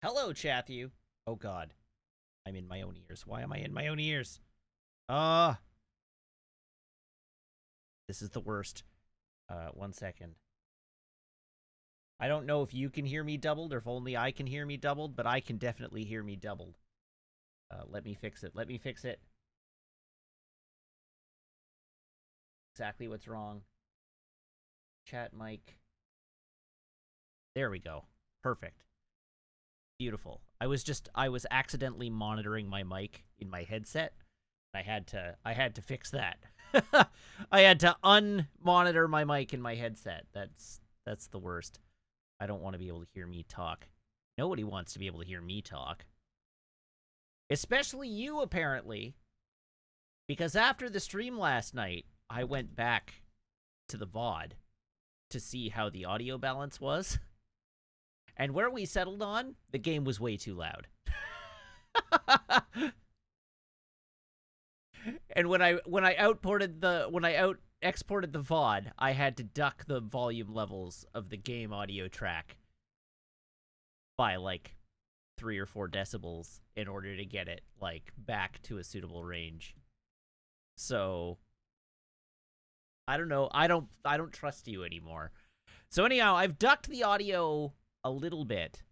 Hello, Chatthew. Oh, God. I'm in my own ears. Why am I in my own ears? Ah, this is the worst. 1 second. I don't know if you can hear me doubled or if only I can hear me doubled, but I can definitely hear me doubled. Let me fix it. Let me fix it. Exactly what's wrong. Chat mic. There we go. Perfect. Beautiful. I was accidentally monitoring my mic in my headset. I had to fix that. I had to unmonitor my mic in my headset. That's the worst. I don't want to be able to hear me talk. Nobody wants to be able to hear me talk. Especially you, apparently. Because after the stream last night, I went back to the VOD to see how the audio balance was. And where we settled on, the game was way too loud. And when I out exported the VOD, I had to duck the volume levels of the game audio track by like 3 or 4 decibels in order to get it like back to a suitable range. So I don't know. I don't trust you anymore. So anyhow, I've ducked the audio a little bit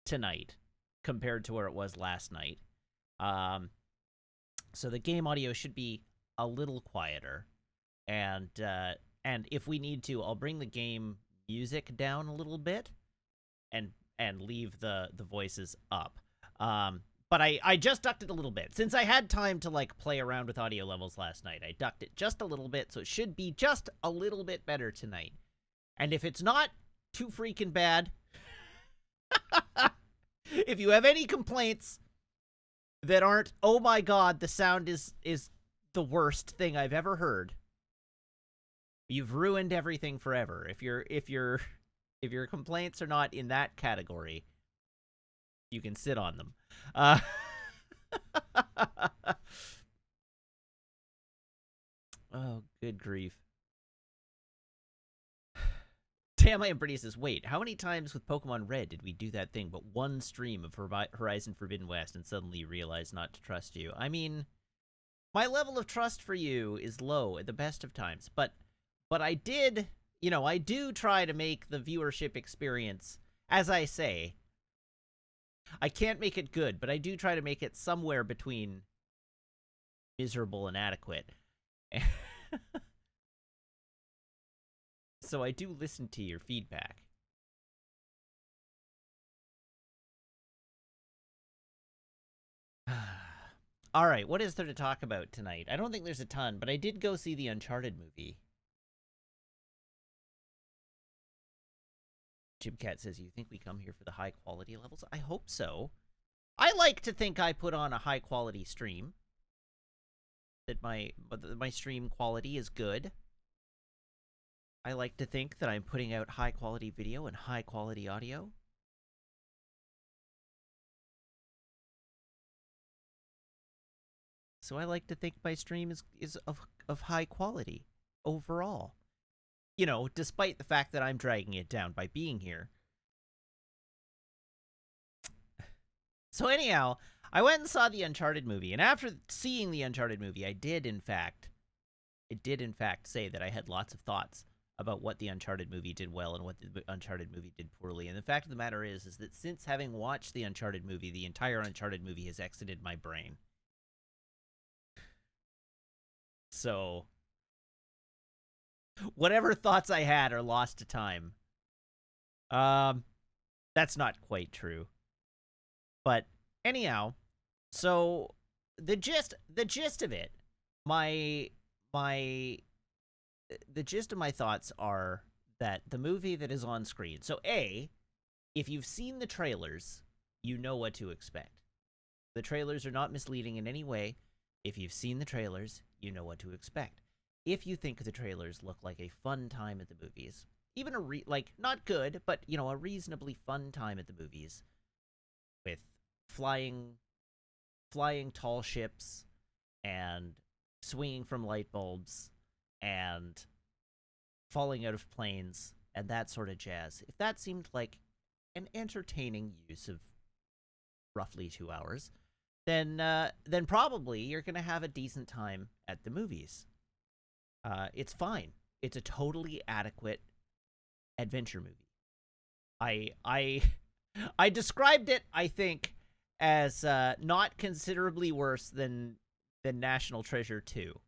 tonight compared to where it was last night. So the game audio should be a little quieter, and if we need to, I'll bring the game music down a little bit, and leave the voices up. But I just ducked it a little bit since I had time to like play around with audio levels last night. I ducked it just a little bit, so it should be just a little bit better tonight. And if it's not too freaking bad, if you have any complaints that aren't, oh my god, the sound is the worst thing I've ever heard, you've ruined everything forever. If your complaints are not in that category, you can sit on them. Oh, good grief. Tamai and Brady says, wait, how many times with Pokemon Red did we do that thing but one stream of Horizon Forbidden West and suddenly realize not to trust you? I mean, my level of trust for you is low at the best of times, but I did, I do try to make the viewership experience, as I say, I can't make it good, but I do try to make it somewhere between miserable and adequate. So I do listen to your feedback. All right, what is there to talk about tonight? I don't think there's a ton, but I did go see the Uncharted movie. Jim Cat says, you think we come here for the high quality levels? I hope so. I like to think I put on a high quality stream. That my stream quality is good. I like to think that I'm putting out high quality video and high quality audio. So I like to think my stream is of high quality overall. Despite the fact that I'm dragging it down by being here. So anyhow, I went and saw the Uncharted movie, and after seeing the Uncharted movie, I did in fact say that I had lots of thoughts about what the Uncharted movie did well and what the Uncharted movie did poorly. And the fact of the matter is that since having watched the Uncharted movie, the entire Uncharted movie has exited my brain. So whatever thoughts I had are lost to time. That's not quite true. But anyhow, so the gist of it, the gist of my thoughts are that the movie that is on screen. So if you've seen the trailers, you know what to expect. The trailers are not misleading in any way. If you've seen the trailers, you know what to expect. If you think the trailers look like a fun time at the movies, even not good, but a reasonably fun time at the movies, with flying tall ships and swinging from light bulbs and falling out of planes and that sort of jazz. If that seemed like an entertaining use of roughly 2 hours, then probably you're going to have a decent time at the movies. It's fine. It's a totally adequate adventure movie. I described it, I think, as not considerably worse than National Treasure 2.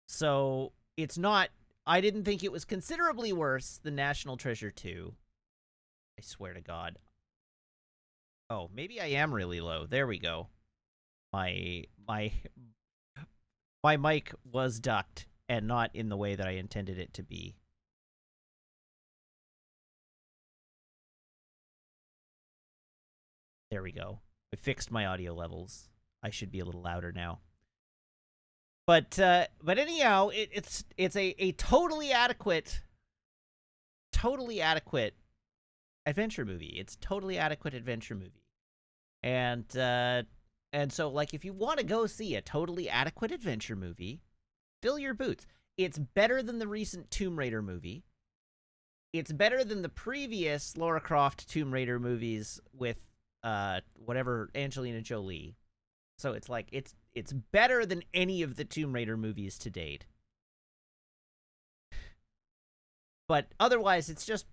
So it's not. I didn't think it was considerably worse than National Treasure 2. I swear to God. Oh, maybe I am really low. There we go. My mic was ducked and not in the way that I intended it to be. There we go. I fixed my audio levels. I should be a little louder now. But anyhow, it's a totally adequate adventure movie. It's totally adequate adventure movie. And so, like, if you want to go see a totally adequate adventure movie, fill your boots. It's better than the recent Tomb Raider movie. It's better than the previous Lara Croft Tomb Raider movies with whatever, Angelina Jolie. So it's like it's better than any of the Tomb Raider movies to date. But otherwise, it's just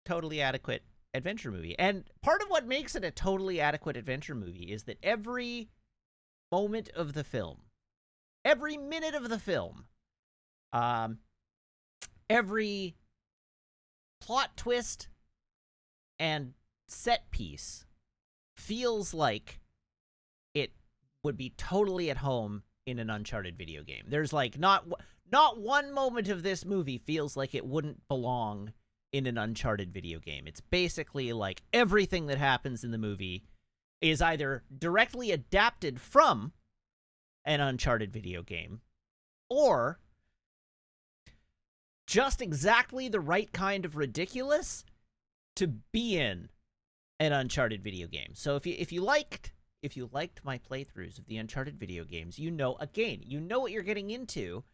totally adequate adventure movie. And part of what makes it a totally adequate adventure movie is that every moment of the film, every minute of the film, every plot twist and set piece feels like it would be totally at home in an Uncharted video game. There's like not one moment of this movie feels like it wouldn't belong in an Uncharted video game. It's basically like everything that happens in the movie is either directly adapted from an Uncharted video game or just exactly the right kind of ridiculous to be in an Uncharted video game. So if you liked my playthroughs of the Uncharted video games, you know what you're getting into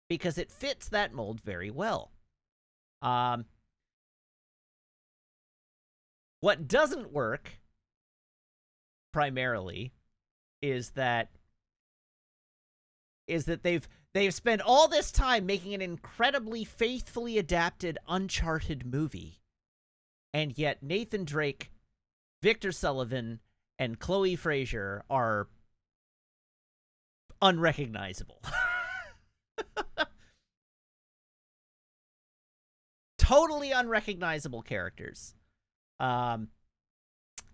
because it fits that mold very well. What doesn't work primarily is that they've spent all this time making an incredibly faithfully adapted Uncharted movie, and yet Nathan Drake, Victor Sullivan, and Chloe Frazer are unrecognizable. Totally unrecognizable characters.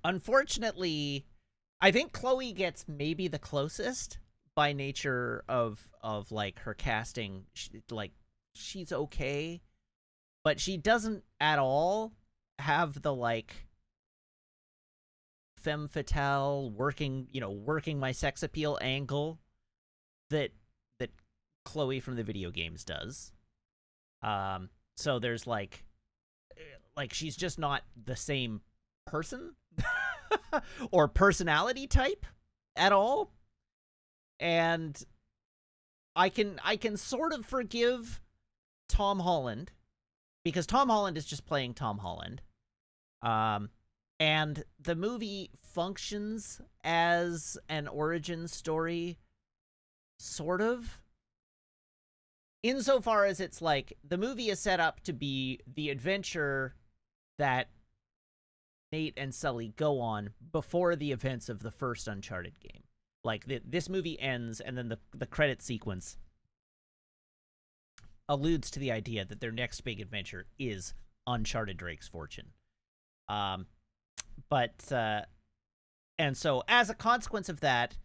Unfortunately, I think Chloe gets maybe the closest by nature of like her casting. She's okay, but she doesn't at all have the like femme fatale working my sex appeal angle that Chloe from the video games does. So there's like she's just not the same person or personality type at all. And I can sort of forgive Tom Holland because Tom Holland is just playing Tom Holland. And the movie functions as an origin story, sort of. Insofar as it's like, the movie is set up to be the adventure that Nate and Sully go on before the events of the first Uncharted game. Like, this movie ends, and then the credit sequence alludes to the idea that their next big adventure is Uncharted Drake's Fortune. And so as a consequence of that,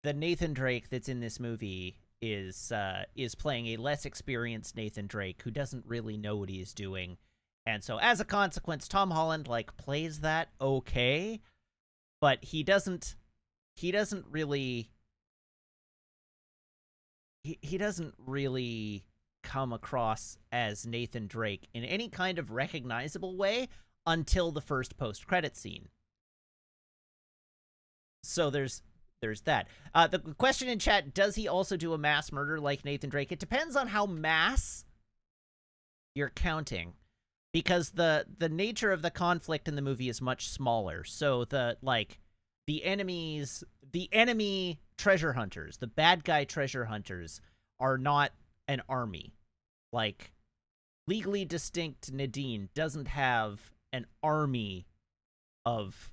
the Nathan Drake that's in this movie is playing a less experienced Nathan Drake who doesn't really know what he is doing. And so as a consequence, Tom Holland like plays that okay, but he doesn't really come across as Nathan Drake in any kind of recognizable way until the first post-credit scene. So there's that. The question in chat, does he also do a mass murder like Nathan Drake? It depends on how mass you're counting. because the nature of the conflict in the movie is much smaller. So the enemy treasure hunters, the bad guy treasure hunters, are not an army. Like, Legally Distinct Nadine doesn't have an army of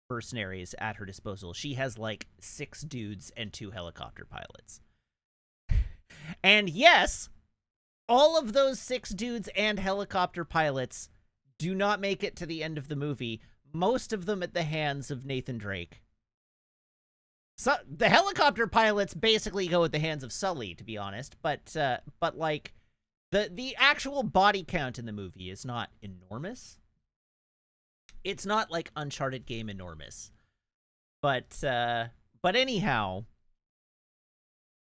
mercenaries at her disposal. She has like 6 dudes and 2 helicopter pilots. And yes, all of those 6 dudes and helicopter pilots do not make it to the end of the movie, most of them at the hands of Nathan Drake. So the helicopter pilots basically go at the hands of Sully, to be honest, but like the actual body count in the movie is not enormous. It's not like Uncharted game enormous. But anyhow,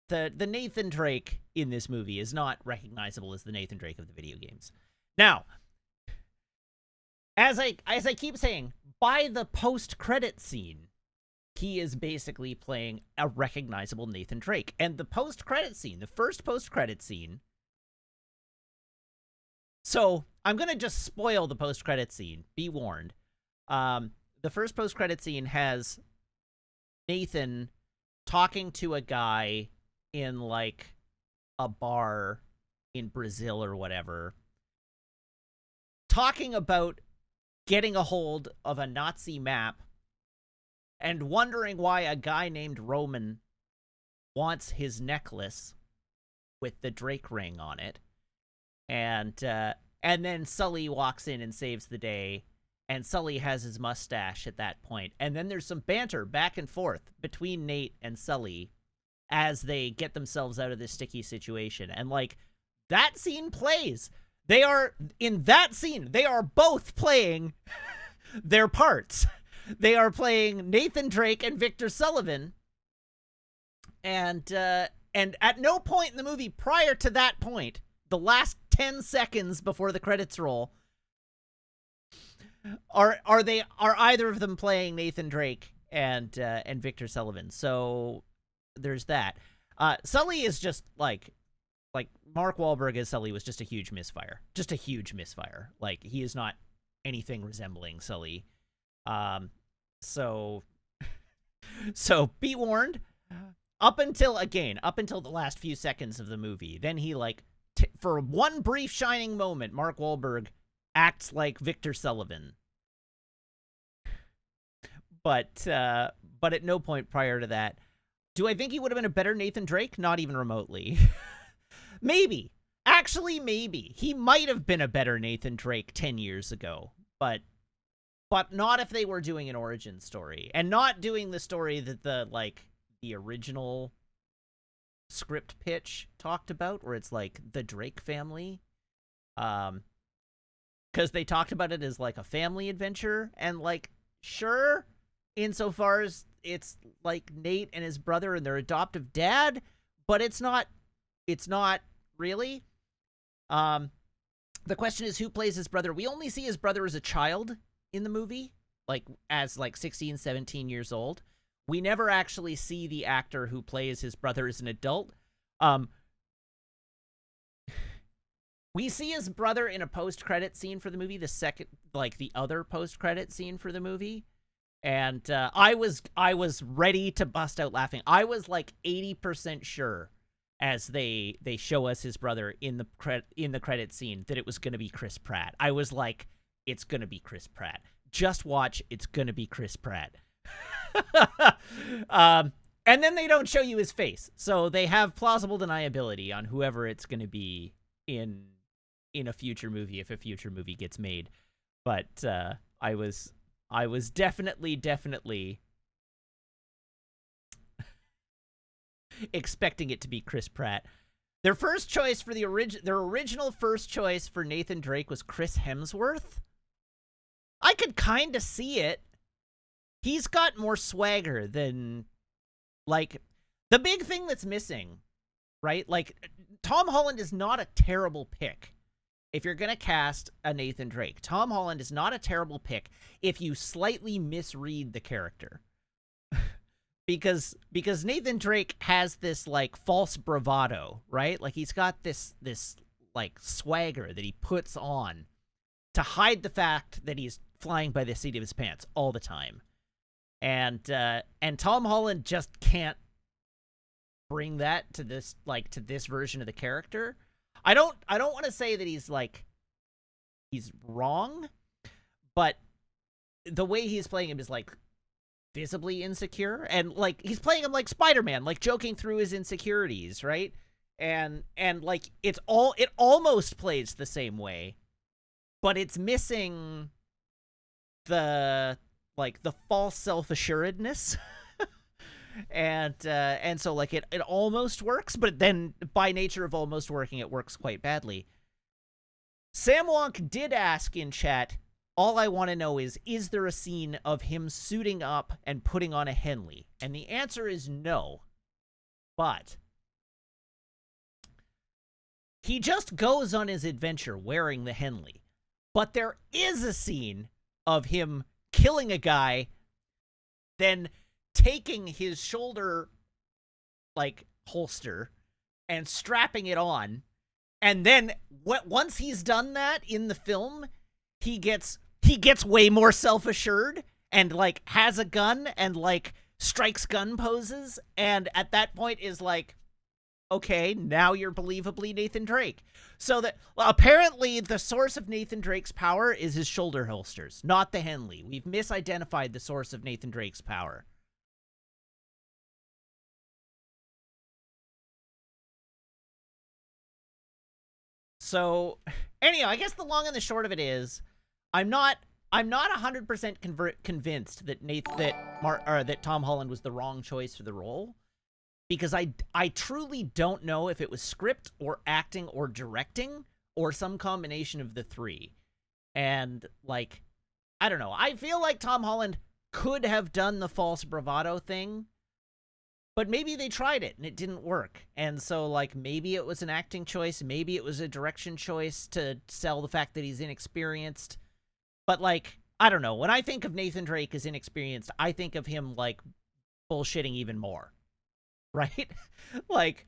the Nathan Drake in this movie is not recognizable as the Nathan Drake of the video games. Now, as I keep saying, by the post-credit scene, he is basically playing a recognizable Nathan Drake. And the post-credit scene, the first post-credit scene... So, I'm going to just spoil the post-credit scene. Be warned. The first post-credit scene has Nathan talking to a guy in, like, a bar in Brazil or whatever, talking about getting a hold of a Nazi map and wondering why a guy named Roman wants his necklace with the Drake ring on it. And then Sully walks in and saves the day, and Sully has his mustache at that point. And then there's some banter back and forth between Nate and Sully as they get themselves out of this sticky situation. And, like, that scene plays. In that scene, they are both playing their parts. They are playing Nathan Drake and Victor Sullivan. And at no point in the movie prior to that point, the last 10 seconds before the credits roll, are either of them playing Nathan Drake and Victor Sullivan. So there's that. Sully is just like Mark Wahlberg as Sully was just a huge misfire. Just a huge misfire. Like, he is not anything resembling Sully. So be warned. Up until the last few seconds of the movie, then he, like, for one brief shining moment, Mark Wahlberg acts like Victor Sullivan. But at no point prior to that. Do I think he would have been a better Nathan Drake? Not even remotely. Maybe. Actually, maybe. He might have been a better Nathan Drake 10 years ago. But not if they were doing an origin story. And not doing the story that the original script pitch talked about, where it's like the Drake family. Because they talked about it as like a family adventure. And, like, sure, insofar as it's like Nate and his brother and their adoptive dad, but it's not really. The question is, who plays his brother? We only see his brother as a child in the movie, like as 16, 17 years old. We never actually see the actor who plays his brother as an adult. We see his brother in a post-credit scene for the movie, the other post-credit scene for the movie. And I was ready to bust out laughing. I was like 80% sure as they show us his brother in the credit scene that it was going to be Chris Pratt. I was like, it's going to be Chris Pratt. Just watch, it's going to be Chris Pratt. And then they don't show you his face. So they have plausible deniability on whoever it's going to be in a future movie, if a future movie gets made. But I was definitely expecting it to be Chris Pratt. Their first choice for their original first choice for Nathan Drake was Chris Hemsworth. I could kind of see it. He's got more swagger than, like, the big thing that's missing, right? Like, Tom Holland is not a terrible pick. If you're going to cast a Nathan Drake, Tom Holland is not a terrible pick if you slightly misread the character. because Nathan Drake has this, like, false bravado, right? Like, he's got this like, swagger that he puts on to hide the fact that he's flying by the seat of his pants all the time. And Tom Holland just can't bring that to this version of the character. I don't want to say that he's wrong, but the way he's playing him is like visibly insecure, and like he's playing him like Spider-Man, like joking through his insecurities, right? And like it almost plays the same way, but it's missing the false self-assuredness. and so like it almost works, but then by nature of almost working, it works quite badly. Sam Wonk did ask in chat, all I want to know is there a scene of him suiting up and putting on a Henley? And the answer is no. But he just goes on his adventure wearing the Henley. But there is a scene of him killing a guy, then taking his shoulder, like, holster and strapping it on. And then once he's done that in the film, he gets way more self-assured and, like, has a gun and, like, strikes gun poses. And at that point is like, okay, now you're believably Nathan Drake. So that, well, apparently the source of Nathan Drake's power is his shoulder holsters, not the Henley. We've misidentified the source of Nathan Drake's power. So, anyhow, I guess the long and the short of it is, I'm not 100% convinced that Tom Holland was the wrong choice for the role, because I truly don't know if it was script or acting or directing or some combination of the three. And, like, I don't know. I feel like Tom Holland could have done the false bravado thing, but maybe they tried it and it didn't work. And so, like, maybe it was an acting choice, maybe it was a direction choice to sell the fact that he's inexperienced. But, like, I don't know. When I think of Nathan Drake as inexperienced, I think of him, like, bullshitting even more. Right? Like,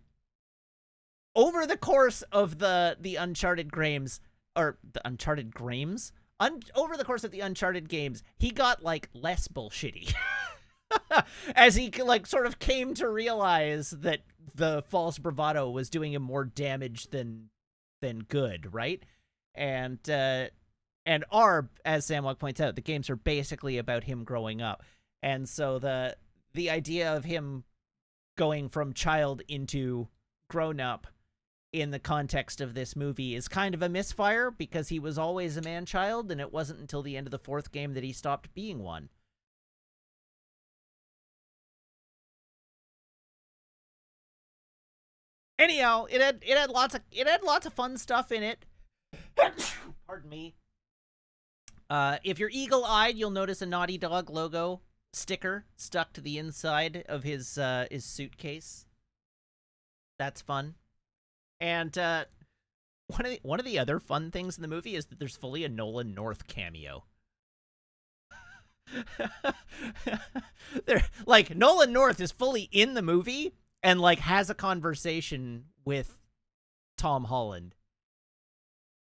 over the course of the Uncharted games, or the Uncharted games? Over the course of the Uncharted games, he got, like, less bullshitty. As he, like, sort of came to realize that the false bravado was doing him more damage than good, right? And as Sam Wonk points out, the games are basically about him growing up. And so the idea of him going from child into grown-up in the context of this movie is kind of a misfire, because he was always a man-child, and it wasn't until the end of the fourth game that he stopped being one. Anyhow, it had lots of fun stuff in it. Pardon me. If you're eagle-eyed, you'll notice a Naughty Dog logo sticker stuck to the inside of his suitcase. That's fun. And one of the other fun things in the movie is that there's fully a Nolan North cameo. Like, Nolan North is fully in the movie and, like, has a conversation with Tom Holland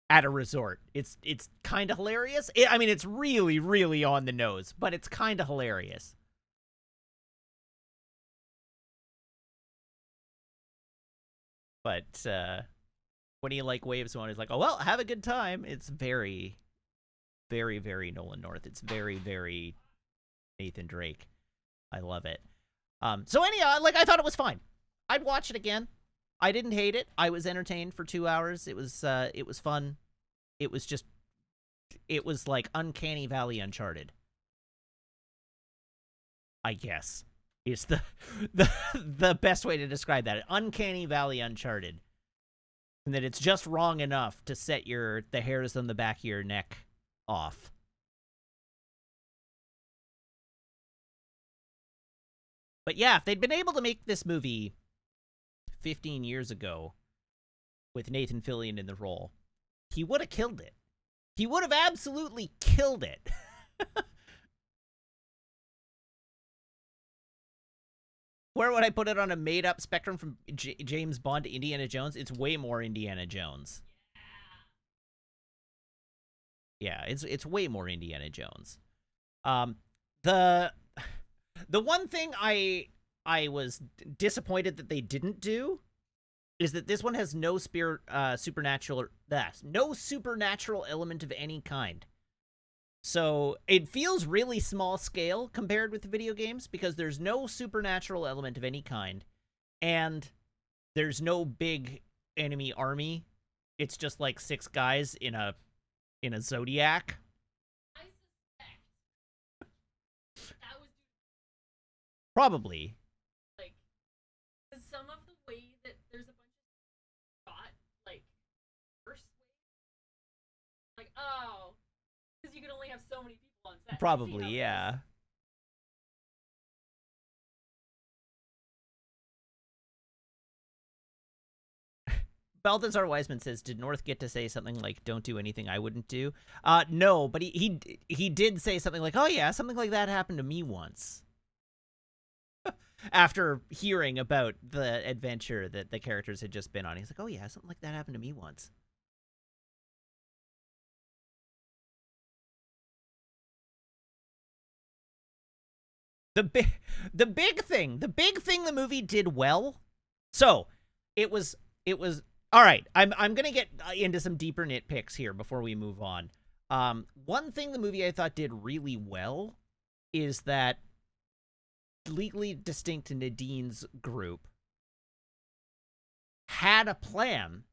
at a resort. It's kind of hilarious. I mean, it's really, really on the nose, but it's kind of hilarious. But when he, like, waves one, he's like, oh, well, have a good time. It's very, very, very Nolan North. It's very, very Nathan Drake. I love it. So anyhow, like, I thought it was fine. I'd watch it again. I didn't hate it. I was entertained for 2 hours. It was fun. It was like Uncanny Valley Uncharted, I guess. It's the best way to describe that. Uncanny Valley Uncharted. And that it's just wrong enough to set the hairs on the back of your neck off. But yeah, if they'd been able to make this movie 15 years ago with Nathan Fillion in the role, he would have killed it. He would have absolutely killed it. Where would I put it on a made-up spectrum from James Bond to Indiana Jones? It's way more Indiana Jones. Yeah, it's way more Indiana Jones. Um, the the one thing I was disappointed that they didn't do is that this one has no supernatural no supernatural element of any kind. So it feels really small scale compared with the video games because there's no supernatural element of any kind, and there's no big enemy army. It's just like 6 guys in a Zodiac. I suspect that was Probably. like some of the way that there's a bunch of shot like first like oh because you can only have so many people on set. Probably, yeah. Balthazar Wiseman says, "Did North get to say something like, 'Don't do anything I wouldn't do'?" No, but he did say something like, "Oh yeah, something like that happened to me once." After hearing about the adventure that the characters had just been on, he's like, "Oh yeah, something like that happened to me once." The big thing the movie did well. So it was all right. I'm gonna get into some deeper nitpicks here before we move on. One thing the movie I thought did really well is that Legally Distinct Nadine's group had a plan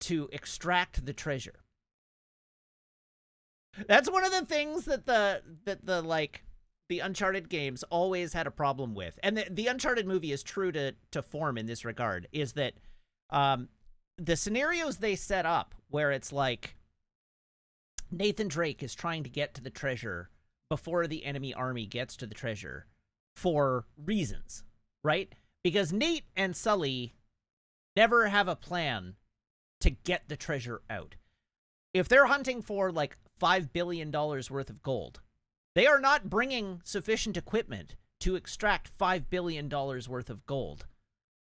to extract the treasure. That's one of the things that the Uncharted games always had a problem with. And the Uncharted movie is true to form in this regard, is that the scenarios they set up where it's like Nathan Drake is trying to get to the treasure before the enemy army gets to the treasure for reasons, right? Because Nate and Sully never have a plan to get the treasure out. If they're hunting for like $5 billion worth of gold, they are not bringing sufficient equipment to extract $5 billion worth of gold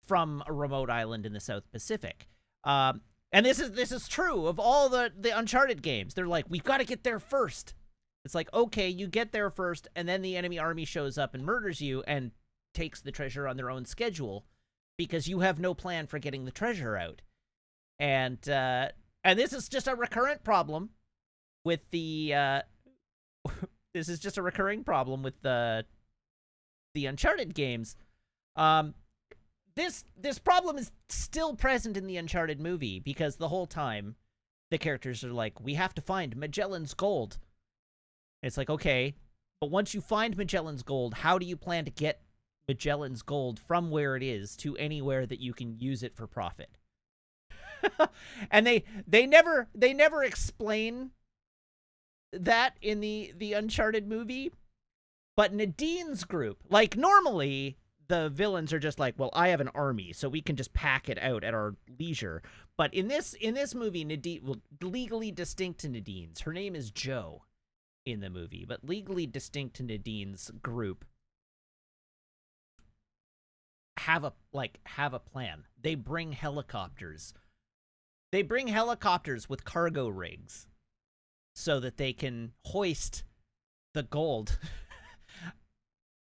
from a remote island in the South Pacific. And this is true of all the Uncharted games. They're like, we've got to get there first. It's like, okay, you get there first, and then the enemy army shows up and murders you and takes the treasure on their own schedule because you have no plan for getting the treasure out. And this is just a recurrent problem with the this is just a recurring problem with the Uncharted games. This problem is still present in the Uncharted movie because the whole time the characters are like, we have to find Magellan's gold. It's like, okay, but once you find Magellan's gold, how do you plan to get Magellan's gold from where it is to anywhere that you can use it for profit? And they never explain that in the Uncharted movie. But Nadine's group, like, normally the villains are just like, well, I have an army, so we can just pack it out at our leisure. But in this movie, Nadine, well, Legally Distinct to Nadine's, her name is Jo in the movie, but Legally Distinct to Nadine's group have a plan. They bring helicopters. They bring helicopters with cargo rigs so that they can hoist the gold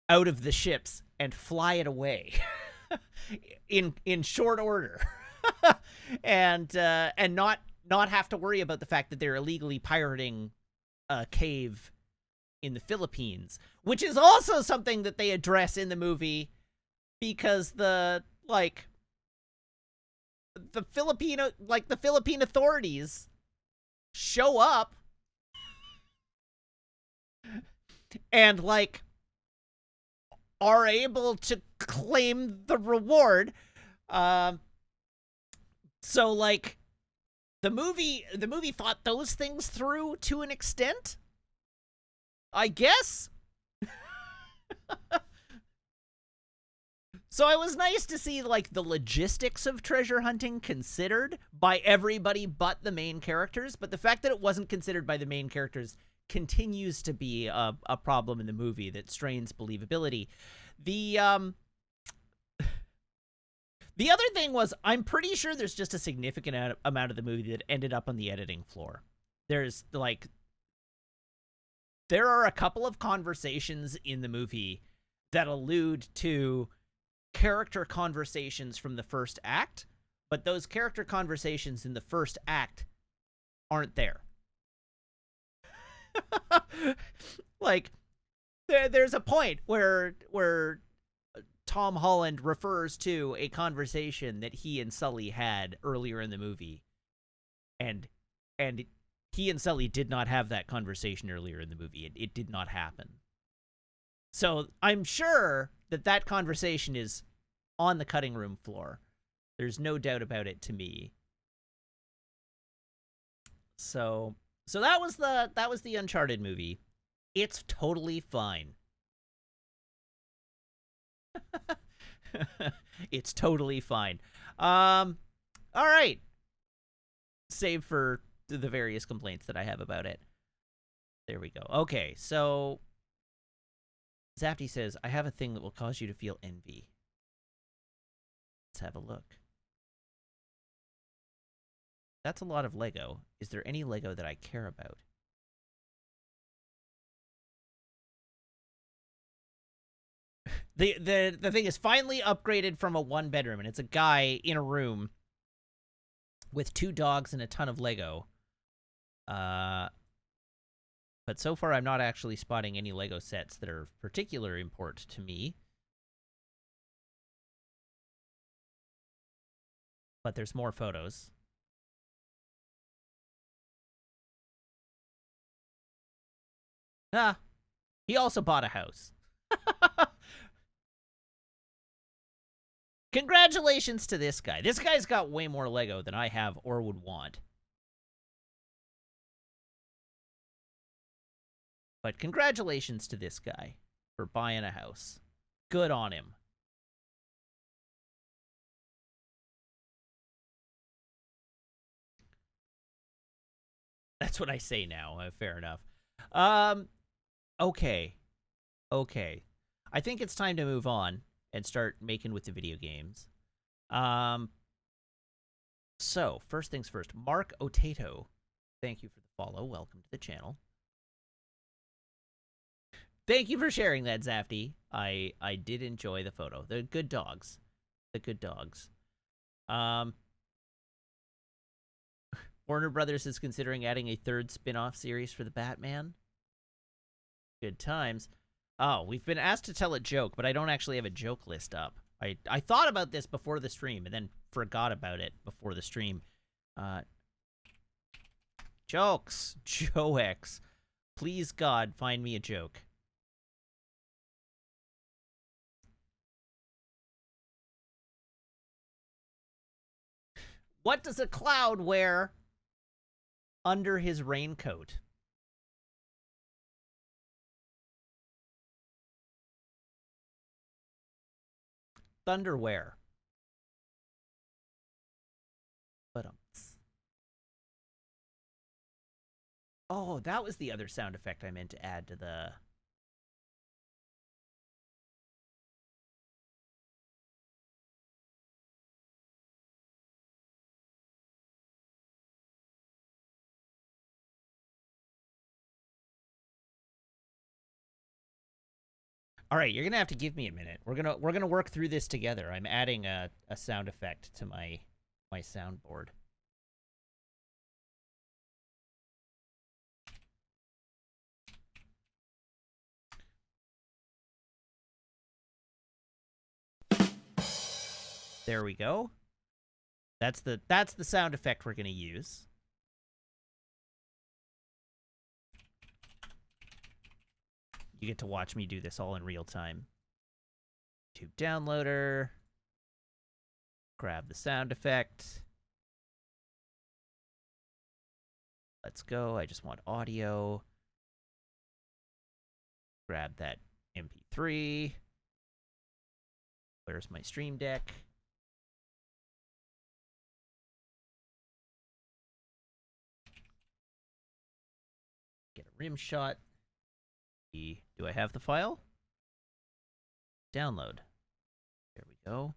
out of the ships and fly it away in short order. and not have to worry about the fact that they're illegally pirating a cave in the Philippines, which is also something that they address in the movie because the Philippine authorities show up and are able to claim the reward. So the movie thought those things through to an extent, I guess. So it was nice to see the logistics of treasure hunting considered by everybody but the main characters, but the fact that it wasn't considered by the main characters continues to be a problem in the movie that strains believability. The other thing was, I'm pretty sure there's just a significant amount of the movie that ended up on the editing floor. There's like there are a couple of conversations in the movie that allude to character conversations from the first act, but those character conversations in the first act aren't there. Like there's a point where Tom Holland refers to a conversation that he and Sully had earlier in the movie, and and he and Sully did not have that conversation earlier in the movie. It did not happen. So I'm sure that that conversation is on the cutting room floor. There's no doubt about it to me. So that was the Uncharted movie. It's totally fine. It's totally fine. All right. Save for the various complaints that I have about it. There we go. Okay, so Zafty says, I have a thing that will cause you to feel envy. Let's have a look. That's a lot of Lego. Is there any Lego that I care about? The thing is finally upgraded from a one bedroom, and it's a guy in a room with 2 dogs and a ton of Lego. But so far I'm not actually spotting any Lego sets that are of particular import to me. But there's more photos. Ah, he also bought a house. Congratulations to this guy. This guy's got way more Lego than I have or would want. But congratulations to this guy for buying a house. Good on him. That's what I say now. Fair enough. Okay. Okay. I think it's time to move on and start making with the video games. So, first things first. Mark Otato, thank you for the follow. Welcome to the channel. Thank you for sharing that, Zafty. I did enjoy the photo. They're good dogs. The good dogs. Warner Brothers is considering adding a 3rd spin-off series for the Batman. Good times. Oh, we've been asked to tell a joke, but I don't actually have a joke list up. I thought about this before the stream and then forgot about it before the stream. Jokes. Joex. Please, God, find me a joke. What does a cloud wear under his raincoat? Thunderwear. But oh, that was the other sound effect I meant to add to the. All right, you're gonna have to give me a minute. We're gonna work through this together. I'm adding a sound effect to my soundboard. There we go. That's the sound effect we're gonna use. You get to watch me do this all in real time. YouTube downloader. Grab the sound effect. Let's go. I just want audio. Grab that MP3. Where's my Stream Deck? Get a rim shot. Do I have the file? Download. There we go.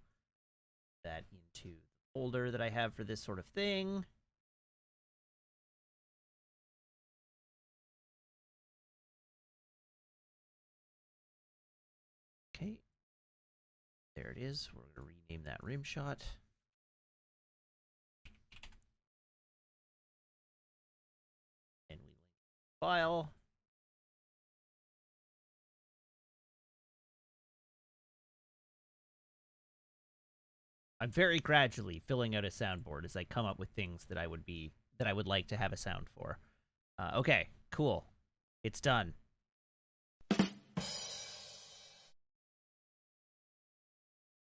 That into the folder that I have for this sort of thing. Okay. There it is. We're going to rename that rim shot. And we link the file. I'm very gradually filling out a soundboard as I come up with things that I would like to have a sound for. Okay, cool. It's done.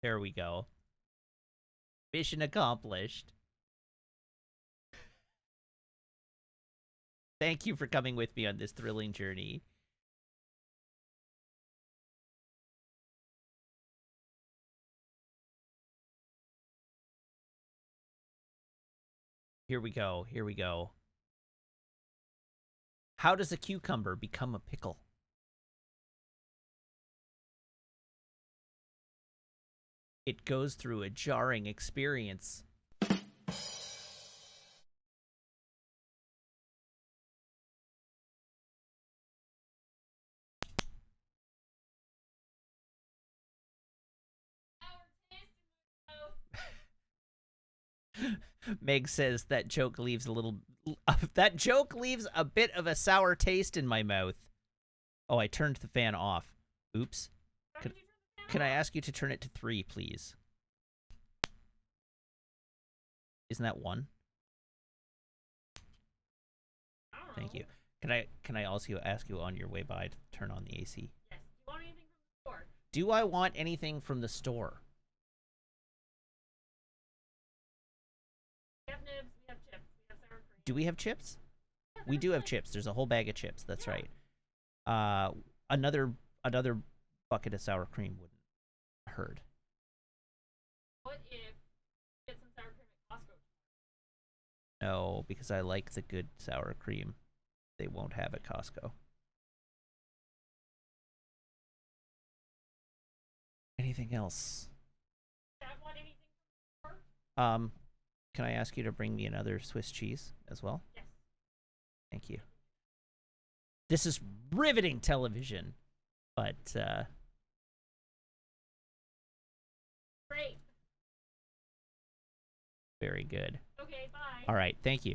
There we go. Mission accomplished. Thank you for coming with me on this thrilling journey. Here we go. Here we go. How does a cucumber become a pickle? It goes through a jarring experience. Meg says that joke leaves a little... that joke leaves a bit of a sour taste in my mouth. Oh, I turned the fan off. Oops. Can I ask you to turn it to 3, please? Isn't that 1? Thank you. Can I also ask you on your way by to turn on the AC? Yes. Do you want anything from the store? Do I want anything from the store? We have nibs, we have chips, we have sour cream. Do we have chips? Yeah, We do have chips. There's a whole bag of chips. That's right. Another bucket of sour cream wouldn't hurt. What if you get some sour cream at Costco? No, because I like the good sour cream. They won't have at Costco. Anything else? Do I want anything from the store? Can I ask you to bring me another Swiss cheese as well? Yes. Thank you. This is riveting television, but Great. very good. Okay, bye. All right, thank you.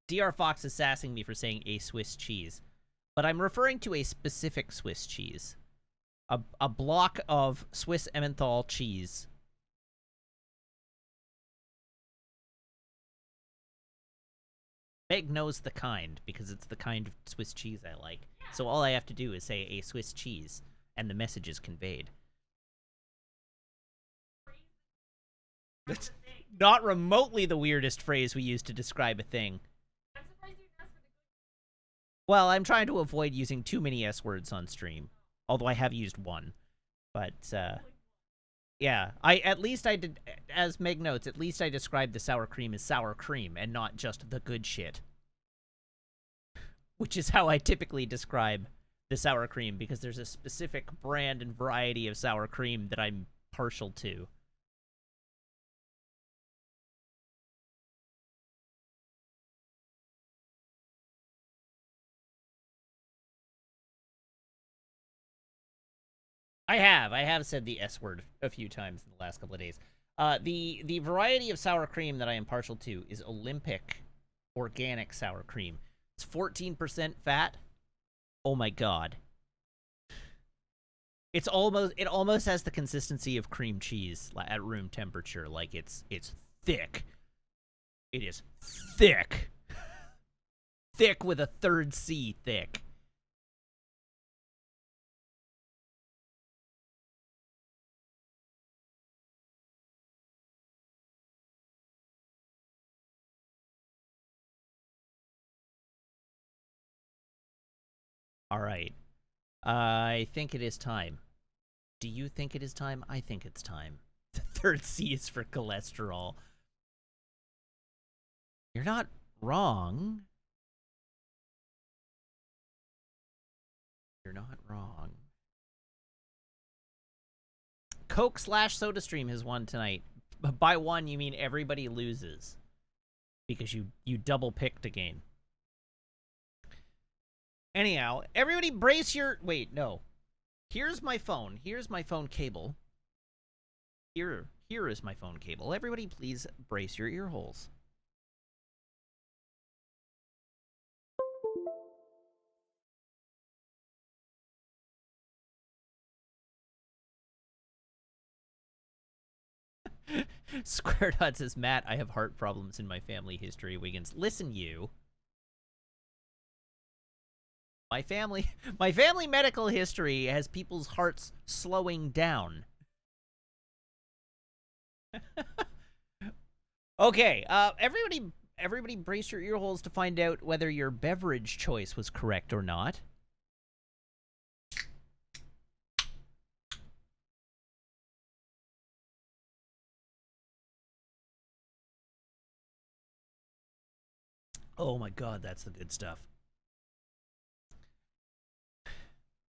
DR Fox is sassing me for saying a Swiss cheese, but I'm referring to a specific Swiss cheese. A block of Swiss Emmenthal cheese. Meg knows the kind, because it's the kind of Swiss cheese I like. Yeah. So all I have to do is say a Swiss cheese, and the message is conveyed. That's not remotely the weirdest phrase we use to describe a thing. I'm surprised you asked for the good. Well, I'm trying to avoid using too many S words on stream, although I have used one. But yeah, at least I did, as Meg notes, at least I described the sour cream as sour cream and not just the good shit. Which is how I typically describe the sour cream, because there's a specific brand and variety of sour cream that I'm partial to. I have said the S word a few times in the last couple of days. The variety of sour cream that I am partial to is Olympic organic sour cream. It's 14% fat. Oh my god. It almost has the consistency of cream cheese at room temperature. Like it's thick. It is thick. Thick with a third C thick. All right. I think it is time. Do you think it is time? I think it's time. The third C is for cholesterol. You're not wrong. You're not wrong. Coke / SodaStream has won tonight. By one, you mean everybody loses. Because you double picked again. Anyhow, everybody brace your... Wait, no. Here's my phone. Here's my phone cable. Here is my phone cable. Everybody, please brace your ear holes. Square Dot says, Matt, I have heart problems in my family history. Wiggins, listen, you. My family medical history has people's hearts slowing down. Okay, everybody brace your ear holes to find out whether your beverage choice was correct or not. Oh my god, that's the good stuff.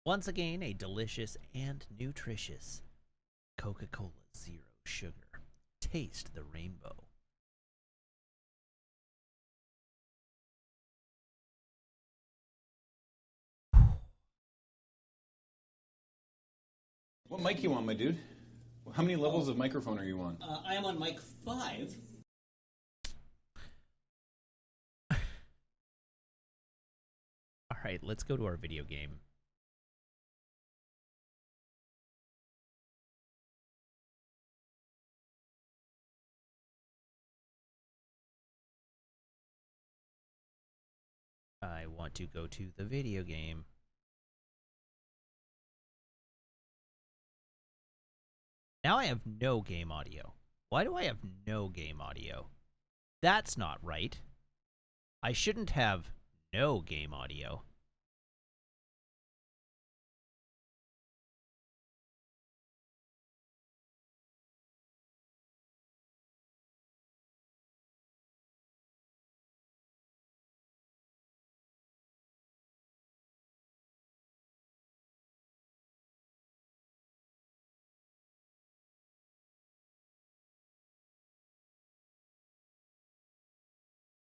Once again, a delicious and nutritious Coca-Cola Zero Sugar. Taste the rainbow. What mic you on, my dude? How many levels of microphone are you on? I am on mic 5. Alright, let's go to our video game. I want to go to the video game. Now I have no game audio. Why do I have no game audio? That's not right. I shouldn't have no game audio.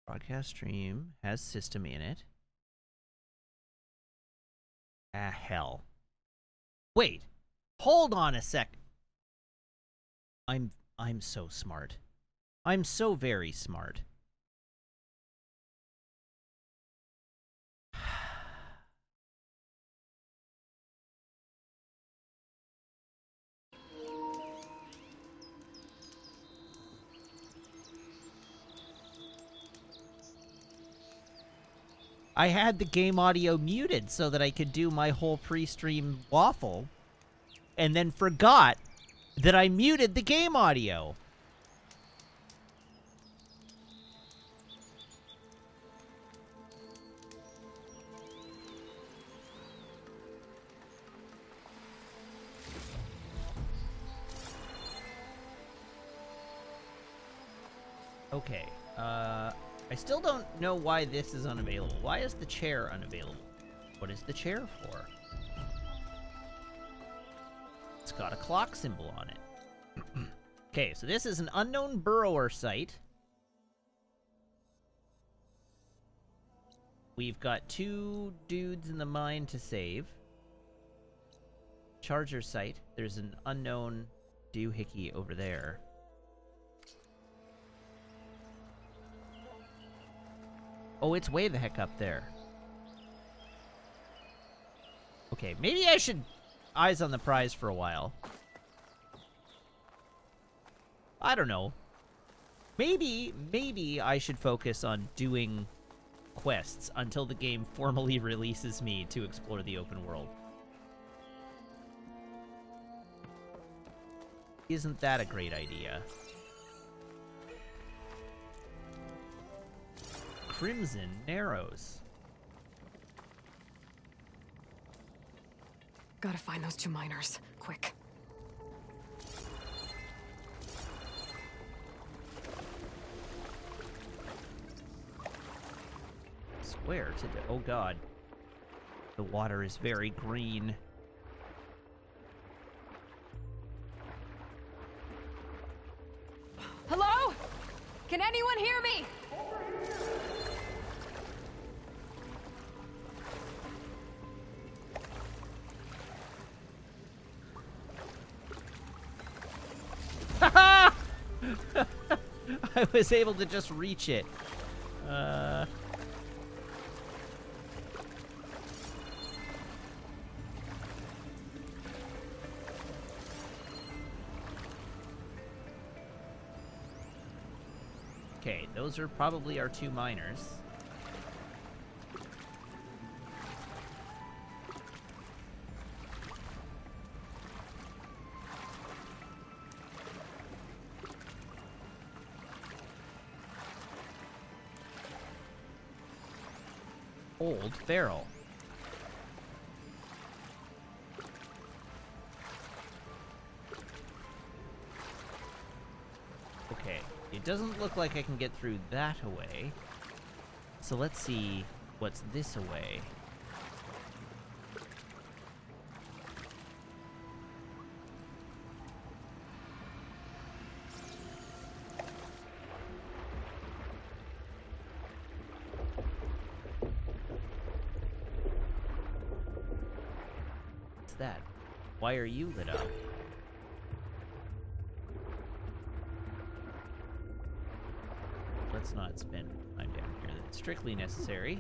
Broadcast stream has system in it. Ah, hell. Wait. Hold on a sec. I'm so smart. I'm so very smart. I had the game audio muted so that I could do my whole pre-stream waffle, and then forgot that I muted the game audio. Okay, I still don't know why this is unavailable. Why is the chair unavailable? What is the chair for? It's got a clock symbol on it. Okay, so this is an unknown burrower site. We've got 2 dudes in the mine to save. Charger site. There's an unknown doohickey over there. Oh, it's way the heck up there. Okay, maybe I should eyes on the prize for a while. I don't know. Maybe I should focus on doing quests until the game formally releases me to explore the open world. Isn't that a great idea? Crimson Narrows. Gotta find those 2 miners. Quick. Square to the... Oh god. The water is very green. Hello? Can anyone hear me? I was able to just reach it. Okay, those are probably our 2 miners. Old barrel. Okay, it doesn't look like I can get through that away. So let's see what's this away. That? Why are you lit up? Let's not spend time down here that's strictly necessary.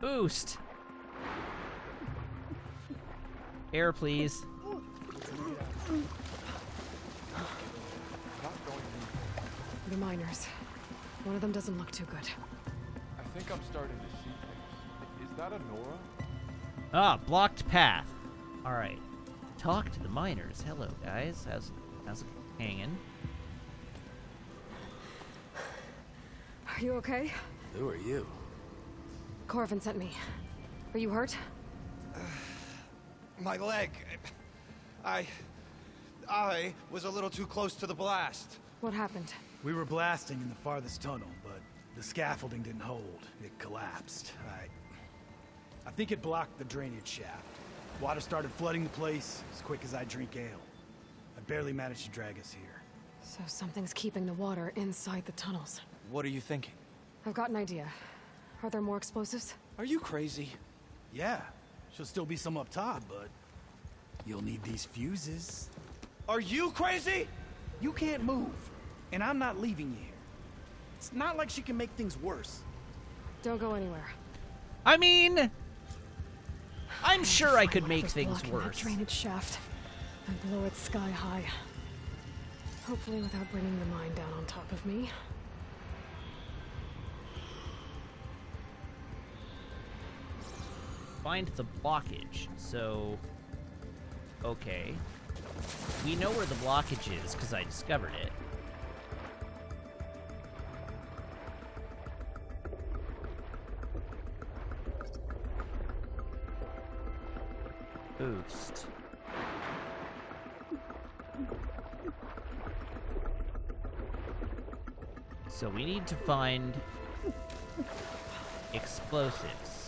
Boost! Air, please. The miners. One of them doesn't look too good. I think I'm starting to see things. Is that a Nora? Ah, blocked path. Alright. Talk to the miners. Hello, guys. How's it hanging? Are you okay? Who are you? Corvin sent me. Are you hurt? My leg. I was a little too close to the blast. What happened? We were blasting in the farthest tunnel, but the scaffolding didn't hold. It collapsed. I think it blocked the drainage shaft. Water started flooding the place as quick as I drink ale. I barely managed to drag us here. So something's keeping the water inside the tunnels. What are you thinking? I've got an idea. Are there more explosives? Are you crazy? Yeah, should still be some up top, but you'll need these fuses. Are you crazy? You can't move, and I'm not leaving you here. It's not like she can make things worse. Don't go anywhere. I mean, I'm sure I could make Whatever's things blocking that worse. drainage shaft and blow it sky high. Hopefully without bringing the mine down on top of me. Find the blockage. So, okay. We know where the blockage is because I discovered it. Boost. So we need to find explosives.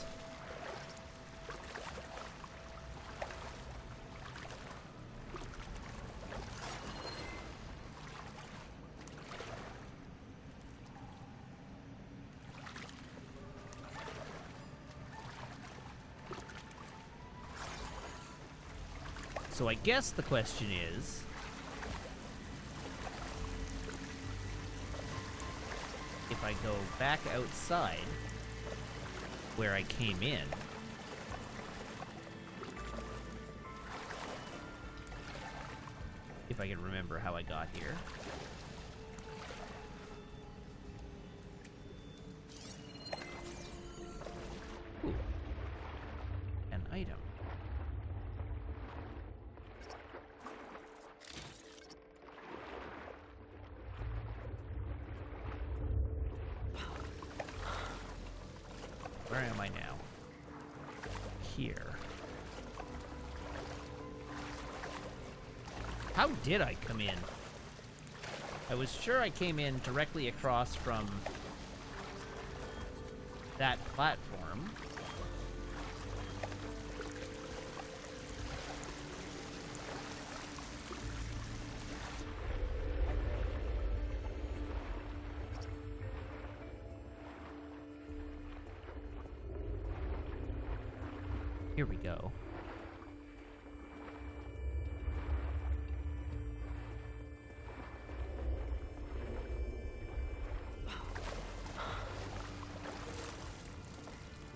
So I guess the question is, if I go back outside where I came in, if I can remember how I got here. Ooh. An item. Where am I now? Here. How did I come in? I was sure I came in directly across from that platform. Here we go.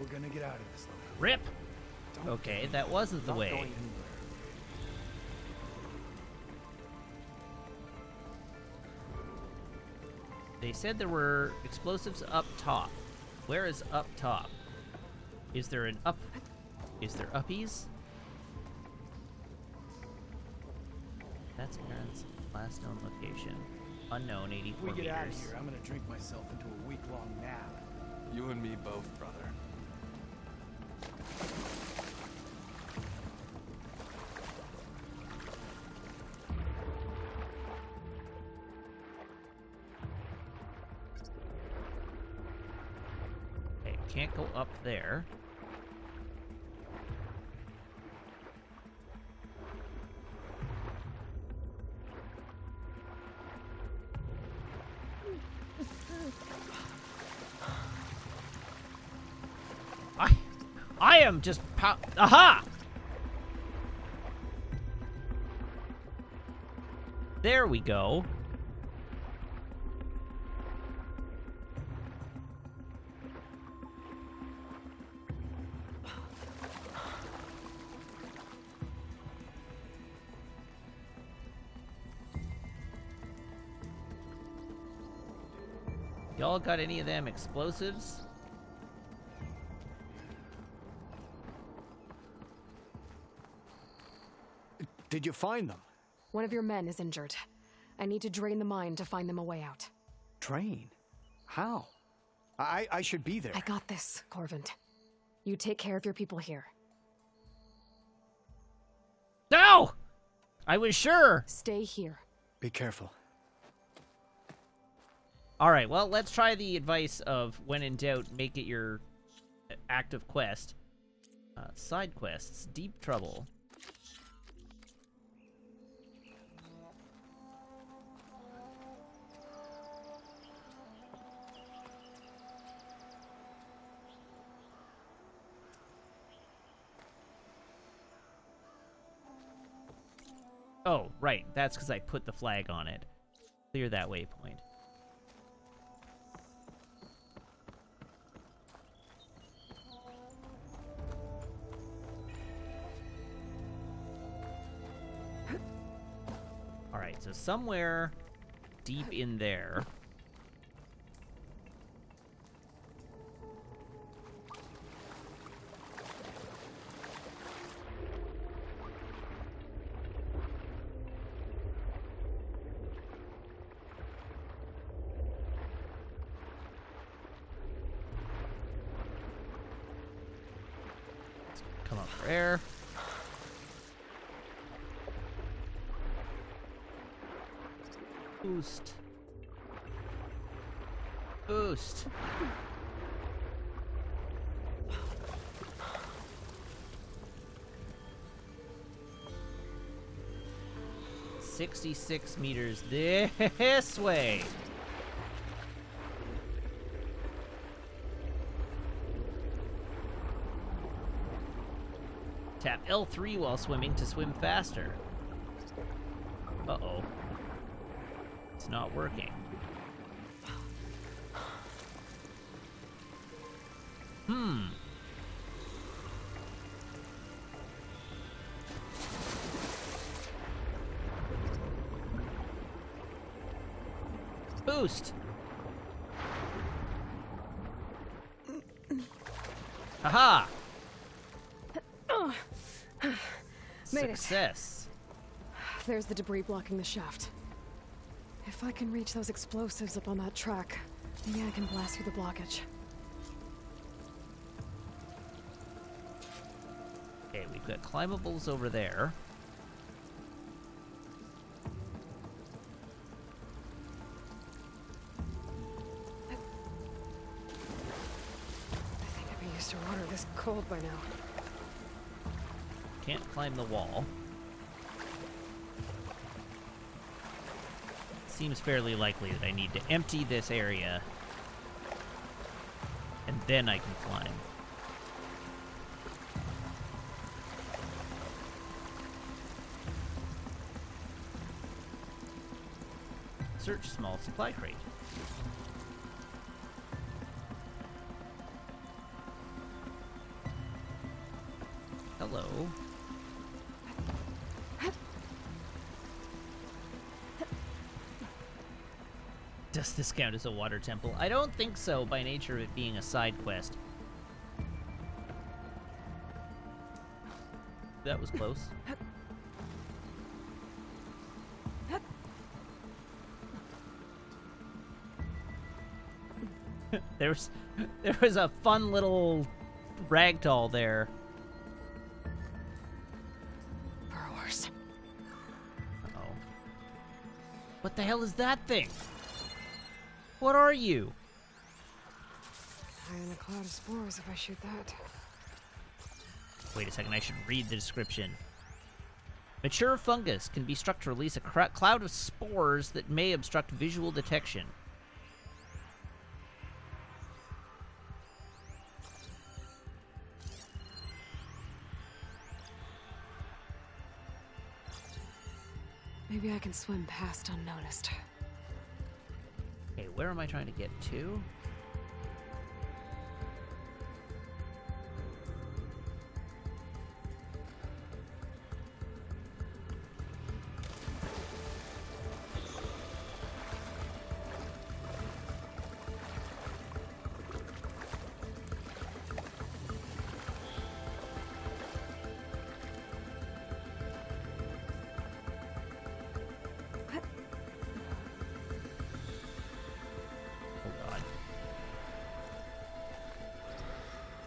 We're gonna get out of this. Rip! Okay, that wasn't the Not way. going anywhere. They said there were explosives up top. Where is up top? Is there an up? Is there uppies? That's Aaron's last known location. Unknown, If 84 we get out of meters. here, I'm gonna drink myself into a week-long nap. You and me both, brother. Okay, can't go up there. I am just aha! There we go. Y'all got any of them explosives? Did you find them? One of your men is injured. I need to drain the mine to find them a way out. Drain? How? I should be there. I got this, Corvin. You take care of your people here. No! I was sure. Stay here. Be careful. All right, well, let's try the advice of when in doubt, make it your active quest. Side quests, deep trouble. Oh, right. That's because I put the flag on it. Clear that waypoint. Alright, so somewhere deep in there. Come up for air. Boost. Boost. $66 meters this way. Tap L3 while swimming to swim faster. Uh-oh. It's not working. Boost! Haha! Made it. Success. There's the debris blocking the shaft. If I can reach those explosives up on that track, maybe I can blast through the blockage. Okay, we've got climbables over there. I think I'd be used to water this cold by now. Can't climb the wall. Seems fairly likely that I need to empty this area. And then I can climb. Search small supply crate. Hello. Does this count as a water temple? I don't think so, by nature of it being a side quest. That was close. there was a fun little ragdoll there. Burrowers. Uh-oh. What the hell is that thing? What are you? High in a cloud of spores if I shoot that. Wait a second, I should read the description. Mature fungus can be struck to release a cloud of spores that may obstruct visual detection. Maybe I can swim past unnoticed. Okay, where am I trying to get to?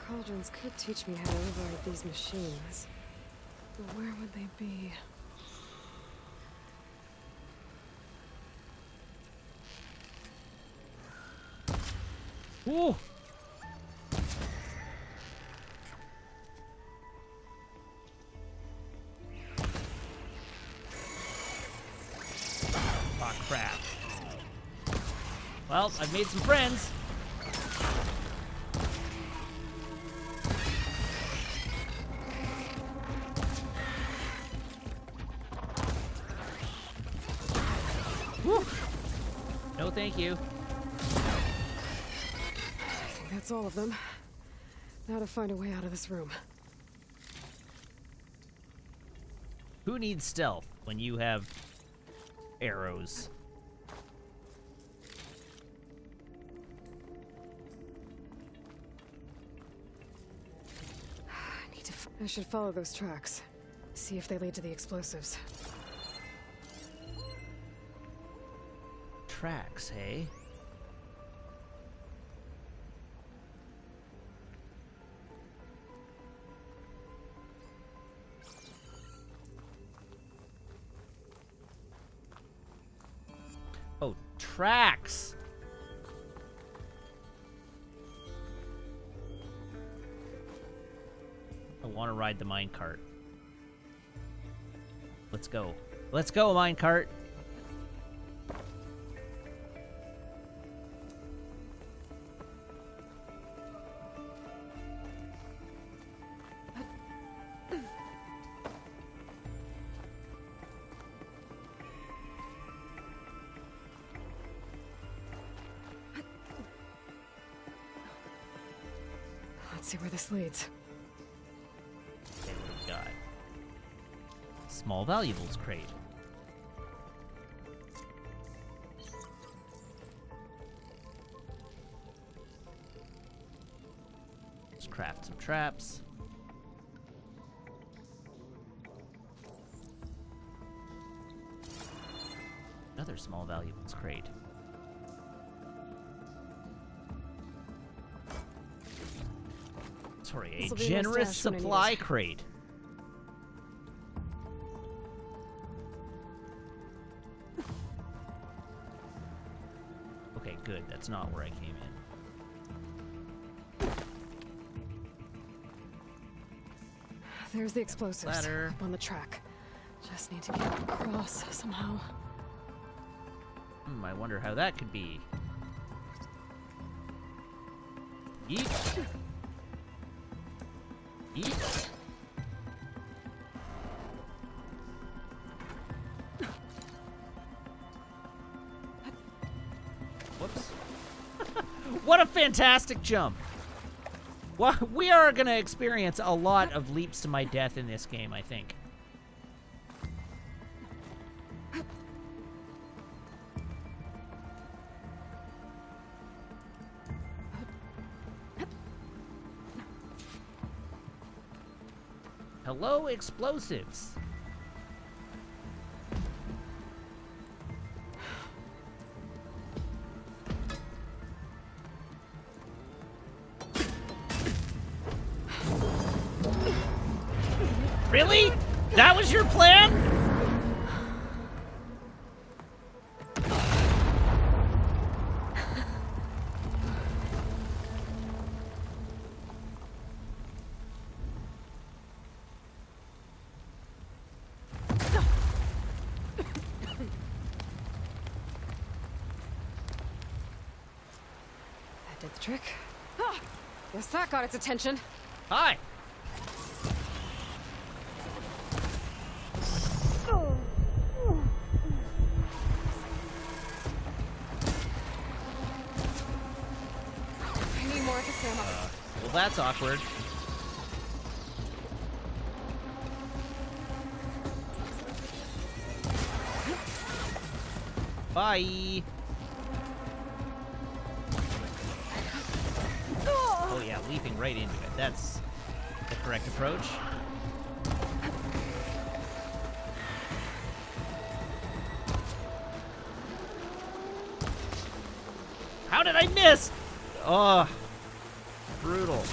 Cauldrons could teach me how to override these machines. But where would they be? Ooh! Aw, crap. Well, I've made some friends. Woo! No, thank you. I think that's all of them. Now to find a way out of this room. Who needs stealth when you have arrows? I should follow those tracks. See if they lead to the explosives. Tracks, hey? Oh, tracks! I want to ride the minecart. Let's go. Let's go, minecart! Let's see where this leads. Okay, what do we got? Small valuables crate. Let's craft some traps. Another small valuables crate. Sorry, a This'll be my generous stash when I need supply it. crate. Okay, good. That's not where I came in. There's the explosives. Ladder. Up on the track. Just need to get across somehow. I wonder how that could be. Yeet. Yeet. Whoops. What a fantastic jump. Well, we are going to experience a lot of leaps to my death in this game, I think. Hello, explosives. Really? That was your plan? That did the trick. Ah, guess that got its attention. Hi. I need more of this ammo. Well, that's awkward. Bye. Oh yeah, leaping right into it. That's the correct approach. How did I miss? Oh, brutal.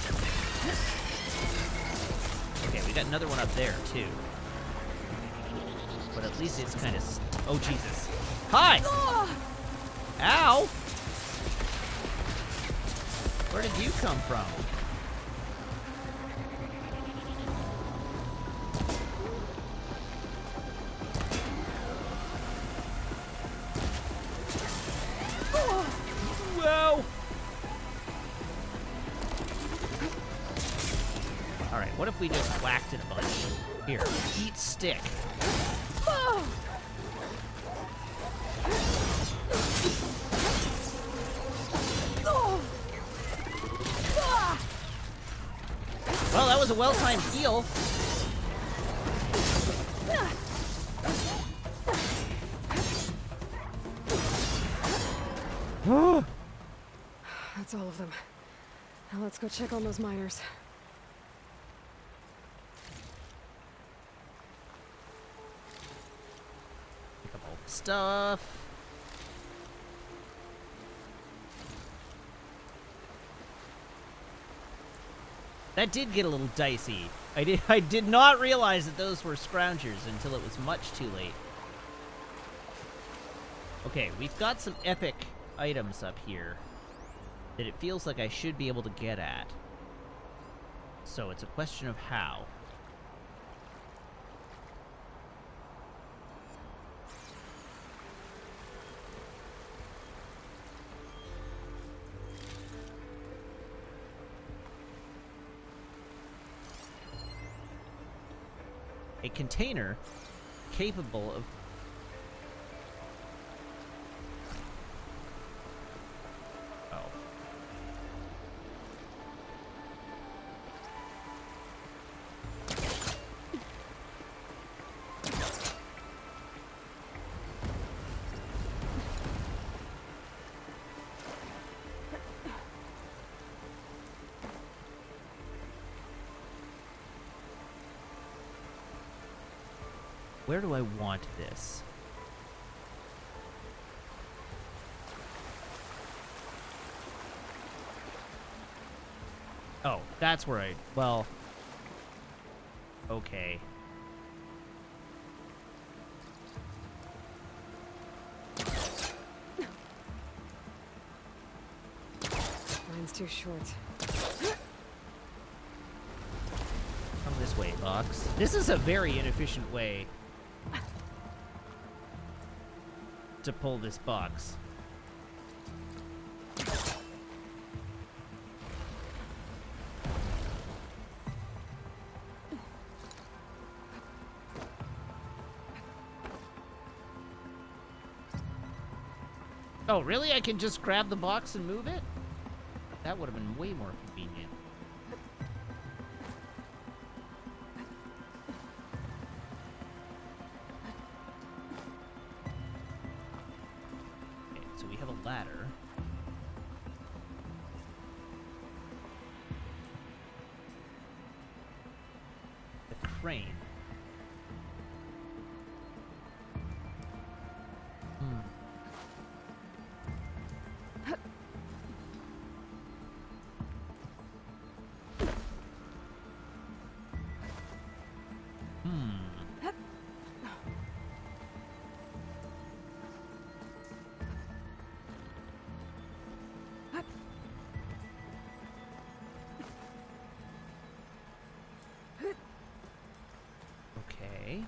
Okay, we got another one up there, too. But at least it's kind of... Oh, Jesus. Hi! Ow! Where did you come from? Whoa! Alright, what if we just whacked it a bunch? Here, eat stick. Well, that was a well-timed heal. That's all of them. Now let's go check on those miners. Pick up all the stuff. That did get a little dicey. I did not realize that those were scroungers until it was much too late. Okay, we've got some epic items up here that it feels like I should be able to get at. So it's a question of how. A container capable of... Oh. Where do I want this? Oh, that's where I... Well... Okay. Mine's too short. Come this way, Box. This is a very inefficient way to pull this box. Oh, really? I can just grab the box and move it? That would have been way more convenient. Okay, so we have a ladder. The crane. Okay.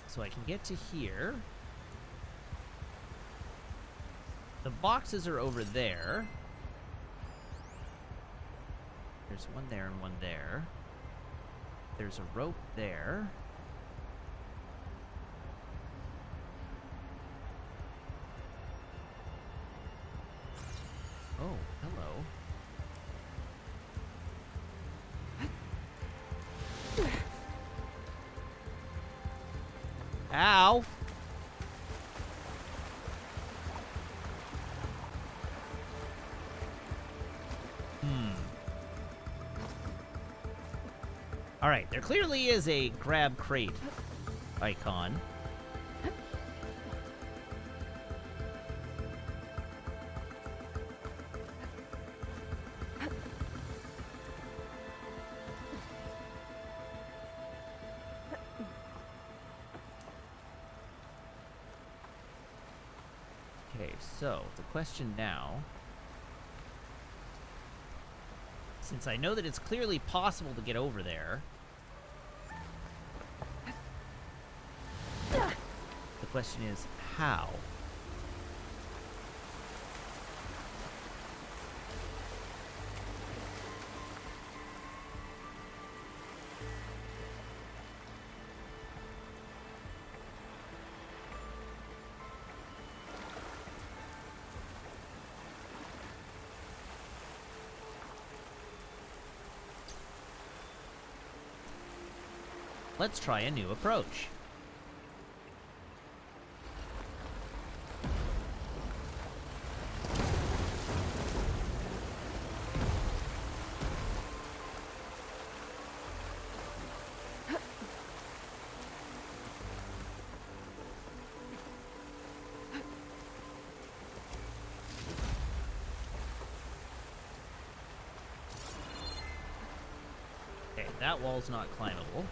So I can get to here. The boxes are over there. There's one there and one there. There's a rope there. Oh, hello. Ow! Alright, there clearly is a grab crate icon. Okay, so the question now, since I know that it's clearly possible to get over there, the question is how? Let's try a new approach. Okay, that wall's not climbable.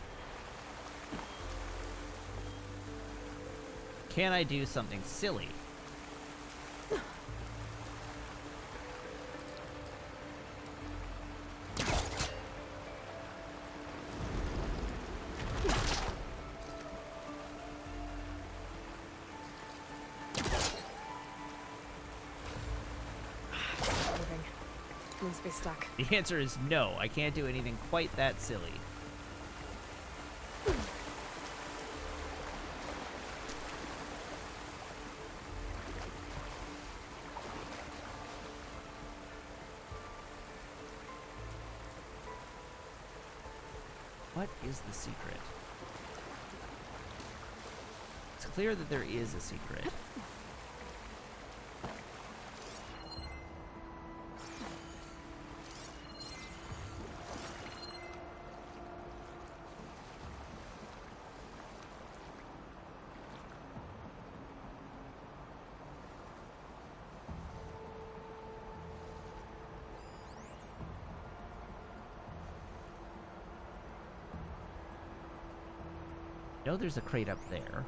Can I do something silly? Must be stuck. The answer is no, I can't do anything quite that silly. What is the secret? It's clear that there is a secret. No, there's a crate up there.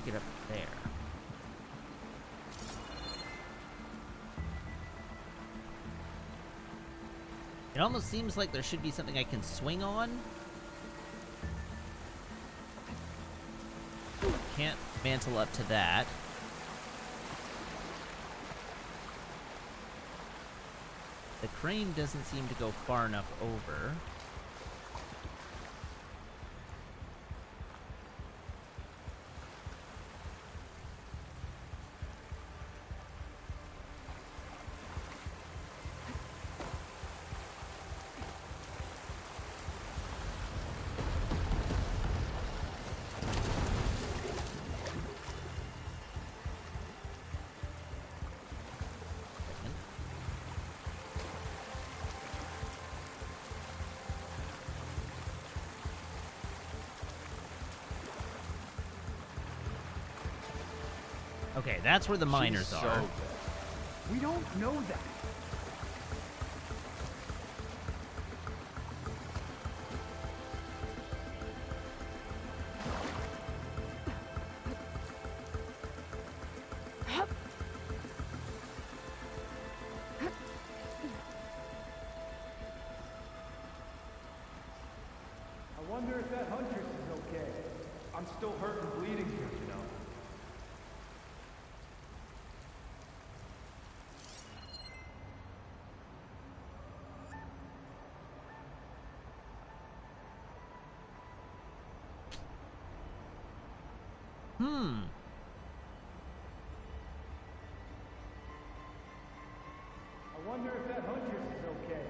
to get up there. It almost seems like there should be something I can swing on. Can't mantle up to that. The crane doesn't seem to go far enough over. Okay, that's where the miners She's so are. bad. We don't know that. I wonder if that huntress is okay. I'm still hurt and bleeding here, you know. I wonder if that huntress is okay.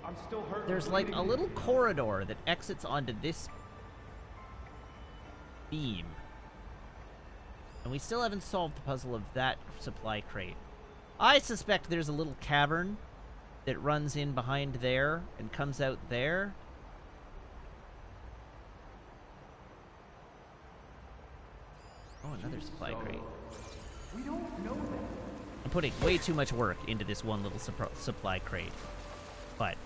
I'm still hurt. and There's like bleeding a here. little corridor that exits onto this beam. And we still haven't solved the puzzle of that supply crate. I suspect there's a little cavern that runs in behind there and comes out there. Oh, another supply crate. We don't know that. I'm putting way too much work into this one little supply crate. But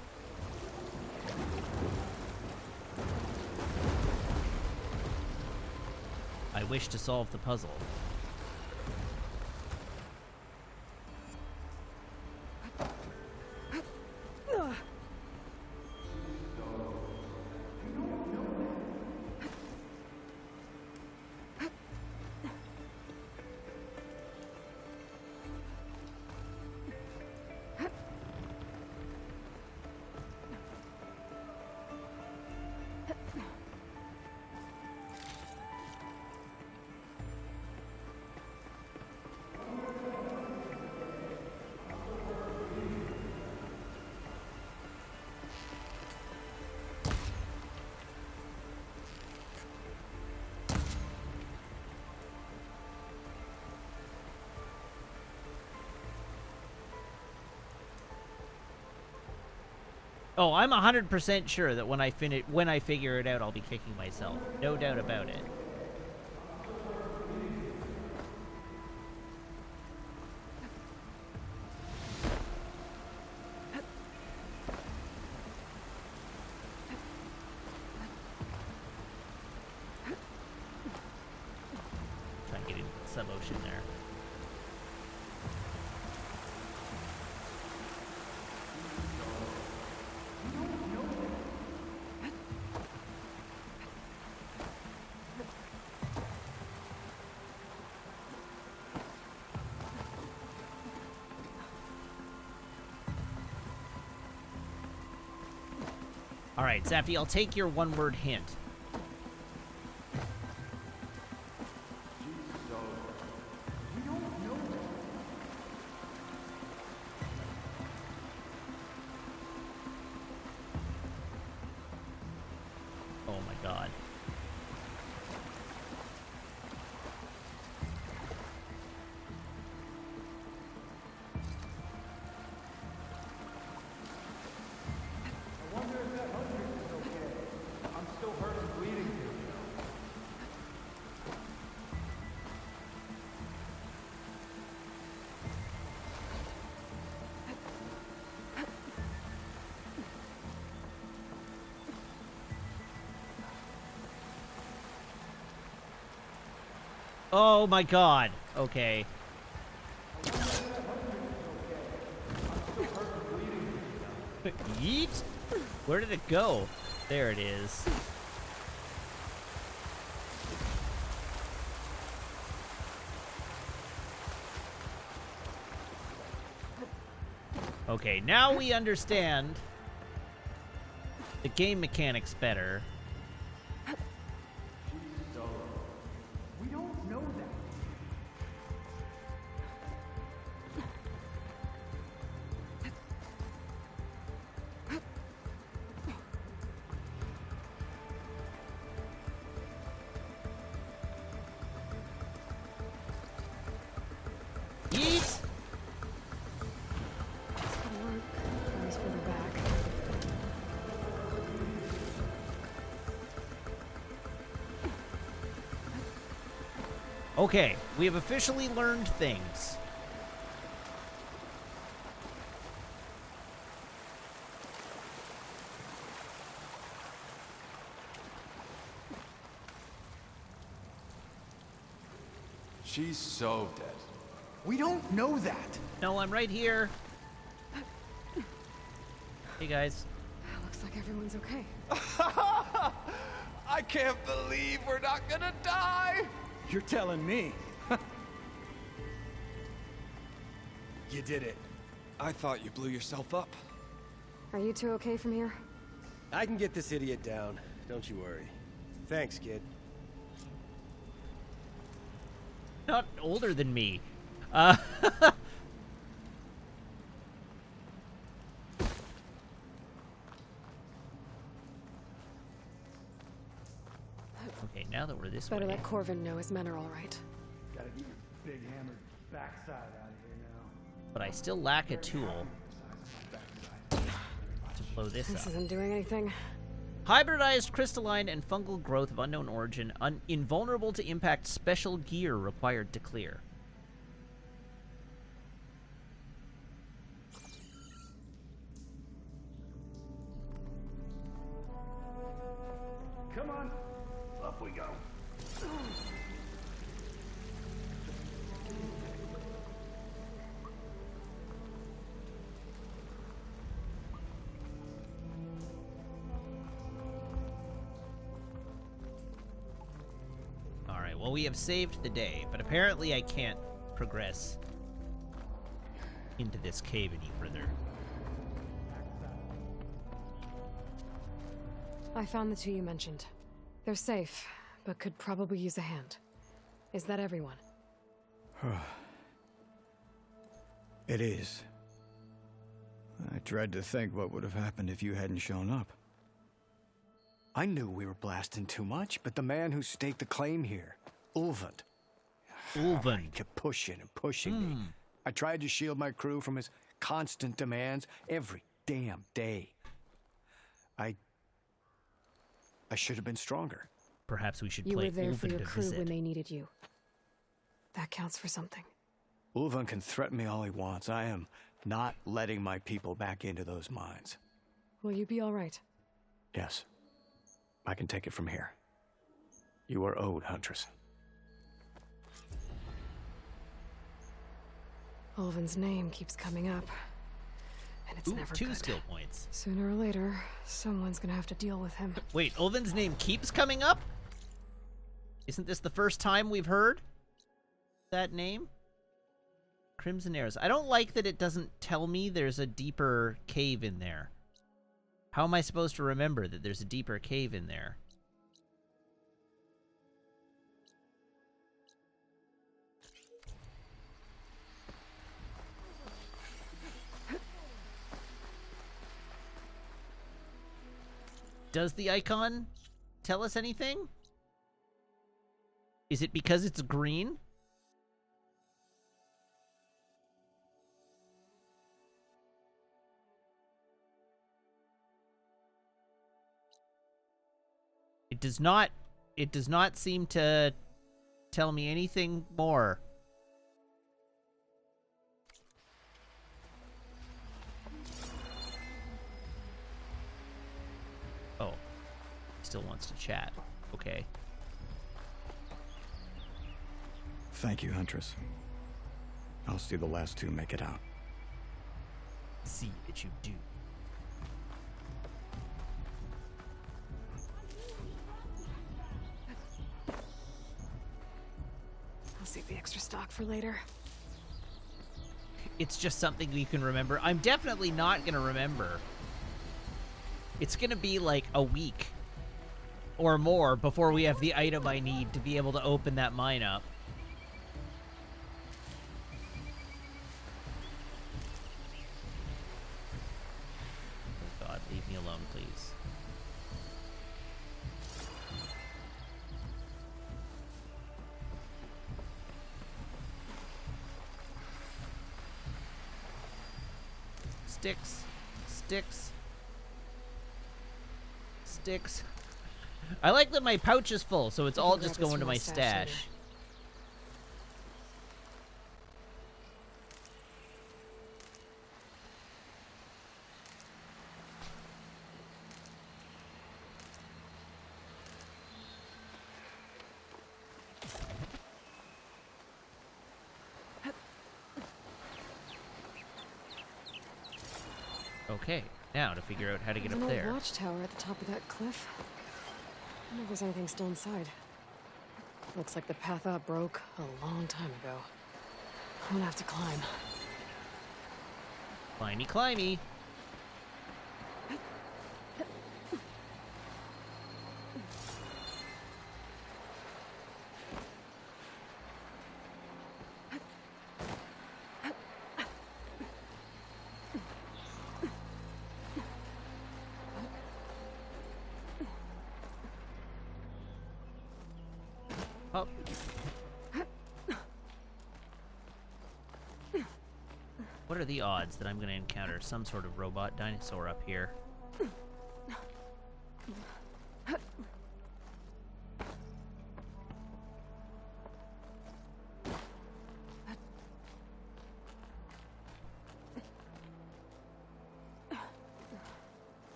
I wish to solve the puzzle. Oh, I'm 100% sure that when I figure it out, I'll be kicking myself. No doubt about it. Try and get into the sub-ocean there. Alright, Zafty, I'll take your one-word hint. Oh my god. I wonder if that huntress is okay. I'm still hurt Oh my god. Okay. Yeet? Where did it go? There it is. Okay, now we understand the game mechanics better. We don't know that. Yeet! Goes further back. Okay, we have officially learned things. She's so dead. We don't know that. No, I'm right here. Hey, guys. Looks like everyone's okay. I can't believe we're not gonna die! You're telling me. You did it. I thought you blew yourself up. Are you two okay from here? I can get this idiot down. Don't you worry. Thanks, kid. Not older than me. Okay, now that we're this Better way. let Corvin know his men are all right. Gotta get your big hammered backside out of here now. But I still lack a tool to blow this This up. isn't doing anything. Hybridized crystalline and fungal growth of unknown origin, invulnerable to impact, special gear required to clear. Come on, up we go. Alright, well, we have saved the day, but apparently I can't progress into this cave any further. I found the two you mentioned. They're safe, but could probably use a hand. Is that everyone? It is. I dread to think what would have happened if you hadn't shown up. I knew we were blasting too much, but the man who staked the claim here, Ulvund. Ulvund. He kept pushing and pushing me. I tried to shield my crew from his constant demands every damn day. I should have been stronger. Perhaps we should You play were there for Ulvund your to crew visit. when they needed you. That counts for something. Ulvund can threaten me all he wants. I am not letting my people back into those mines. Will you be all right? Yes. I can take it from here. You are owed, Huntress. Ulvin's name keeps coming up. And it's Ooh, never 2 good. skill points. Sooner or later, someone's gonna have to deal with him. Wait, Ulvin's name keeps coming up? Isn't this the first time we've heard that name? Crimson Arrows. I don't like that it doesn't tell me there's a deeper cave in there. How am I supposed to remember that there's a deeper cave in there? Does the icon tell us anything? Is it because it's green? It does not seem to tell me anything more. Oh. Still wants to chat. Okay. Thank you, Huntress. I'll see the last two make it out. See that you do. I'll save the extra stock for later. It's just something you can remember. I'm definitely not gonna remember. It's gonna be like a week or more before we have the item I need to be able to open that mine up. Oh God, leave me alone, please. Sticks. Sticks. Sticks. I like that my pouch is full, so it's all just going to my stash. Okay, now to figure out how to get There's up an old there. watchtower at the top of that cliff. I wonder if there's anything still inside. Looks like the path up broke a long time ago. I'm gonna have to climb. Climby, climby. Up. What are the odds that I'm going to encounter some sort of robot dinosaur up here?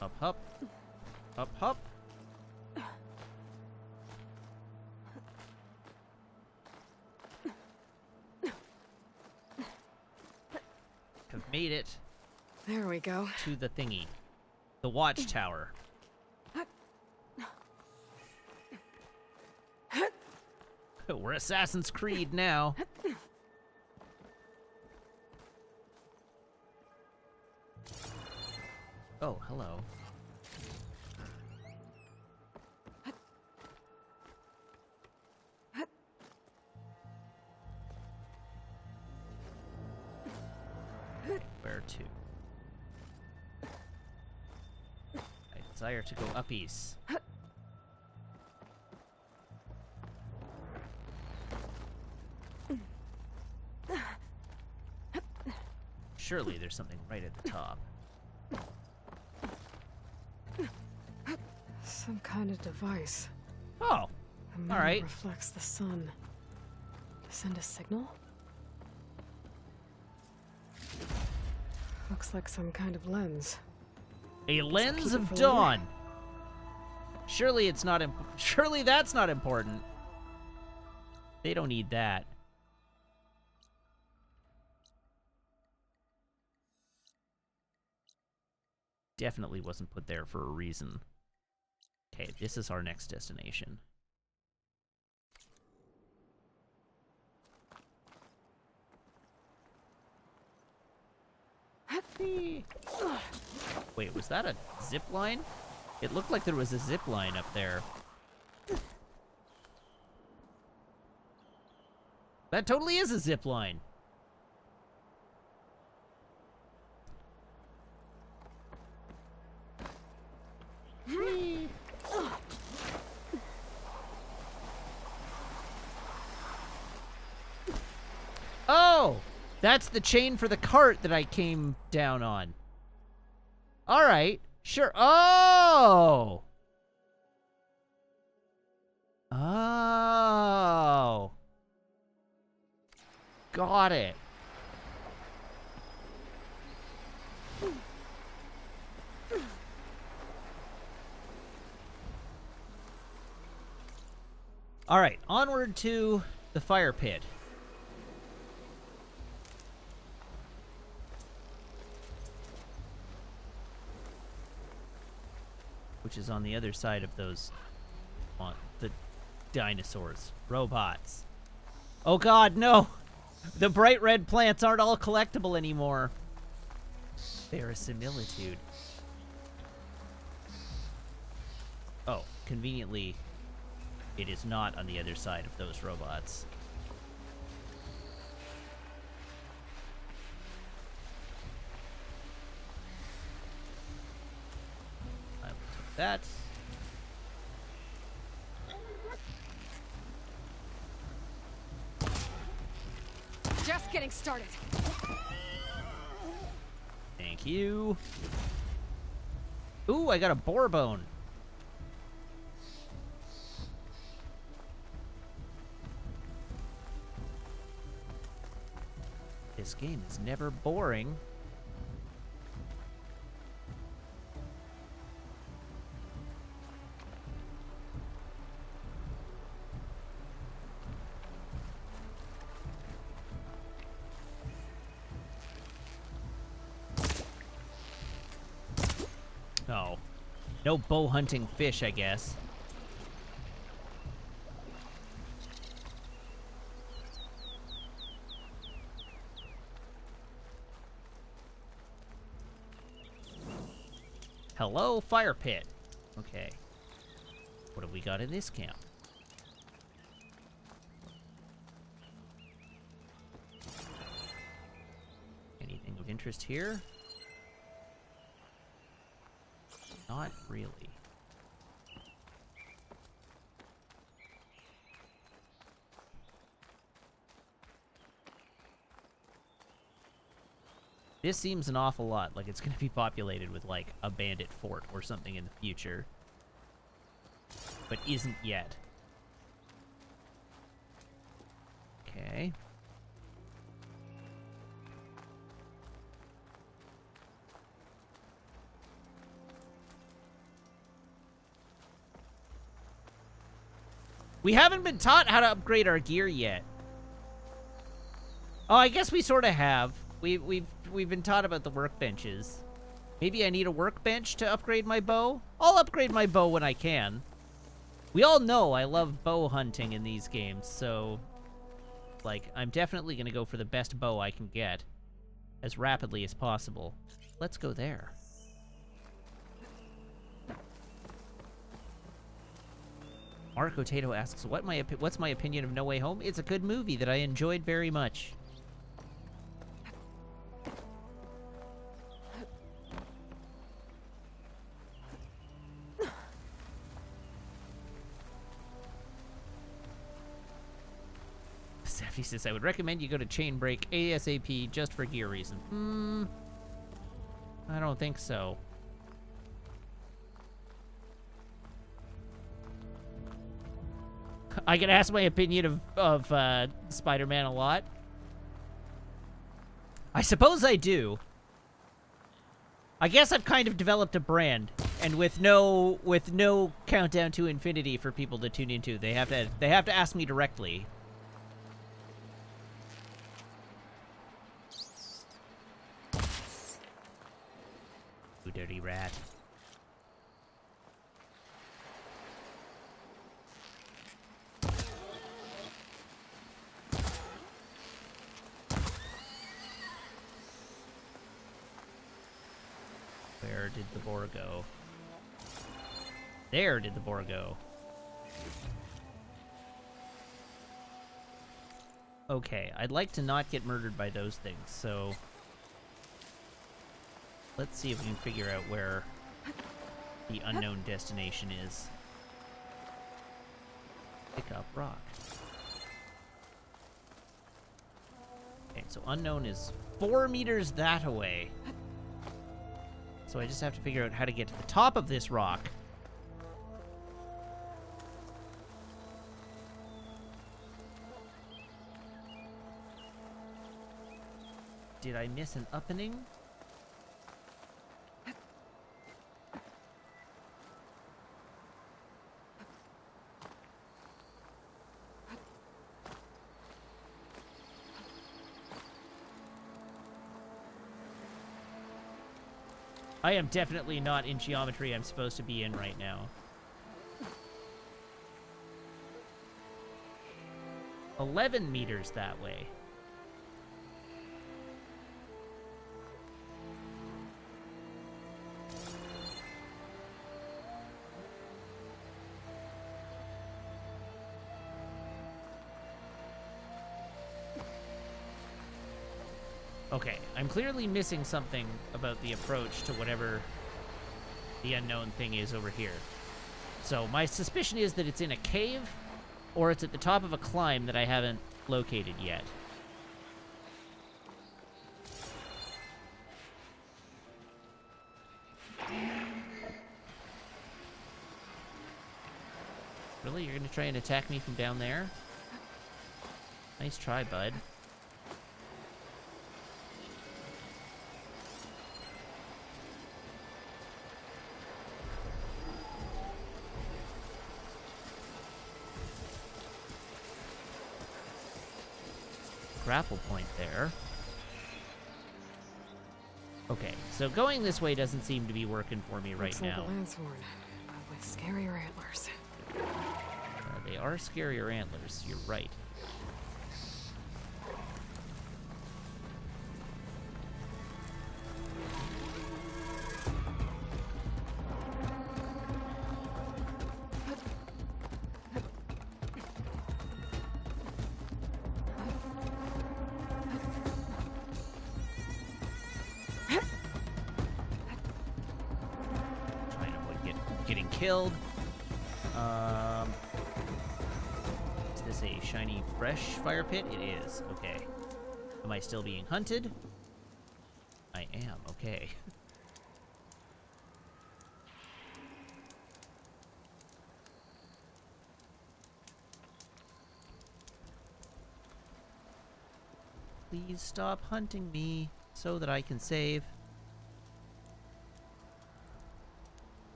Up, up. Up, up. Have made it There we go. to the thingy. The watchtower. We're Assassin's Creed now. Oh, hello. Where to? I desire to go uppies. Surely there's something right at the top. Some kind of device. Oh, The moon all right. reflects the sun. To send a signal? Looks like some kind of lens. A lens keep it of for later. dawn. Surely it's not. Surely that's not important. They don't need that. Definitely wasn't put there for a reason. Okay, this is our next destination. Wait, was that a zip line? It looked like there was a zip line up there. That totally is a zip line. Oh! That's the chain for the cart that I came down on. Alright, sure. Oh! Oh. Got it. Alright, onward to the fire pit. Which is on the other side of those... the dinosaurs. Robots. Oh god, no! The bright red plants aren't all collectible anymore. Verisimilitude. Oh, conveniently, it is not on the other side of those robots. I will take that. Just getting started. Thank you. Ooh, I got a boar bone. This game is never boring. Oh. No bow hunting fish, I guess. Hello, fire pit. Okay. What have we got in this camp? Anything of interest here? Not really. This seems an awful lot like it's going to be populated with, like, a bandit fort or something in the future. But isn't yet. Okay. We haven't been taught how to upgrade our gear yet. Oh, I guess we sort of have. We've been taught about the workbenches. Maybe I need a workbench to upgrade my bow? I'll upgrade my bow when I can. We all know I love bow hunting in these games, so... like, I'm definitely gonna go for the best bow I can get. As rapidly as possible. Let's go there. Marco Tato asks, what's my opinion of No Way Home? It's a good movie that I enjoyed very much. Seffi says, I would recommend you go to Chain Break ASAP just for gear reasons. I don't think so. I can ask my opinion of Spider-Man a lot. I suppose I do. I guess I've kind of developed a brand, and with no countdown to infinity for people to tune into, they have to ask me directly. You dirty rat. Where did the boar go? There did the boar go. Okay, I'd like to not get murdered by those things, so... let's see if we can figure out where the unknown destination is. Pick up rock. Okay, so unknown is 4 meters that away. So I just have to figure out how to get to the top of this rock. Did I miss an opening? I am definitely not in geometry I'm supposed to be in right now. 11 meters that way. Okay, I'm clearly missing something about the approach to whatever the unknown thing is over here. So my suspicion is that it's in a cave, or it's at the top of a climb that I haven't located yet. Really? You're gonna try and attack me from down there? Nice try, bud. Grapple point there. Okay, so going this way doesn't seem to be working for me right Looks now. like a lance horn, but with scarier antlers. They are scarier antlers, you're right. Trying to avoid getting killed. Is this a shiny, fresh fire pit? It is. Okay. Am I still being hunted? I am. Okay. Please stop hunting me so that I can save.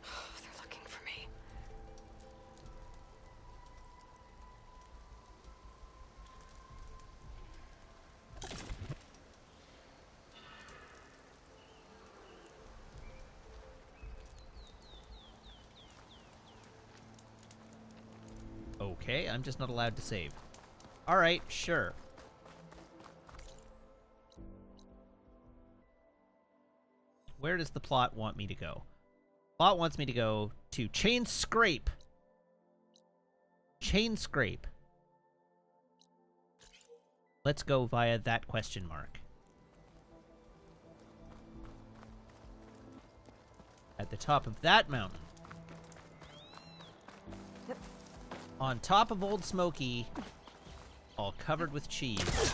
They're looking for me. Okay, I'm just not allowed to save. Alright, sure. Where does the plot want me to go? Plot wants me to go to Chain Scrape. Chain Scrape. Let's go via that question mark. At the top of that mountain. On top of Old Smoky, all covered with cheese.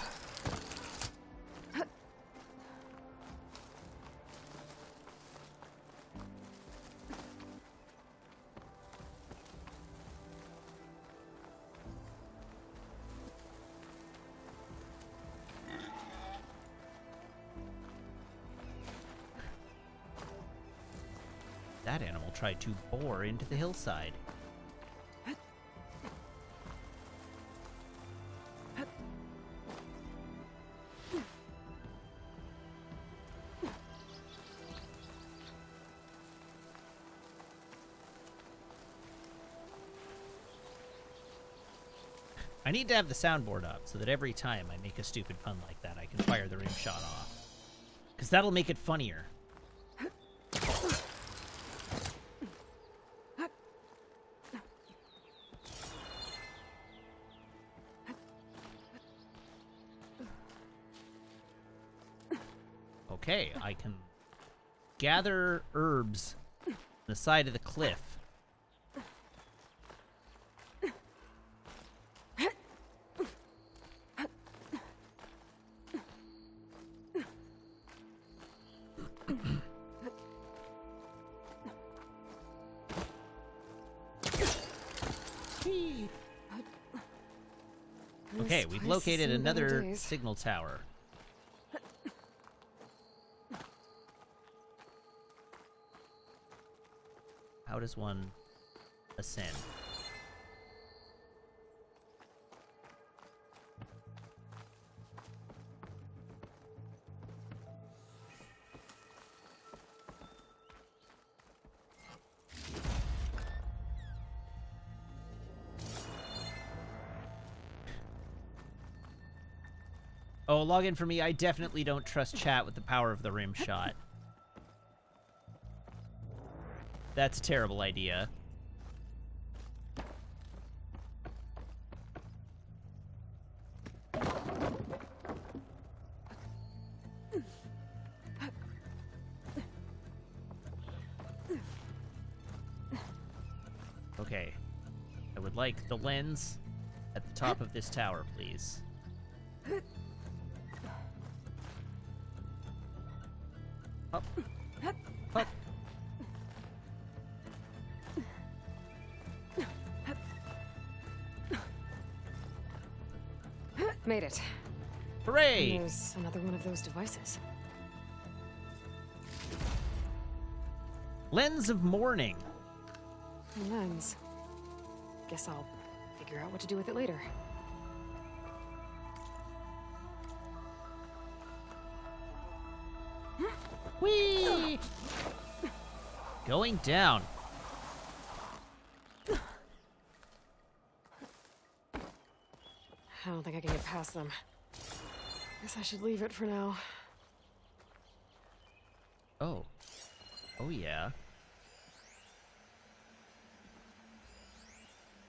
That animal tried to bore into the hillside. I need to have the soundboard up so that every time I make a stupid pun like that, I can fire the rim shot off. Because that'll make it funnier. Okay, I can gather herbs on the side of the cliff. Okay, we've located another signal tower. How does one ascend? Oh, log in for me. I definitely don't trust chat with the power of the rim shot. That's a terrible idea. Okay. I would like the lens at the top of this tower, please. Up. Up. Made it. Hooray! And there's another one of those devices. Lens of Morning. Lens. Guess I'll figure out what to do with it later. Whee! Going down. I don't think I can get past them. Guess I should leave it for now. Oh. Oh, yeah.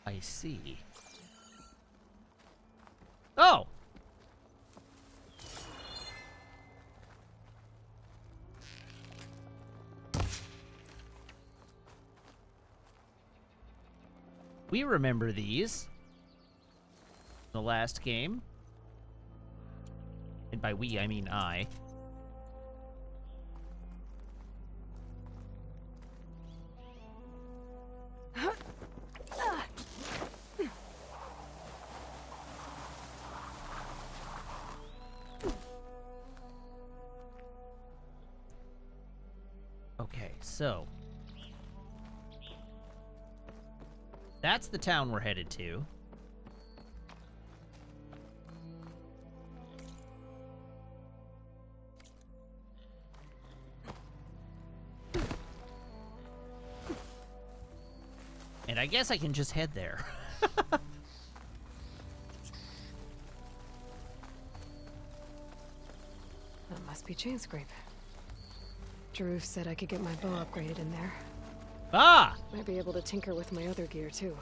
I see. Oh! We remember these. The last game. And by we, I mean I. Okay, so that's the town we're headed to. And I guess I can just head there. That must be Chain Scrape. Drew said I could get my bow upgraded in there. Ah! Might be able to tinker with my other gear, too.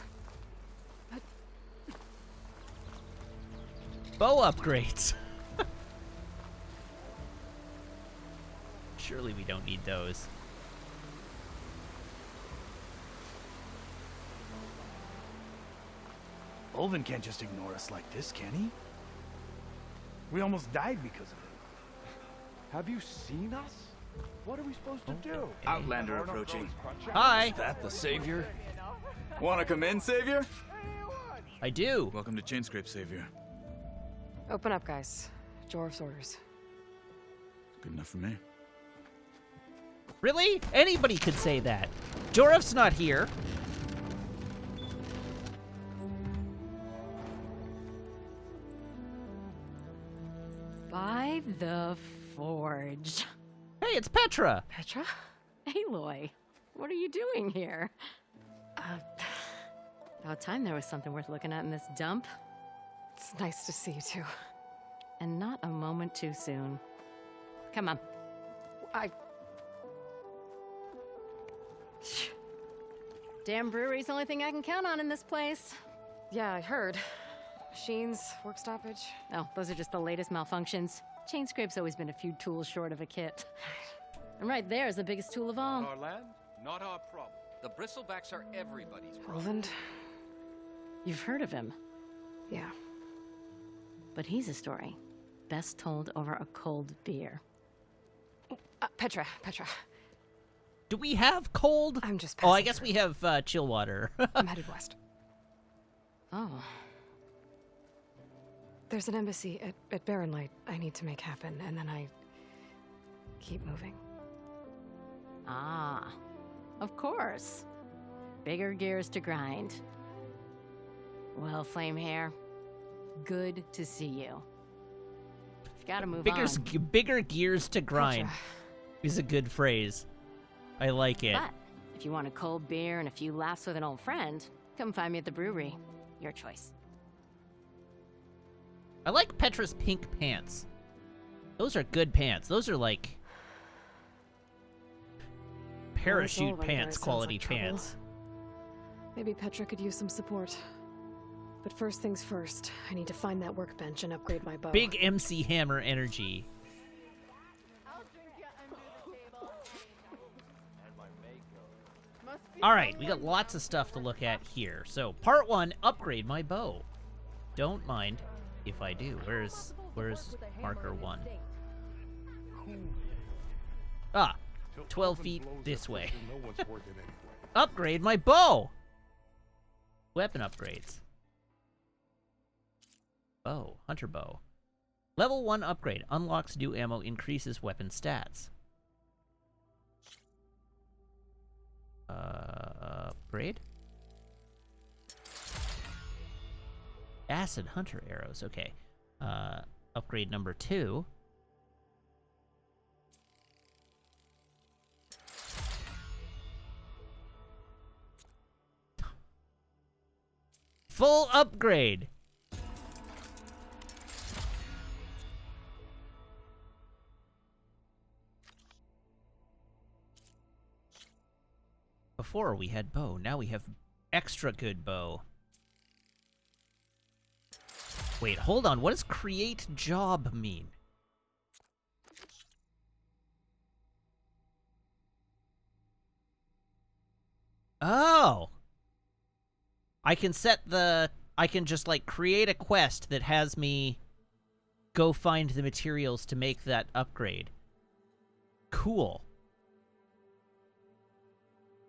Bow upgrades. Surely we don't need those. Ulvin can't just ignore us like this, can he? We almost died because of it. Have you seen us? What are we supposed to do? Outlander approaching. Hi. Is that the Savior? Wanna come in, Savior? I do. Welcome to Chainscrape, Savior. Open up, guys. Jorv's orders. Good enough for me. Really? Anybody could say that. Jorof's not here. By the Forge. Hey, it's Petra. Petra? Aloy, what are you doing here? About time there was something worth looking at in this dump. It's nice to see you, too. And not a moment too soon. Come on. Damn brewery's the only thing I can count on in this place. Yeah, I heard. Machines, work stoppage. Oh, those are just the latest malfunctions. Chainscrape's always been a few tools short of a kit. And right there is the biggest tool of all. Our land, not our problem. The bristlebacks are everybody's problem. Roland? You've heard of him. Yeah. But he's a story best told over a cold beer. Petra. Do we have cold? I'm just Oh, I passing guess through. we have chill water. I'm headed west. Oh. There's an embassy at Barren Light I need to make happen, and then I keep moving. Ah. Of course. Bigger gears to grind. Well, Flamehair, good to see you. Gotta move on. Bigger gears to grind is a good phrase. I like it. But if you want a cold beer and a few laughs with an old friend, come find me at the brewery. Your choice. I like Petra's pink pants. Those are good pants. Those are like parachute pants quality pants. Maybe Petra could use some support. But first things first, I need to find that workbench and upgrade my bow. Big MC Hammer energy. Alright, we got lots of stuff to look at here. So, part 1, upgrade my bow. Don't mind if I do. Where's marker 1? Ah, 12 feet this way. Upgrade my bow! Weapon upgrades. Bow, hunter bow. Level 1 upgrade. Unlocks new ammo, increases weapon stats. Upgrade? Acid hunter arrows, okay. Upgrade number 2. Full upgrade! Before we had bow, now we have extra good bow. Wait, hold on, what does create job mean? Oh! I can just like create a quest that has me go find the materials to make that upgrade. Cool.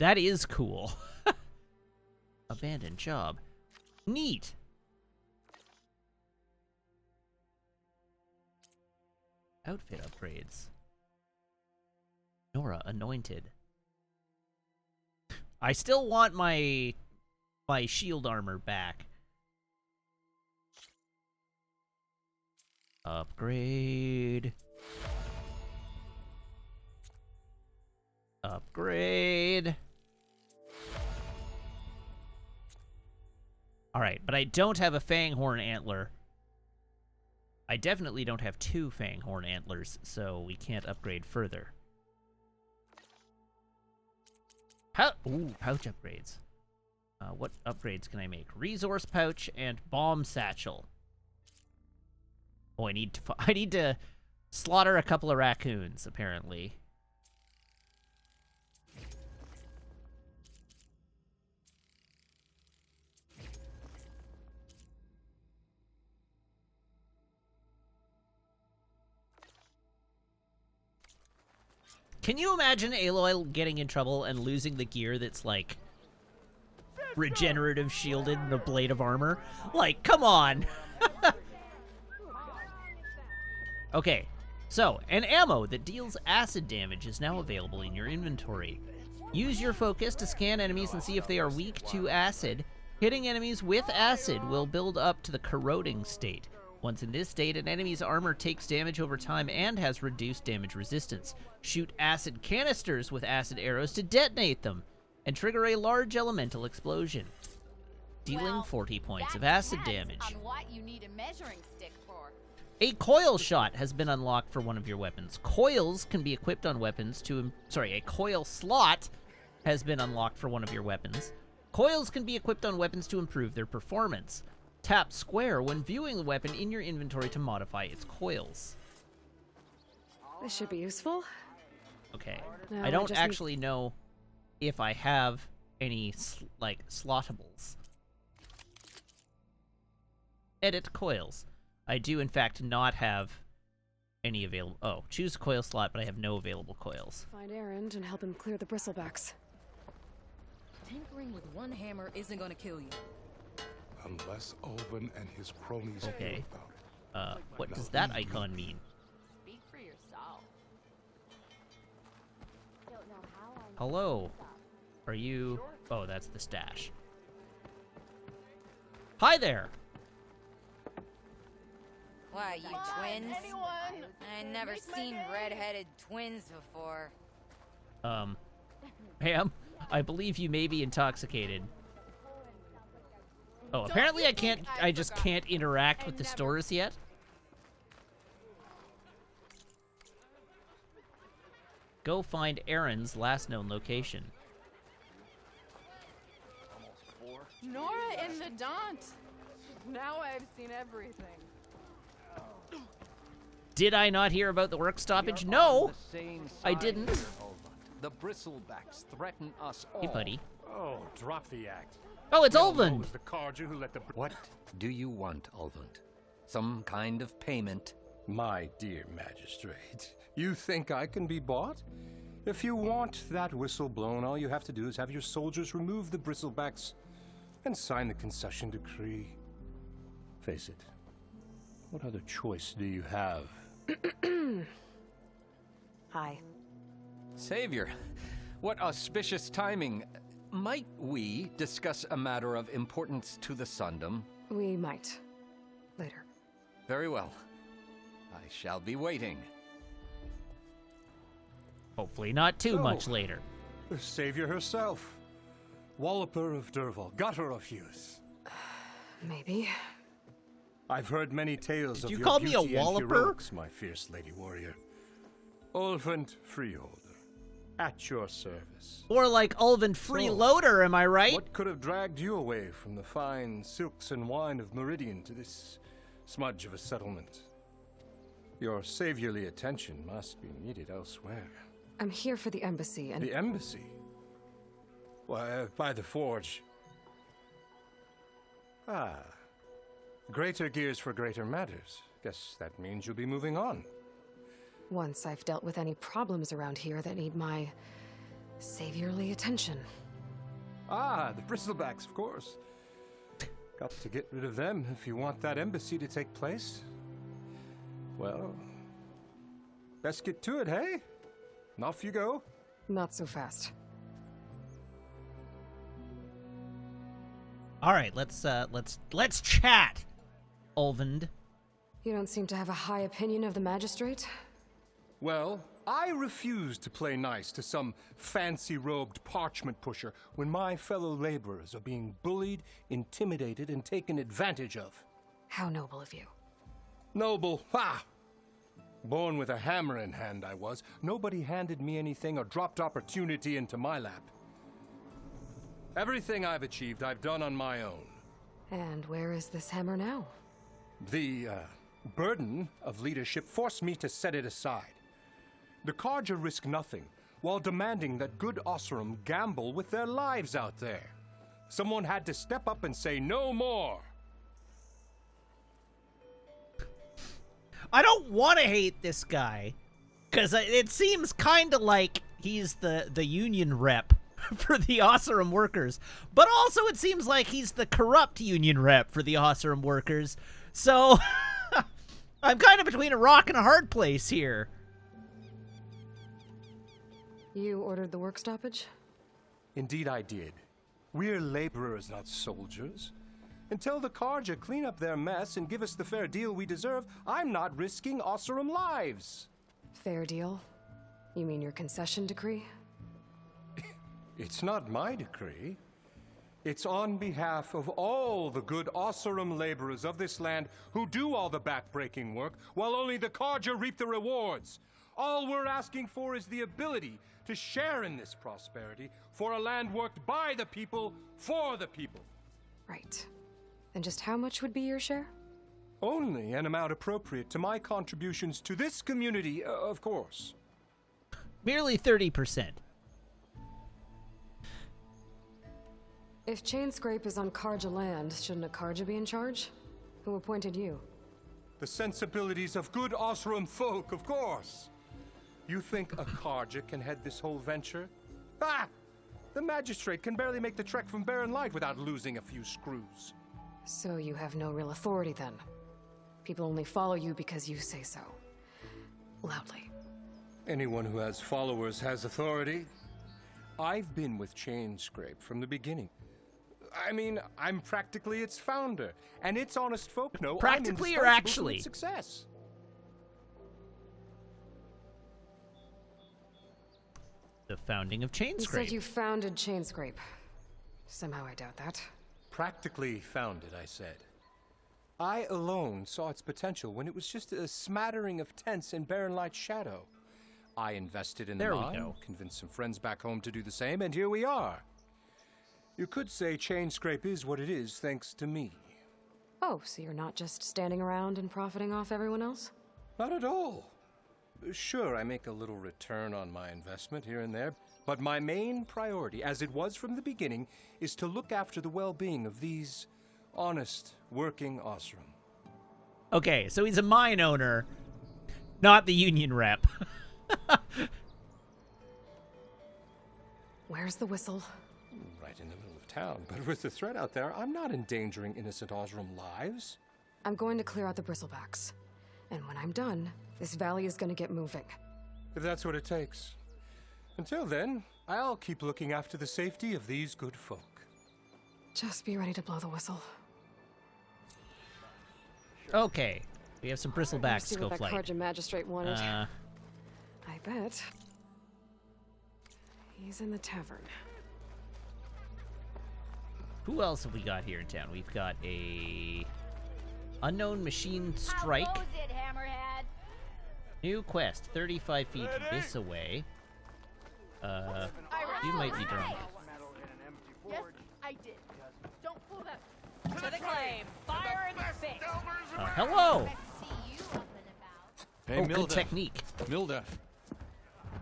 That is cool. Abandoned job. Neat. Outfit upgrades. Nora anointed. I still want my shield armor back. Upgrade. Upgrade. Alright, but I don't have a fanghorn antler. I definitely don't have 2 fanghorn antlers, so we can't upgrade further. Ooh, pouch upgrades. What upgrades can I make? Resource pouch and bomb satchel. Oh, I need to slaughter a couple of raccoons, apparently. Can you imagine Aloy getting in trouble and losing the gear that's, like, regenerative shielded and a blade of armor? Like, come on! Okay, so, an ammo that deals acid damage is now available in your inventory. Use your focus to scan enemies and see if they are weak to acid. Hitting enemies with acid will build up to the corroding state. Once in this state, an enemy's armor takes damage over time and has reduced damage resistance. Shoot acid canisters with acid arrows to detonate them, and trigger a large elemental explosion, dealing 40 points of acid damage. On what you need a measuring stick for. A coil shot has been unlocked for one of your weapons. Coils can be equipped on weapons to... a coil slot has been unlocked for one of your weapons. Coils can be equipped on weapons to improve their performance. Tap square when viewing the weapon in your inventory to modify its coils. This should be useful. Okay. No, I don't actually know if I have any, slottables. Edit coils. I do, in fact, not have any available... Oh, choose a coil slot, but I have no available coils. Find Erend and help him clear the bristlebacks. Tinkering with one hammer isn't gonna kill you. Unless Owen and his cronies okay. hear about it. What does that icon mean? Speak for yourself. Hello. Are you... Oh, that's the stash. Hi there! Why, you twins? I never seen red-headed twins before. Ma'am, I believe you may be intoxicated. Oh, apparently I just can't interact with the stores yet? Go find Aaron's last known location. Nora in the Daunt. Now I've seen everything. Did I not hear about the work stoppage? No, I didn't. The bristlebacks threaten us all. Hey, buddy. Oh, drop the act. Oh, it's You don't know Ulvund. it was the Carja who let the... What do you want, Ulvund? Some kind of payment? My dear magistrate, you think I can be bought? If you want that whistle blown, all you have to do is have your soldiers remove the bristlebacks and sign the concession decree. Face it, what other choice do you have? Hi. Savior, what auspicious timing. Might we discuss a matter of importance to the Sundom? We might. Later. Very well. I shall be waiting. Hopefully not too So, much later. The Savior herself. Walloper of Derval, gutter of Hughes. Maybe. I've heard many tales Did of you your call me a beauty and walloper? heroics, my fierce lady warrior. Ulvund Freeholder, at your service. Or like Ulvund Freeloader, am I right? What could have dragged you away from the fine silks and wine of Meridian to this smudge of a settlement? Your saviorly attention must be needed elsewhere. I'm here for the embassy and... The embassy? Why, by the forge. Ah. Greater gears for greater matters. Guess that means you'll be moving on. Once I've dealt with any problems around here that need my saviorly attention. Ah, the bristlebacks, of course. Got to get rid of them if you want that embassy to take place. Well, best get to it, hey? And off you go. Not so fast. All right, let's chat, Ulvund. You don't seem to have a high opinion of the magistrate? Well, I refuse to play nice to some fancy-robed parchment pusher when my fellow laborers are being bullied, intimidated, and taken advantage of. How noble of you. Noble, ha! Born with a hammer in hand, I was. Nobody handed me anything or dropped opportunity into my lap. Everything I've achieved, I've done on my own. And where is this hammer now? The burden of leadership forced me to set it aside. The Carja risk nothing, while demanding that good Osseram gamble with their lives out there. Someone had to step up and say no more. I don't want to hate this guy, because it seems kind of like he's the union rep for the Osseram workers, but also it seems like he's the corrupt union rep for the Osseram workers, so I'm kind of between a rock and a hard place here. You ordered the work stoppage? Indeed I did. We're laborers, not soldiers. Until the Carja clean up their mess and give us the fair deal we deserve, I'm not risking Osseram lives. Fair deal? You mean your concession decree? It's not my decree. It's on behalf of all the good Osseram laborers of this land who do all the back-breaking work, while only the Carja reap the rewards. All we're asking for is the ability to share in this prosperity for a land worked by the people, for the people. Right. And just how much would be your share? Only an amount appropriate to my contributions to this community, of course. Merely 30%. If Chainscrape is on Carja land, shouldn't a Carja be in charge? Who appointed you? The sensibilities of good Osseram folk, of course. You think a Carja can head this whole venture? Ah! The magistrate can barely make the trek from Barren Light without losing a few screws. So you have no real authority then? People only follow you because you say so. Loudly. Anyone who has followers has authority. I've been with Chainscrape from the beginning. I mean, I'm practically its founder, and its honest folk know Practically I'm or indispensable actually? to its success. The founding of You Chainscrape. said you founded Chainscrape. Somehow I doubt that. Practically founded, I said. I alone saw its potential when it was just a smattering of tents in Barren Light's shadow. I invested in There we mine, go. convinced some friends back home to do the same, and here we are. You could say Chain Scrape is what it is thanks to me. Oh, so you're not just standing around and profiting off everyone else? Not at all. Sure, I make a little return on my investment here and there, but my main priority, as it was from the beginning, is to look after the well-being of these honest, working Osram. Okay, so he's a mine owner, not the union rep. Where's the whistle? Right in the middle of town, but with the threat out there, I'm not endangering innocent Osram lives. I'm going to clear out the bristlebacks. And when I'm done, this valley is going to get moving. If that's what it takes. Until then, I'll keep looking after the safety of these good folk. Just be ready to blow the whistle. Okay, we have some bristlebacks See to what go that flight. Carja magistrate wanted. I bet he's in the tavern. Who else have we got here in town? We've got a unknown machine strike. How goes it, Hammerhead? New quest, 35 feet this away. You might be drunk. Yes, I did. Don't pull that. To the claim. Fire and fix. Hello! Hey, Oh, good Mildef. technique. Mildef.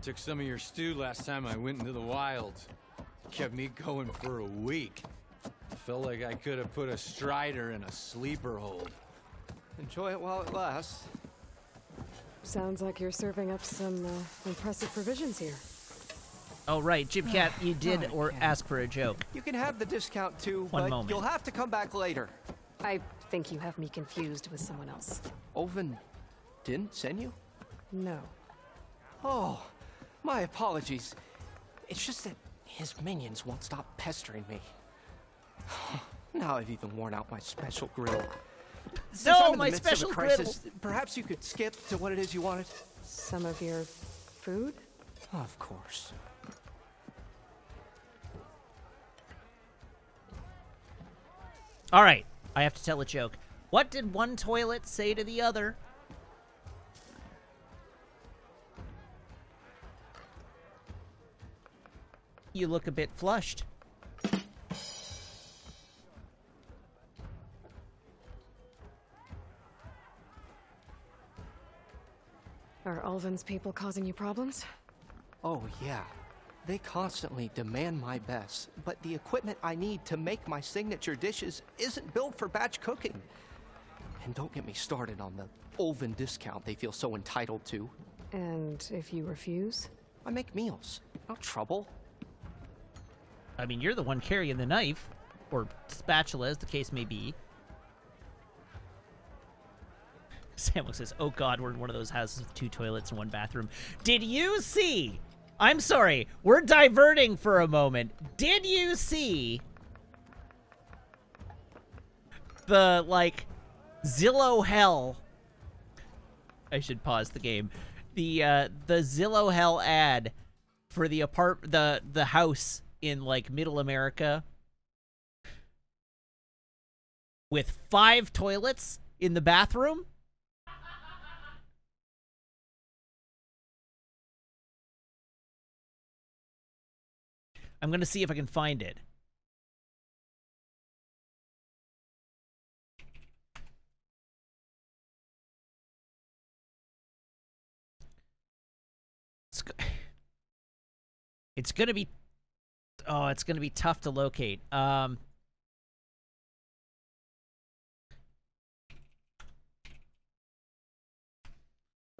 Took some of your stew last time I went into the wilds. Kept me going for a week. Felt like I could have put a strider in a sleeper hold. Enjoy it while it lasts. Sounds like you're serving up some impressive provisions here. Oh, right, Jim Cat, you did ask for a joke. You can have the discount too, One but moment. you'll have to come back later. I think you have me confused with someone else. Oven didn't send you? No. Oh, my apologies. It's just that his minions won't stop pestering me. Now I've even worn out my special grill. Since No, I'm in the my midst of a special crisis, perhaps you could skip to what it is you wanted? Some of your food? Of course. All right, I have to tell a joke. What did one toilet say to the other? You look a bit flushed. Are Ulvin's people causing you problems? Oh, yeah. They constantly demand my best, but the equipment I need to make my signature dishes isn't built for batch cooking. And don't get me started on the Ulvin discount they feel so entitled to. And if you refuse? I make meals. No trouble. I mean, you're the one carrying the knife, or spatula, as the case may be. Samuel says, oh god, we're in one of those houses with 2 toilets and 1 bathroom. Did you see? I'm sorry, we're diverting for a moment. Did you see the, like, Zillow hell? I should pause the game. The Zillow hell ad for the the house in, like, middle America with 5 toilets in the bathroom? I'm gonna see if I can find it. It's gonna be... Oh, it's gonna be tough to locate. Let's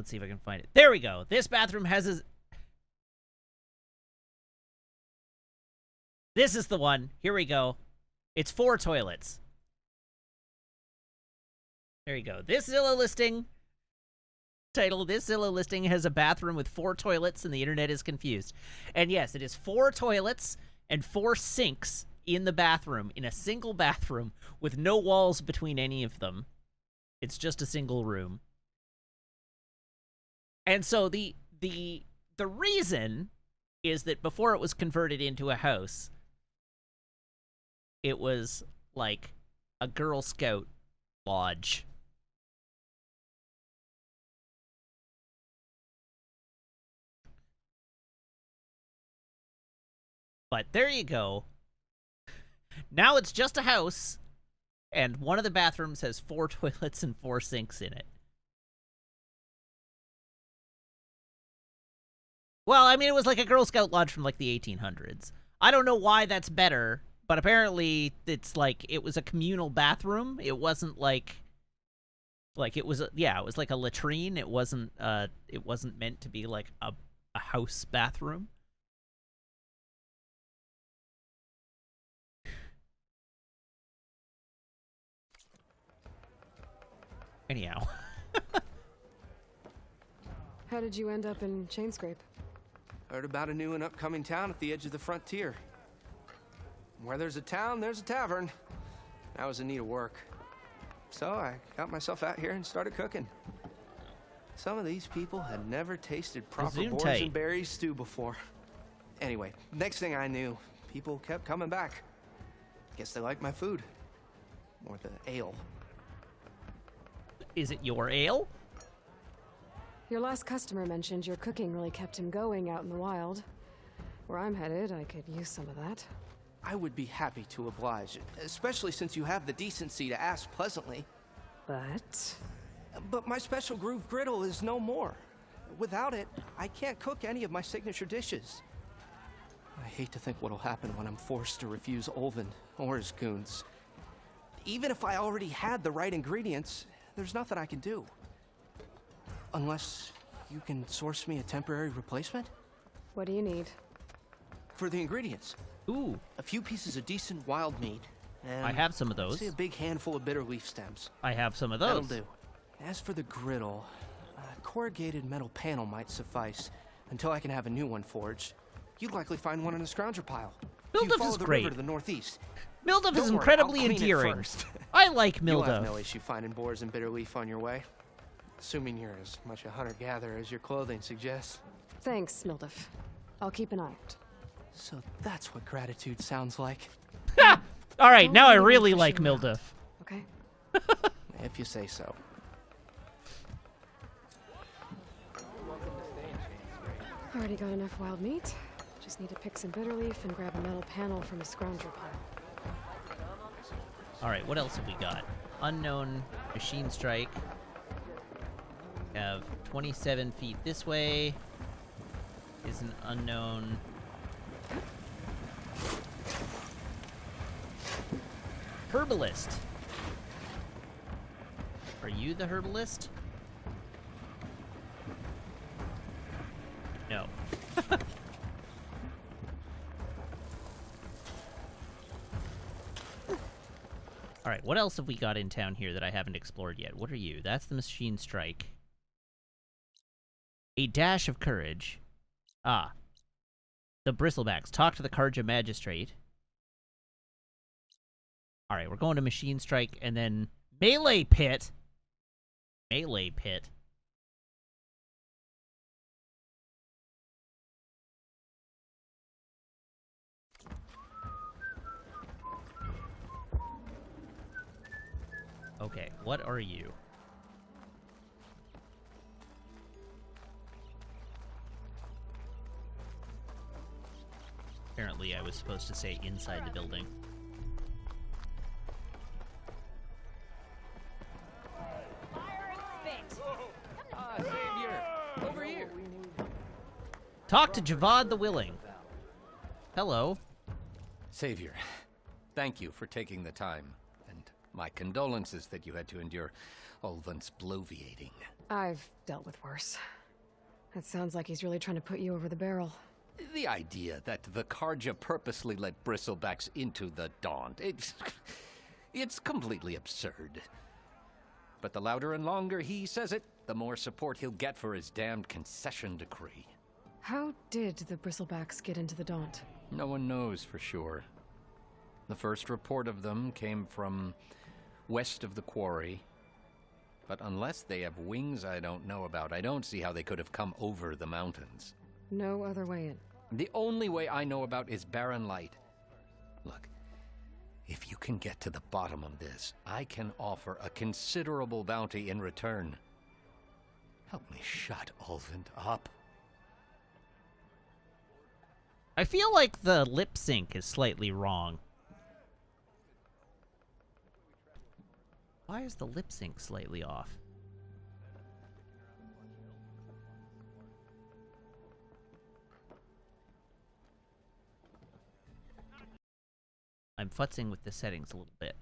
see if I can find it. There we go. This bathroom has a... This is the one. Here we go. It's 4 toilets. There you go. This Zillow listing... Title, this Zillow listing has a bathroom with 4 toilets and the internet is confused. And yes, it is 4 toilets and 4 sinks in the bathroom, in a single bathroom, with no walls between any of them. It's just a single room. And so the reason is that before it was converted into a house, it was like a Girl Scout lodge. But there you go. Now it's just a house, and one of the bathrooms has 4 toilets and 4 sinks in it. Well, I mean, it was like a Girl Scout lodge from, like, the 1800s. I don't know why that's better, but apparently it's, like, it was a communal bathroom. It wasn't, like it was, it was like a latrine. It wasn't meant to be, like, a house bathroom. Anyhow. How did you end up in Chainscrape? Heard about a new and upcoming town at the edge of the frontier. Where there's a town, there's a tavern. I was in need of work. So I got myself out here and started cooking. Some of these people had never tasted proper boars and berries stew before. Anyway, next thing I knew, people kept coming back. Guess they liked my food. Or the ale. Is it your ale? Your last customer mentioned your cooking really kept him going out in the wild. Where I'm headed, I could use some of that. I would be happy to oblige, especially since you have the decency to ask pleasantly. But my special groove griddle is no more. Without it, I can't cook any of my signature dishes. I hate to think what'll happen when I'm forced to refuse Olvin or his goons. Even if I already had the right ingredients, there's nothing I can do. Unless you can source me a temporary replacement? What do you need? For the ingredients. Ooh. A few pieces of decent wild meat. And I have some of those. Say a big handful of bitter leaf stems. I have some of those. That'll do. As for the griddle, a corrugated metal panel might suffice until I can have a new one forged. You'd likely find one in a scrounger pile. Milduff is great. River to the northeast. Milduff is incredibly endearing. I like Milduff. You'll have no issue finding boars and bitter leaf on your way. Assuming you're as much a hunter-gatherer as your clothing suggests. Thanks, Milduff. I'll keep an eye out. So that's what gratitude sounds like. All right, now I really like Milduff. Okay. If you say so. Already got enough wild meat. Just need to pick some bitter leaf and grab a metal panel from a scrounger pile. All right, what else have we got? Unknown machine strike. We have 27 feet this way. Is an unknown. Herbalist. Are you the herbalist? No. All right, what else have we got in town here that I haven't explored yet? What are you? That's the machine strike. A dash of courage. Ah. The bristlebacks. Talk to the Karja magistrate. All right, we're going to machine strike and then melee pit. Melee pit. Okay, what are you? Apparently I was supposed to say inside the building. Savior! Over here! Talk to Javad the Willing. Hello. Savior, thank you for taking the time. And my condolences that you had to endure Olvin's bloviating. I've dealt with worse. It sounds like he's really trying to put you over the barrel. The idea that the Karja purposely let bristlebacks into the Daunt, it's completely absurd. But the louder and longer he says it, the more support he'll get for his damned concession decree. How did the bristlebacks get into the Daunt? No one knows for sure. The first report of them came from west of the quarry. But unless they have wings I don't know about, I don't see how they could have come over the mountains. No other way in. The only way I know about is barren light. Look, if you can get to the bottom of this, I can offer a considerable bounty in return. Help me shut Olvin up. I feel like the lip sync is slightly wrong. Why is the lip sync slightly off? I'm futzing with the settings a little bit.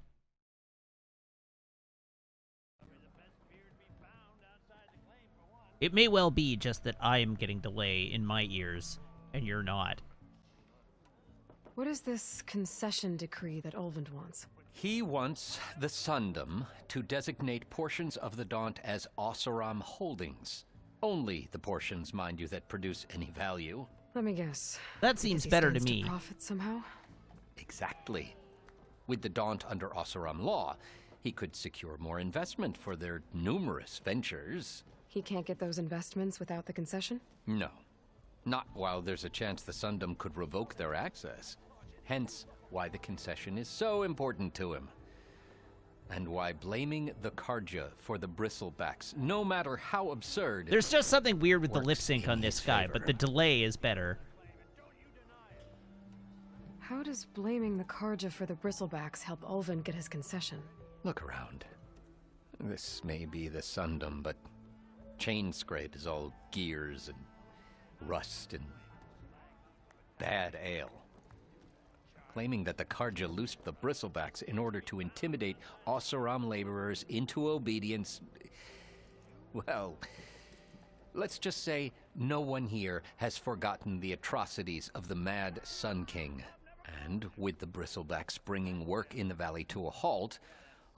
It may well be just that I am getting delay in my ears, and you're not. What is this concession decree that Ulvund wants? He wants the Sundom to designate portions of the Daunt as Oseram holdings. Only the portions, mind you, that produce any value. Let me guess. That seems better to stands me. Profit somehow? Exactly. With the Daunt under Oseram law, he could secure more investment for their numerous ventures. He can't get those investments without the concession? No. Not while there's a chance the Sundom could revoke their access. Hence, why the concession is so important to him. And why blaming the Karja for the bristlebacks, no matter how absurd... There's just something weird with the lip sync on this guy, but the delay is better. How does blaming the Karja for the bristlebacks help Ulvund get his concession? Look around. This may be the Sundom, but Chainscrape is all gears and rust and bad ale. Claiming that the Karja loosed the bristlebacks in order to intimidate Oseram laborers into obedience... Well, let's just say no one here has forgotten the atrocities of the Mad Sun King. And with the bristlebacks bringing work in the valley to a halt,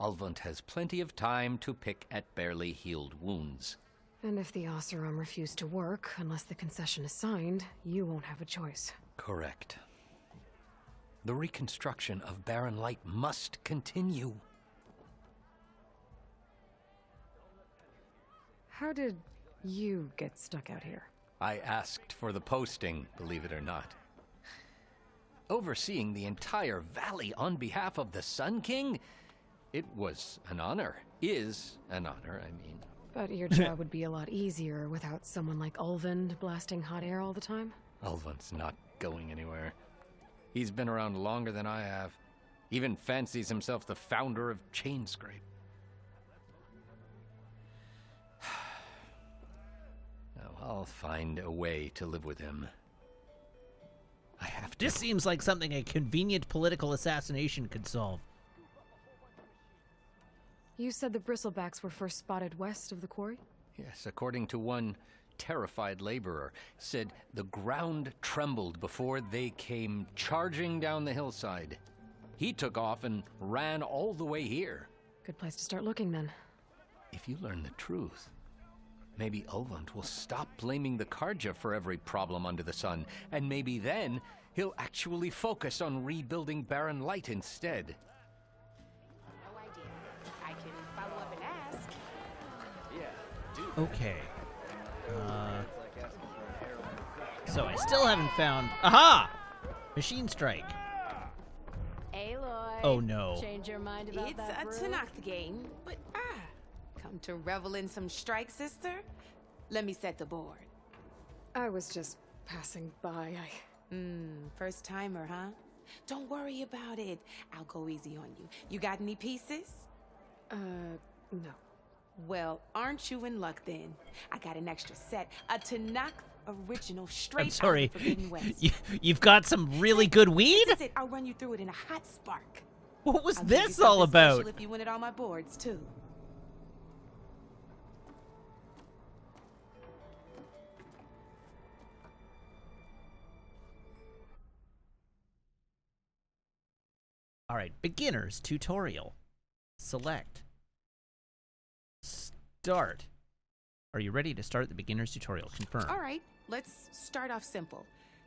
Ulvund has plenty of time to pick at barely healed wounds. And if the Oseram refuse to work, unless the concession is signed, you won't have a choice. Correct. The reconstruction of Barren Light must continue. How did you get stuck out here? I asked for the posting, believe it or not. Overseeing the entire valley on behalf of the Sun King? It was an honor. Is an honor, I mean. But your job would be a lot easier without someone like Ulvund blasting hot air all the time? Ulvund's not going anywhere. He's been around longer than I have. Even fancies himself the founder of Chainscrape. Now, I'll find a way to live with him. I have to. This seems like something a convenient political assassination could solve. You said the bristlebacks were first spotted west of the quarry? Yes, according to one terrified laborer, said the ground trembled before they came charging down the hillside. He took off and ran all the way here. Good place to start looking, then. If you learn the truth, maybe Ulvund will stop blaming the Karja for every problem under the sun, and maybe then he'll actually focus on rebuilding Barren Light instead. No idea. I can follow up and ask. Yeah, Okay. So I still haven't found... Aha! Machine Strike. Aloy. Oh no. Change your mind about It's that a brew? Tanakh game, but come to revel in some strike, sister? Let me set the board. I was just passing by. First timer, huh? Don't worry about it. I'll go easy on you. You got any pieces? No. Well, aren't you in luck then? I got an extra set, a Tanakh original straight I'm sorry. out of Forbidden West. You've got some really good weed? This is it. I'll run you through it in a hot spark. What was I'll give you this all something about? special if you win at all my boards, too. All right, beginner's tutorial. Select. Start. Are you ready to start the beginner's tutorial? Confirm. All right, let's start off simple.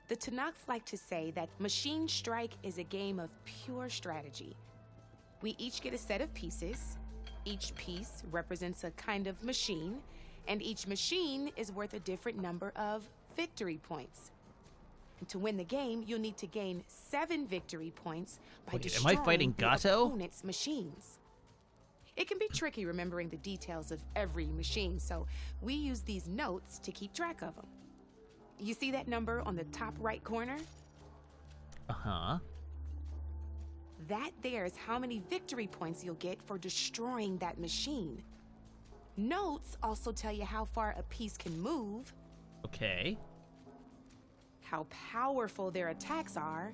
The Tanakh like to say that Machine Strike is a game of pure strategy. We each get a set of pieces. Each piece represents a kind of machine, and each machine is worth a different number of victory points. And to win the game, you'll need to gain 7 victory points by Wait, am destroying I fighting the Gato? opponent's machines. It can be tricky remembering the details of every machine, so we use these notes to keep track of them. You see that number on the top right corner? Uh-huh. That there's how many victory points you'll get for destroying that machine. Notes also tell you how far a piece can move. Okay. How powerful their attacks are.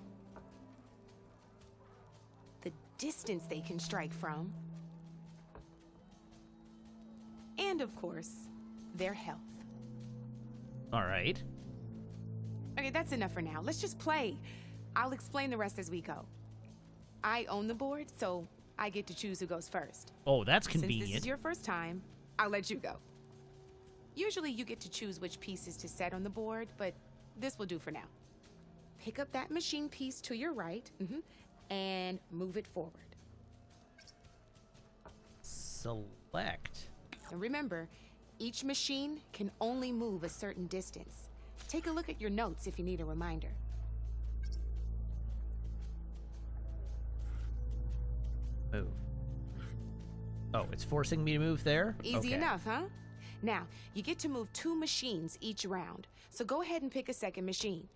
The distance they can strike from. And of course, their health. All right. Okay, that's enough for now. Let's just play. I'll explain the rest as we go. I own the board, so I get to choose who goes first. Oh, that's Since convenient. this is your first time, I'll let you go. Usually you get to choose which pieces to set on the board, but this will do for now. Pick up that machine piece to your right, and move it forward. Select. And remember, each machine can only move a certain distance. Take a look at your notes if you need a reminder. Move. Oh, it's forcing me to move there? Easy Okay. enough, huh? Now, you get to move 2 machines each round, so go ahead and pick a second machine.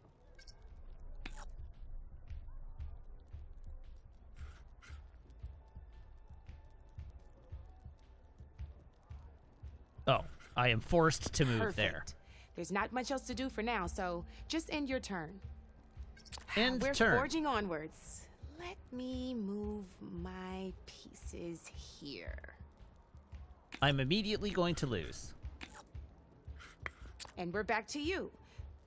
Oh, I am forced to move there. Perfect. There's not much else to do for now, so just end your turn. End We're turn. forging onwards. Let me move my pieces here. I'm immediately going to lose. And we're back to you.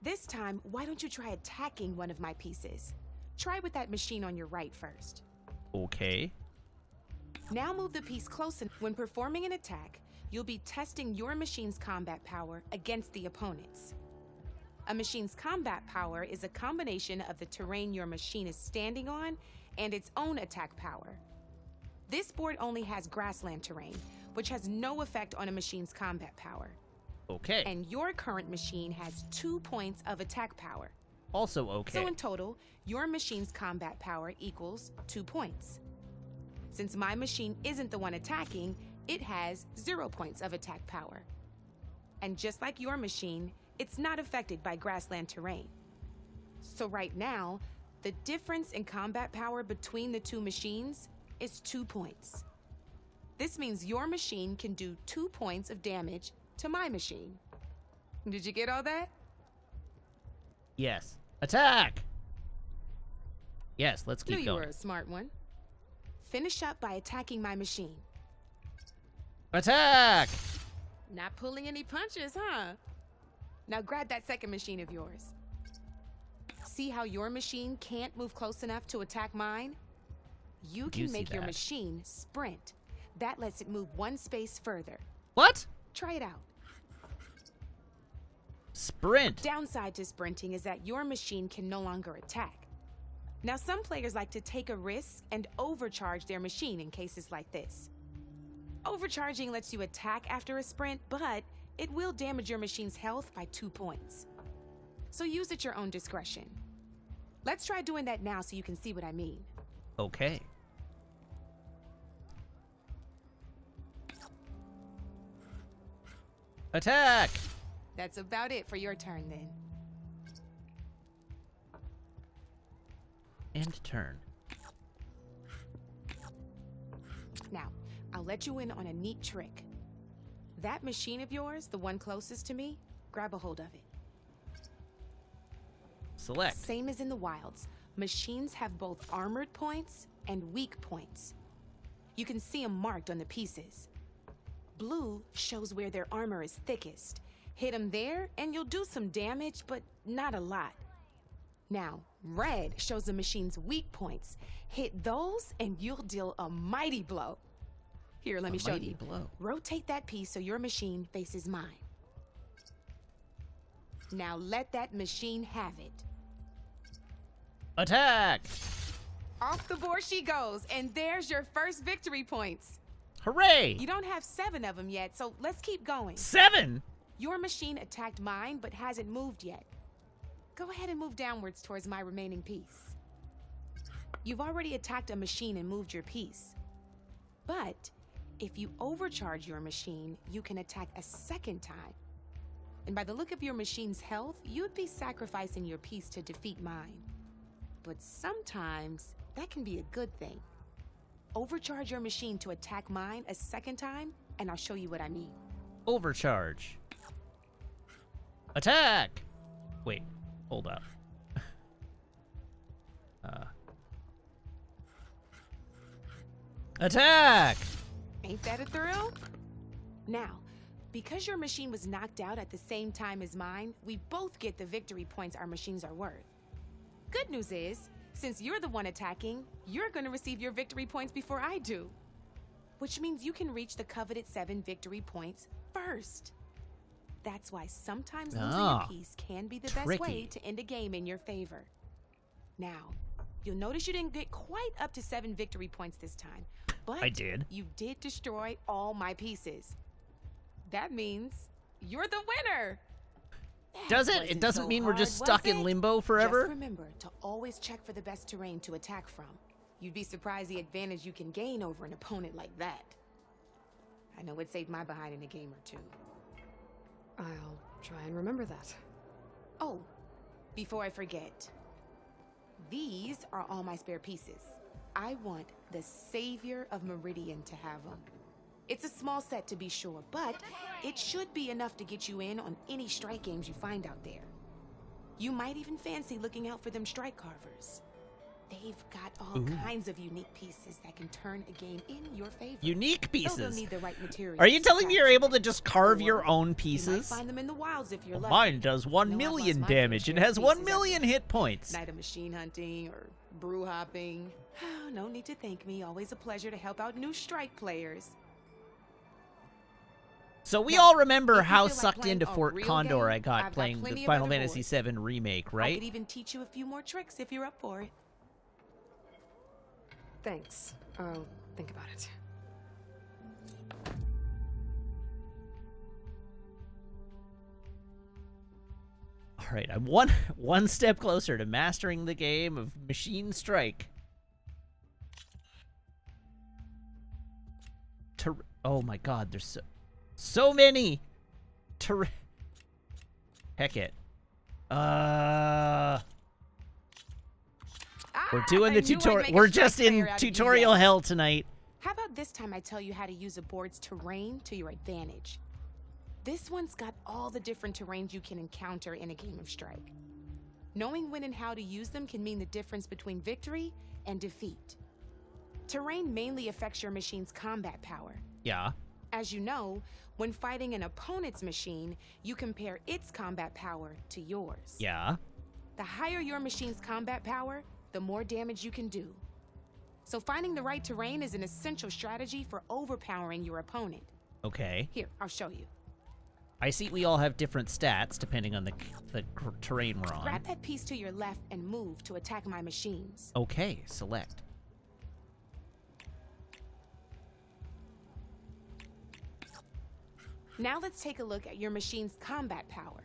This time, why don't you try attacking one of my pieces? Try with that machine on your right first. Okay. Now move the piece close enough. When performing an attack, you'll be testing your machine's combat power against the opponent's. A machine's combat power is a combination of the terrain your machine is standing on and its own attack power. This board only has grassland terrain, which has no effect on a machine's combat power. Okay. And your current machine has 2 points of attack power. Also okay. So in total, your machine's combat power equals 2 points. Since my machine isn't the one attacking, it has 0 points of attack power. And just like your machine, it's not affected by grassland terrain. So right now, the difference in combat power between the 2 machines is 2 points. This means your machine can do 2 points of damage to my machine. Did you get all that? Yes. Attack! Yes, let's keep Knew you going. were a smart one. Finish up by attacking my machine. Attack! Not pulling any punches, huh? Now grab that second machine of yours. See how your machine can't move close enough to attack mine? You can see make your that. machine sprint. That lets it move 1 space further. What? Try it out. Sprint. Downside to sprinting is that your machine can no longer attack. Now, some players like to take a risk and overcharge their machine in cases like this. Overcharging lets you attack after a sprint, but it will damage your machine's health by 2 points. So use at your own discretion. Let's try doing that now so you can see what I mean. Okay. Attack! That's about it for your turn then. And turn. Now, I'll let you in on a neat trick. That machine of yours, the one closest to me, grab a hold of it. Select. Same as in the wilds, machines have both armored points and weak points. You can see them marked on the pieces. Blue shows where their armor is thickest. Hit them there and you'll do some damage, but not a lot. Now, red shows the machine's weak points. Hit those and you'll deal a mighty blow. Here, let me show you. Blow. Rotate that piece so your machine faces mine. Now let that machine have it. Attack! Off the board she goes, and there's your first victory points. Hooray! You don't have 7 of them yet, so let's keep going. 7? Your machine attacked mine, but hasn't moved yet. Go ahead and move downwards towards my remaining piece. You've already attacked a machine and moved your piece. But if you overcharge your machine, you can attack a second time. And by the look of your machine's health, you'd be sacrificing your piece to defeat mine. but sometimes that can be a good thing. Overcharge your machine to attack mine a second time, and I'll show you what I mean. Overcharge. Attack! Wait, hold up. Attack! Ain't that a thrill? Now, because your machine was knocked out at the same time as mine, we both get the victory points our machines are worth. Good news is, since you're the one attacking, you're gonna receive your victory points before I do. Which means you can reach the coveted 7 victory points first. That's why sometimes losing a piece can be the best way to end a game in your favor. Now, you'll notice you didn't get quite up to 7 victory points this time, but I did. You did destroy all my pieces. That means you're the winner. Does it? It doesn't mean we're just stuck in limbo forever? Just remember to always check for the best terrain to attack from. You'd be surprised the advantage you can gain over an opponent like that. I know it saved my behind in a game or two. I'll try and remember that. Oh, before I forget, these are all my spare pieces. I want the Savior of Meridian to have them. It's a small set to be sure, but it should be enough to get you in on any strike games you find out there. You might even fancy looking out for them strike carvers. They've got all kinds of unique pieces that can turn a game in your favor. Unique pieces? They'll need the right materials. Are you telling me you're able to just carve your own pieces? You might find them in the wilds if you're lucky. Mine does 1 million damage and has 1 million hit points. Night of machine hunting or brew hopping. No need to thank me. Always a pleasure to help out new strike players. So we all remember how sucked into Fort Condor I got playing the Final Fantasy VII Remake, right? I could even teach you a few more tricks if you're up for it. Thanks. I'll think about it. All right, I'm one step closer to mastering the game of Machine Strike. Oh my God, there's so many. Heck it. We're doing the tutorial. We're just in tutorial hell tonight. How about this time I tell you how to use a board's terrain to your advantage? This one's got all the different terrains you can encounter in a game of Strike. Knowing when and how to use them can mean the difference between victory and defeat. Terrain mainly affects your machine's combat power. Yeah. As you know, when fighting an opponent's machine, you compare its combat power to yours. Yeah. The higher your machine's combat power, the more damage you can do. So finding the right terrain is an essential strategy for overpowering your opponent. Okay. Here, I'll show you. I see we all have different stats depending on the terrain we're on. Grab that piece to your left and move to attack my machines. Okay, select. Now let's take a look at your machine's combat power.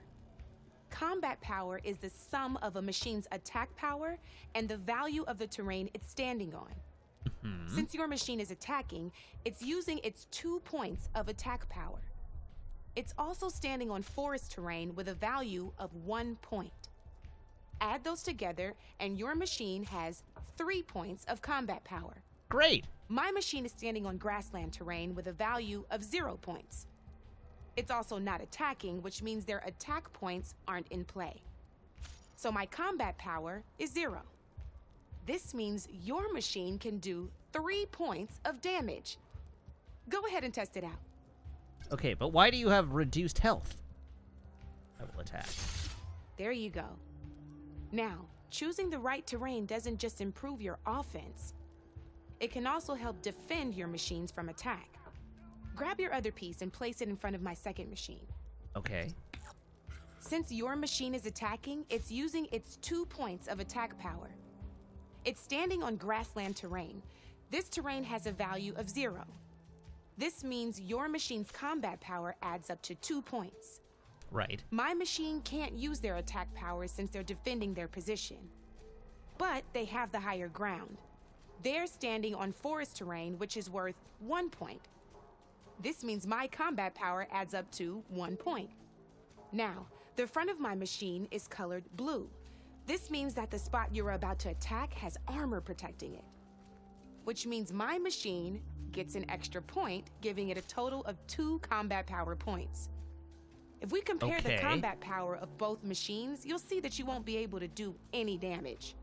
Combat power is the sum of a machine's attack power and the value of the terrain it's standing on. Since your machine is attacking, it's using its 2 points of attack power. It's also standing on forest terrain with a value of 1 point. Add those together and your machine has 3 points of combat power. Great! My machine is standing on grassland terrain with a value of 0 points. It's also not attacking, which means their attack points aren't in play. So my combat power is 0. This means your machine can do 3 points of damage. Go ahead and test it out. Okay, but why do you have reduced health? I will attack. There you go. Now, choosing the right terrain doesn't just improve your offense. It can also help defend your machines from attack. Grab your other piece and place it in front of my second machine. Okay. Since your machine is attacking, it's using its 2 points of attack power. It's standing on grassland terrain. This terrain has a value of 0. This means your machine's combat power adds up to 2 points. Right. My machine can't use their attack powers since they're defending their position. But they have the higher ground. They're standing on forest terrain, which is worth 1 point. This means my combat power adds up to 1 point. Now, the front of my machine is colored blue, This means that the spot you're about to attack has armor protecting it. Which means my machine gets an extra point, giving it a total of 2 combat power points. If we compare the combat power of both machines, you'll see that you won't be able to do any damage.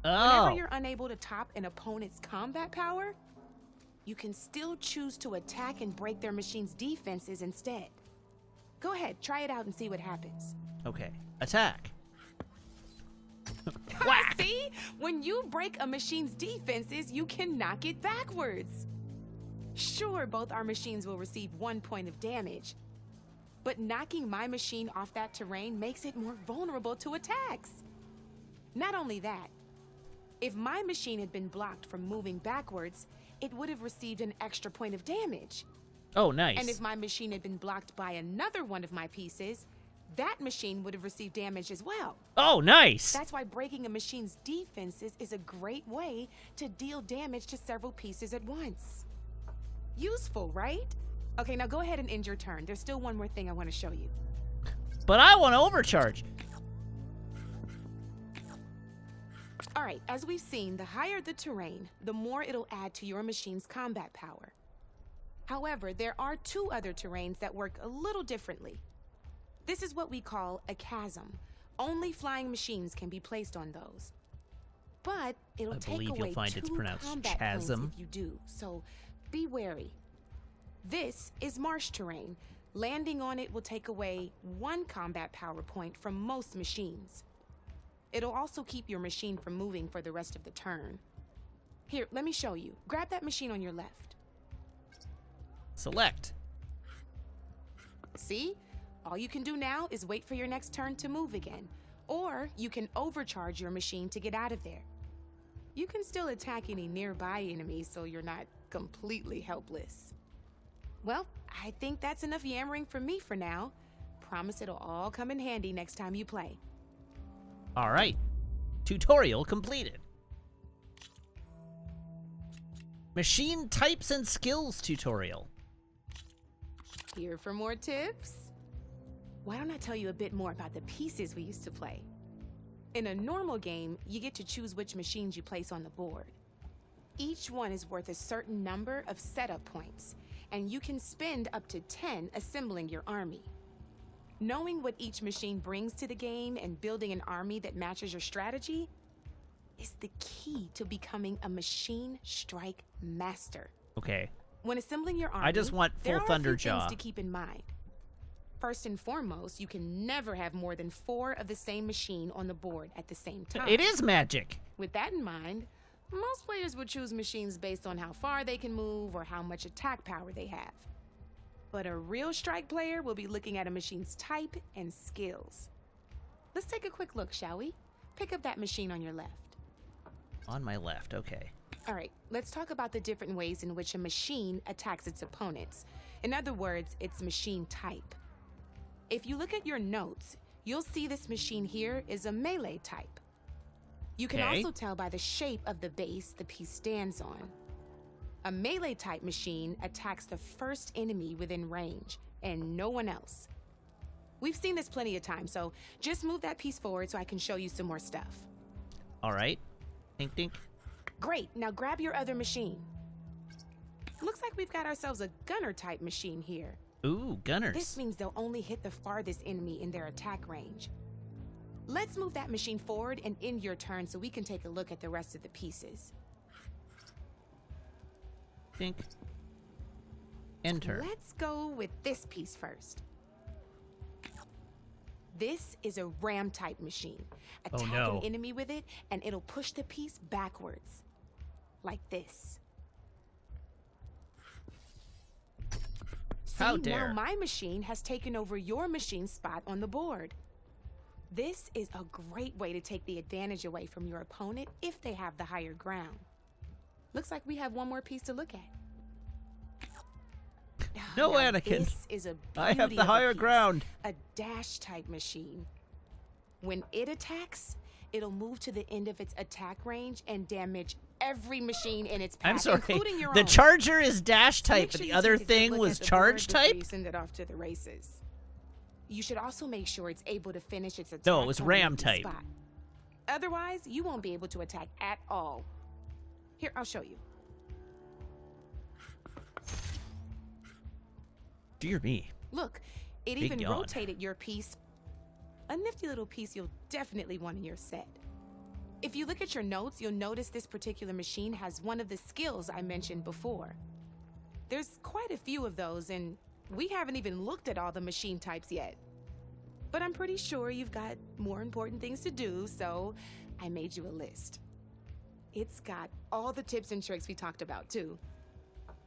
Whenever you're unable to top an opponent's combat power, you can still choose to attack and break their machine's defenses instead. Go ahead, try it out and see what happens. Okay. Attack. See? When you break a machine's defenses, you can knock it backwards. Sure, both our machines will receive 1 point of damage, but knocking my machine off that terrain makes it more vulnerable to attacks. Not only that, if my machine had been blocked from moving backwards, it would have received an extra point of damage. Oh, nice. And if my machine had been blocked by another one of my pieces, that machine would have received damage as well. Oh, nice. That's why breaking a machine's defenses is a great way to deal damage to several pieces at once. Useful, right? Okay, now go ahead and end your turn. There's still one more thing I want to show you. But I want to overcharge. All right, as we've seen, the higher the terrain, the more it'll add to your machine's combat power. However, there are 2 other terrains that work a little differently. This is what we call a chasm. Only flying machines can be placed on those. But it'll take away 2 combat points if you do, so be wary. This is marsh terrain. Landing on it will take away 1 combat power point from most machines. It'll also keep your machine from moving for the rest of the turn. Here, let me show you. Grab that machine on your left. Select. See? All you can do now is wait for your next turn to move again. Or you can overcharge your machine to get out of there. You can still attack any nearby enemies so you're not completely helpless. Well, I think that's enough yammering from me for now. Promise it'll all come in handy next time you play. All right. Tutorial completed. Machine types and skills tutorial. Here for more tips? Why don't I tell you a bit more about the pieces we used to play? In a normal game, you get to choose which machines you place on the board. Each one is worth a certain number of setup points, and you can spend up to 10 assembling your army. Knowing what each machine brings to the game and building an army that matches your strategy is the key to becoming a machine strike master. Okay. When assembling your army, I just want full Thunderjaw. There are a few things to keep in mind. First and foremost, you can never have more than 4 of the same machine on the board at the same time. It is magic. With that in mind, most players would choose machines based on how far they can move or how much attack power they have. But a real strike player will be looking at a machine's type and skills. Let's take a quick look, shall we? Pick up that machine on your left. On my left, okay. All right, let's talk about the different ways in which a machine attacks its opponents. In other words, its machine type. If you look at your notes, you'll see this machine here is a melee type. You can also tell by the shape of the base the piece stands on. A melee type machine attacks the first enemy within range, and no one else. We've seen this plenty of times, so just move that piece forward so I can show you some more stuff. All right. Dink, dink. Great, now grab your other machine. Looks like we've got ourselves a gunner type machine here. Ooh, gunners. This means they'll only hit the farthest enemy in their attack range. Let's move that machine forward and end your turn so we can take a look at the rest of the pieces. Dink. Enter. Let's go with this piece first. This is a ram type machine. Attack an enemy with it and it'll push the piece backwards. Like this. How See, dare. now my machine has taken over your machine's spot on the board. This is a great way to take the advantage away from your opponent if they have the higher ground. Looks like we have one more piece to look at. No, now, Anakin. This is a I have beauty the of a higher piece. ground. A dash type machine. When it attacks, it'll move to the end of its attack range and damage every machine in its path, I'm sorry. including your The own. charger is dash So make type, sure but you the other take a good thing look was at the charge board before type? You send it off to the races. You should also make sure it's able to finish its attack. No, it was on ram an empty type. spot. Otherwise, you won't be able to attack at all. Here, I'll show you. Dear me. Look, it Big even yawn. rotated your piece. A nifty little piece you'll definitely want in your set. If you look at your notes, you'll notice this particular machine has one of the skills I mentioned before. There's quite a few of those, and we haven't even looked at all the machine types yet. But I'm pretty sure you've got more important things to do, so I made you a list. It's got all the tips and tricks we talked about, too.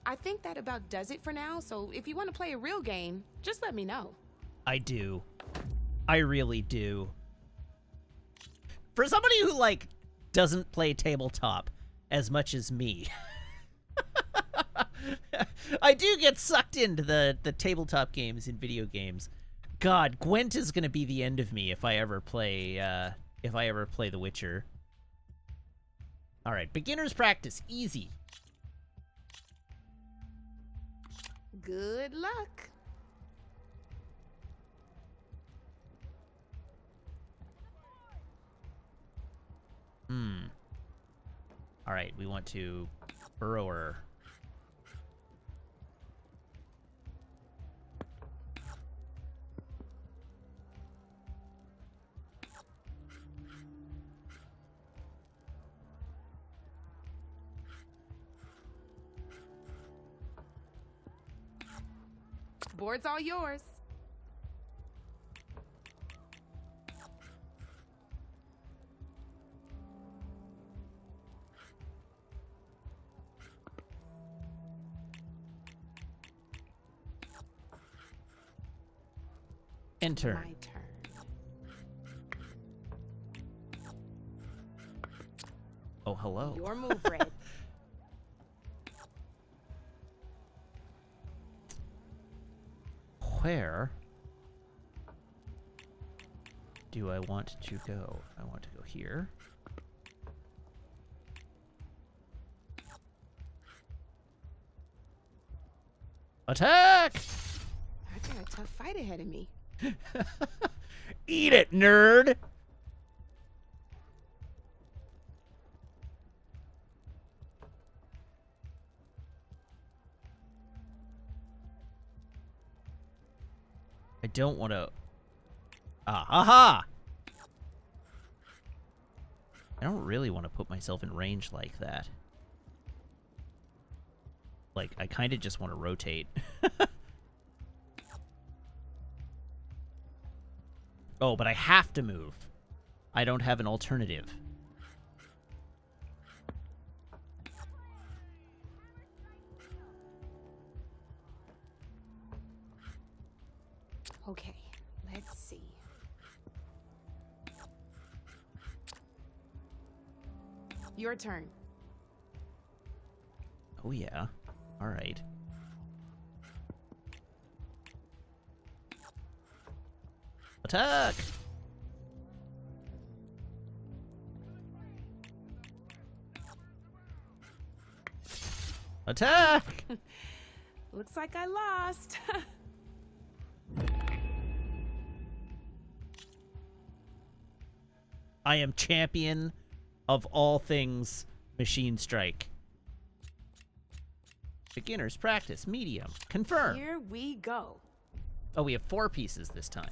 I think that about does it for now, so if you want to play a real game, just let me know. I do. I really do. For somebody who, like, doesn't play tabletop as much as me, I do get sucked into the tabletop games in video games. God, Gwent is gonna be the end of me if I ever play The Witcher. All right, beginner's practice, easy. Good luck. All right, we want to burrower. Board's all yours. Enter. My turn. Oh, hello. Your move, Red. Where do I want to go? I want to go here. Attack! I got a tough fight ahead of me. Eat it, nerd! I don't want to... Aha! I don't really want to put myself in range like that. Like, I kind of just want to rotate. Oh, but I have to move. I don't have an alternative. Okay, let's see. Your turn. Oh, yeah. All right. Attack! Attack! Looks like I lost. I am champion of all things Machine Strike. Beginner's practice, medium, confirm. Here we go. Oh, we have 4 pieces this time.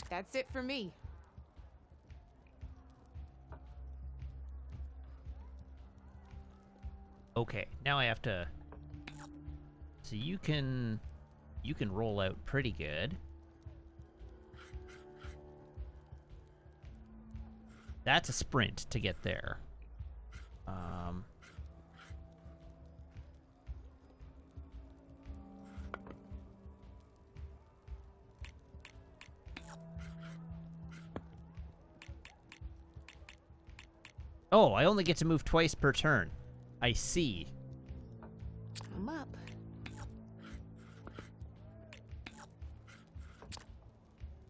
That's it for me. Okay, now I have to... So you can roll out pretty good. That's a sprint to get there. Oh, I only get to move twice per turn. I see. I'm up.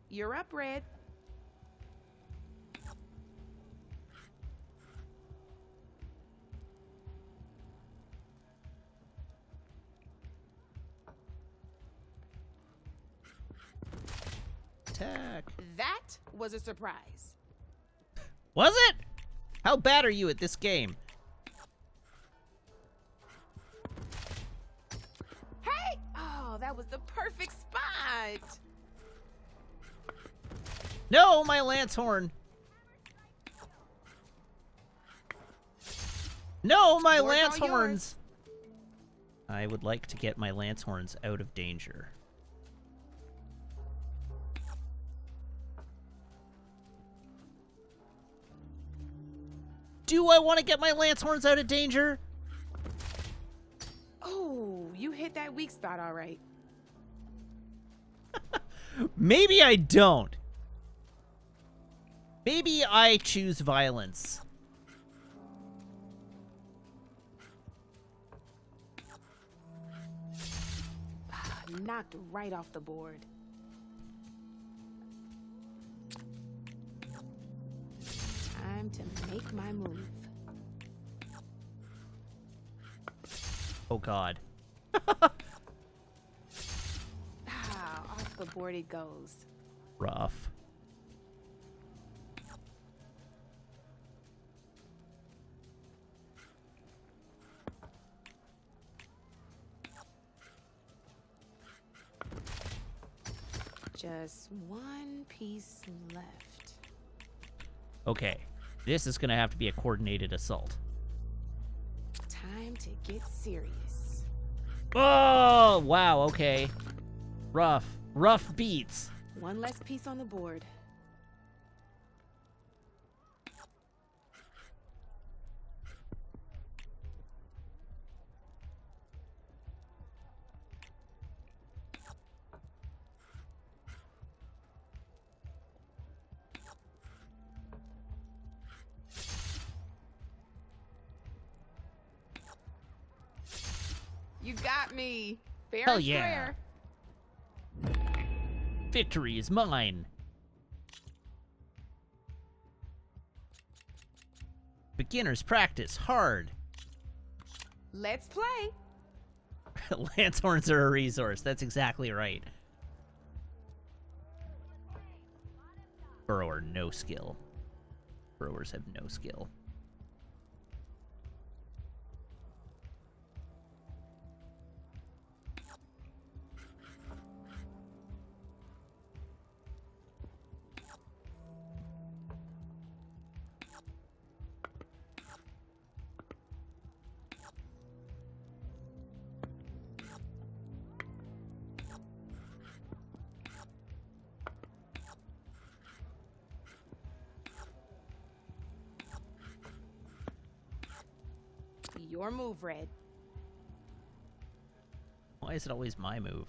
You're up, Red. Attack. That was a surprise. Was it? How bad are you at this game? Hey! Oh, that was the perfect spot. No, my lance horn. No, my Door's lance all horns. I would like to get my lance horns out of danger. Do I want to get my lance horns out of danger? Oh, you hit that weak spot all right. Maybe I don't. Maybe I choose violence. Knocked right off the board. Time to make my move. Oh God. Off the board it goes. Rough. Just one piece left. Okay, this is gonna have to be a coordinated assault. Time to get serious. Oh, wow, okay. Rough beats. One less piece on the board. You got me. Fair Hell and yeah. square. Victory is mine. Beginner's practice hard. Let's play. Lance horns are a resource. That's exactly right. Burrower, no skill. Burrowers have no skill. Your move, Red. Why is it always my move?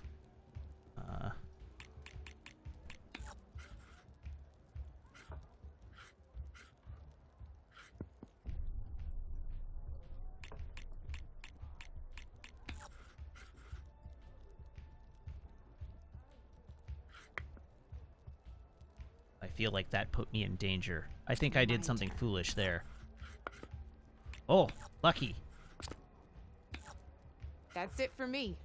I feel like that put me in danger. I think I did something foolish there. Oh, lucky. That's it for me.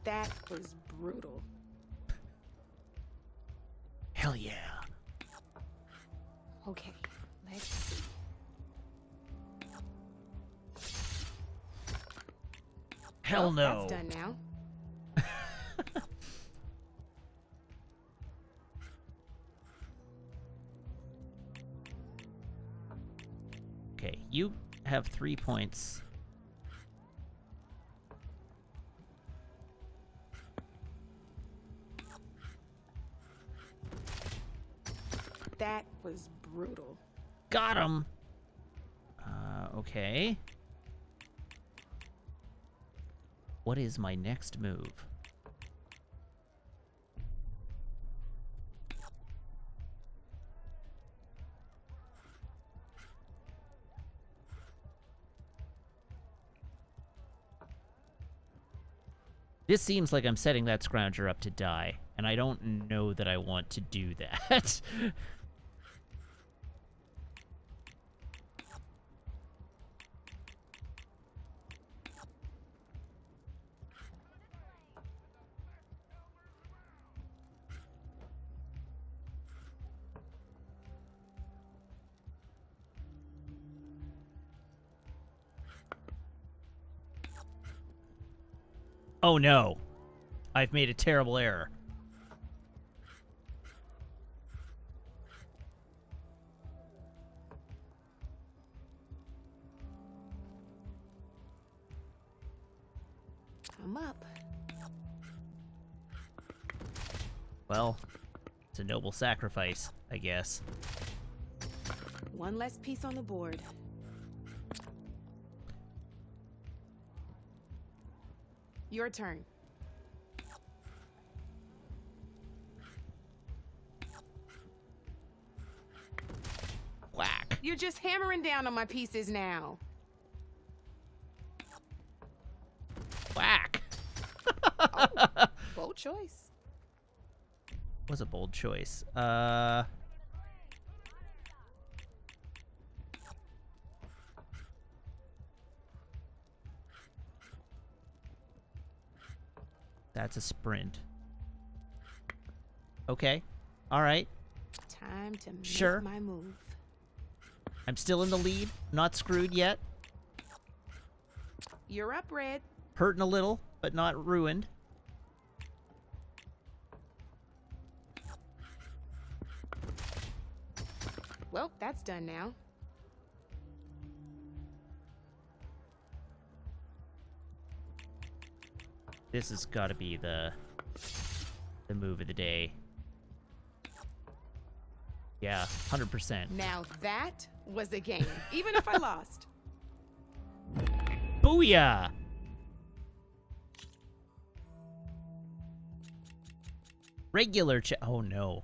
That was brutal. Hell yeah. Okay, let's see. Hell no. That's done now. Okay, you have 3 points. That was brutal. Got him. Okay. What is my next move? This seems like I'm setting that Scrounger up to die, and I don't know that I want to do that. Oh no. I've made a terrible error. I'm up. Well, it's a noble sacrifice, I guess. One less piece on the board. Your turn. Whack. You're just hammering down on my pieces now. Whack. Oh, bold choice. Was a bold choice. That's a sprint. Okay. All right. Time to make Sure. my move. I'm still in the lead. Not screwed yet. You're up, Red. Hurting a little, but not ruined. Well, that's done now. This has got to be the move of the day. Yeah, 100%. Now that was a game, even if I lost. Booyah! Regular oh no.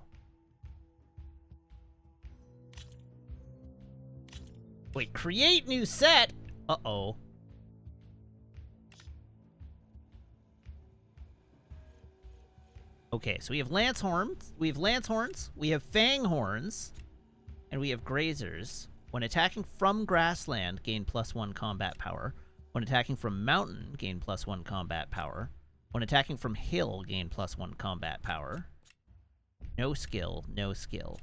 Wait, create new set? Uh-oh. Okay, so we have lance horns, we have fang horns, and we have grazers. When attacking from grassland, gain +1 combat power. When attacking from mountain, gain +1 combat power. When attacking from hill, gain +1 combat power. No skill, no skill.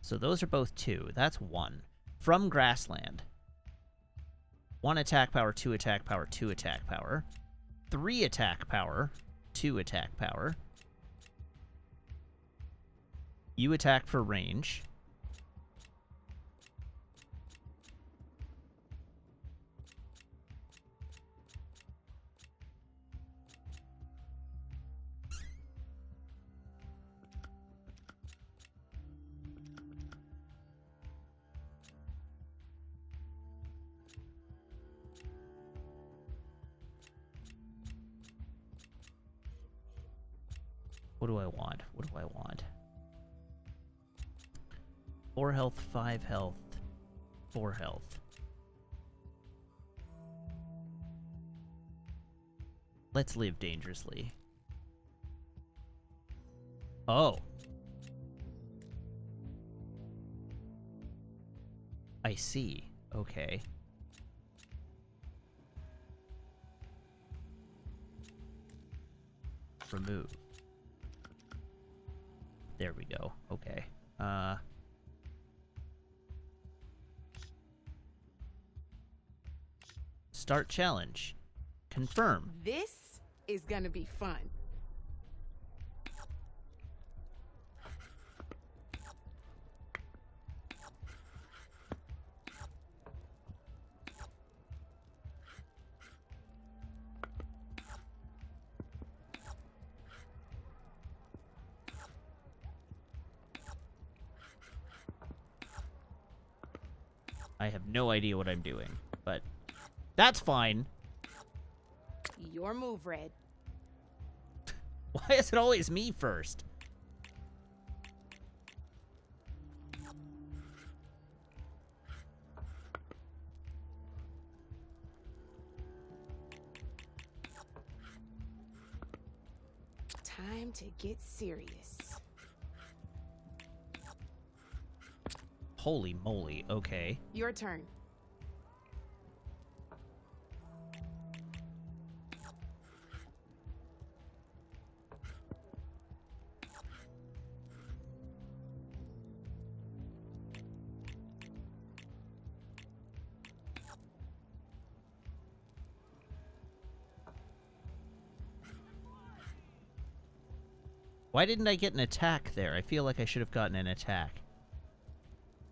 So those are both 2. That's 1. From grassland. 1 attack power, 2 attack power, 2 attack power. 3 attack power, 2 attack power. You attack for range. What do I want? What do I want? 4 health, 5 health, 4 health. Let's live dangerously. Oh. I see. Okay. Remove. There we go. Okay. Start challenge. Confirm. This is gonna be fun. I have no idea what I'm doing, but that's fine. Your move, Red. Why is it always me first? Time to get serious. Holy moly, okay. Your turn. Why didn't I get an attack there? I feel like I should have gotten an attack.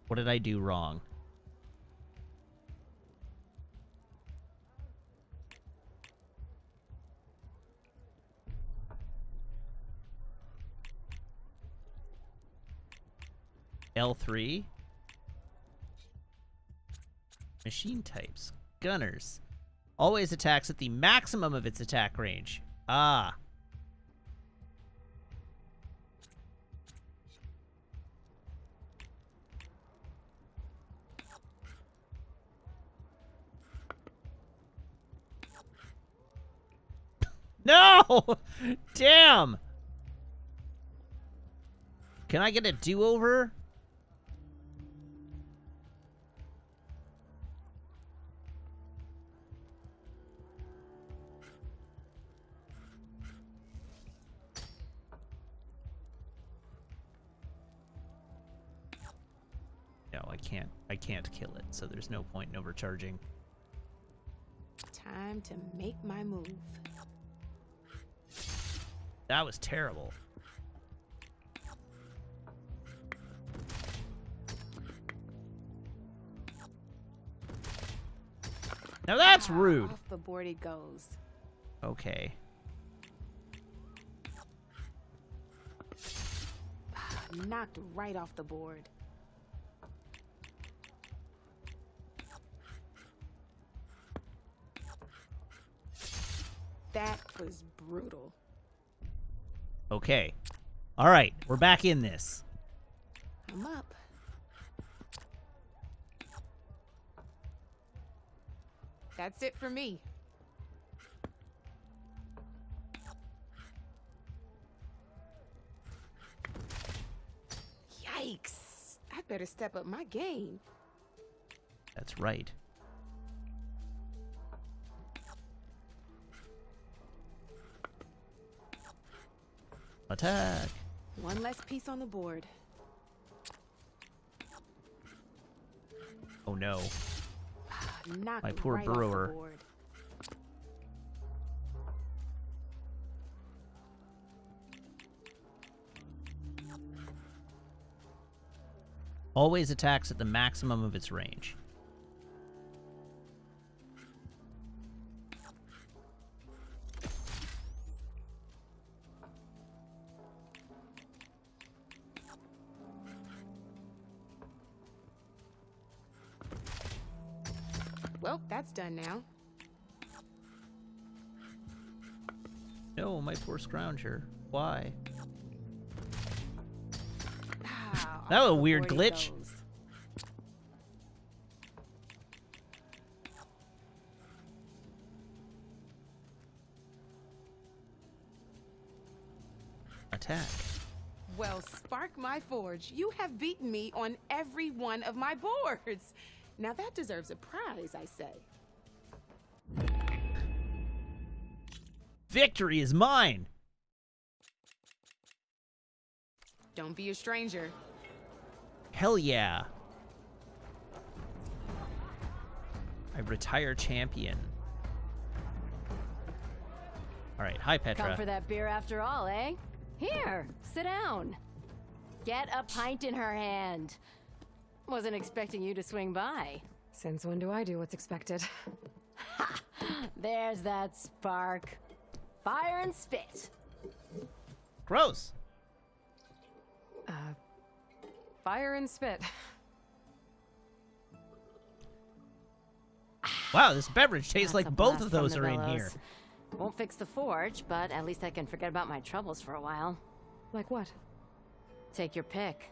What did I do wrong? L3? Machine types. Gunners. Always attacks at the maximum of its attack range. Ah. No! Damn! Can I get a do-over? No, I can't. I can't kill it, so there's no point in overcharging. Time to make my move. That was terrible. Now that's rude. Off the board it goes. Okay. Knocked right off the board. That was brutal. Okay. All right, we're back in this. I'm up. That's it for me. Yikes. I better step up my game. That's right. Attack. One less piece on the board. Oh no. Knocked My poor right off brewer. the board. Always attacks at the maximum of its range. Well, that's done now. No, my poor scrounger. Why? That was a weird glitch. Attack. Well, spark my forge. You have beaten me on every one of my boards. Now that deserves a prize, I say. Victory is mine. Don't be a stranger. Hell yeah. I retire champion. All right, hi Petra. Come for that beer after all, eh? Here, sit down. Get a pint in her hand. Wasn't expecting you to swing by. Since when do I do what's expected? Ha! There's that spark. Fire and spit. Gross. Fire and spit. Wow, this beverage tastes That's like a both blast of from those the are in bellows. here. Won't fix the forge, but at least I can forget about my troubles for a while. Like what? Take your pick.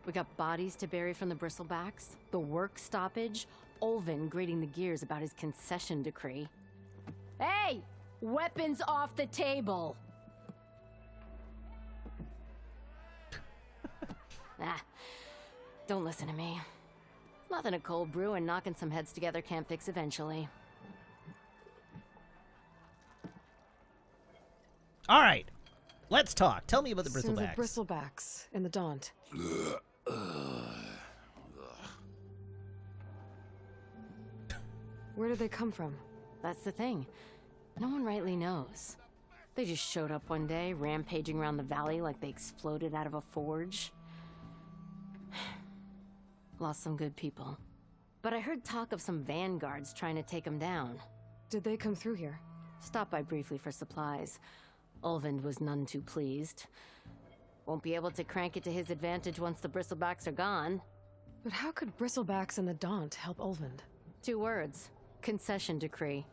We got bodies to bury from the bristlebacks, the work stoppage, Olvin grating the gears about his concession decree. Hey! Weapons off the table! Don't listen to me. Nothing a cold brew and knocking some heads together can't fix eventually. All right, let's talk. Tell me about the So bristlebacks. the bristlebacks in the Daunt. Where did they come from? That's the thing. No one rightly knows. They just showed up one day, rampaging around the valley like they exploded out of a forge. Lost some good people. But I heard talk of some vanguards trying to take them down. Did they come through here? Stopped by briefly for supplies. Olvind was none too pleased. Won't be able to crank it to his advantage once the bristlebacks are gone. But how could bristlebacks and the Daunt help Olvind? 2 words. Concession decree.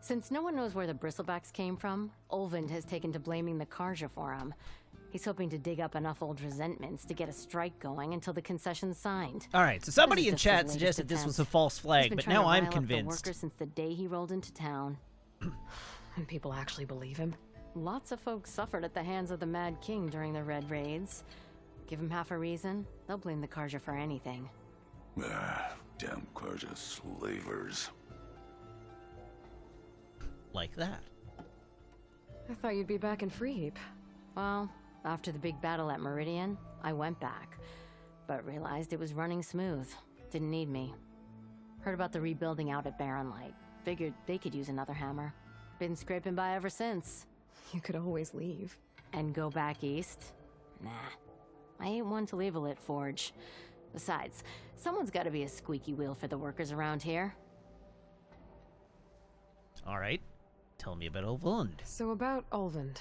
Since no one knows where the bristlebacks came from, Olvind has taken to blaming the Karja for them. He's hoping to dig up enough old resentments to get a strike going until the concession's signed. All right, so somebody in This is just his chat latest suggested this was a attempt. false He's flag, been but trying now to I'm rile up the convinced. worker since the day he rolled into town. And people actually believe him? Lots of folks suffered at the hands of the Mad King during the Red Raids. Give him half a reason, they'll blame the Karja for anything. Damn Karja slavers. Like that. I thought you'd be back in Freeheap. Well, after the big battle at Meridian, I went back, but realized it was running smooth. Didn't need me. Heard about the rebuilding out at Barren Light. Figured they could use another hammer. Been scraping by ever since. You could always leave. And go back east? Nah. I ain't one to leave a lit forge. Besides, someone's gotta be a squeaky wheel for the workers around here. All right, tell me about Olvund. So about Olvind.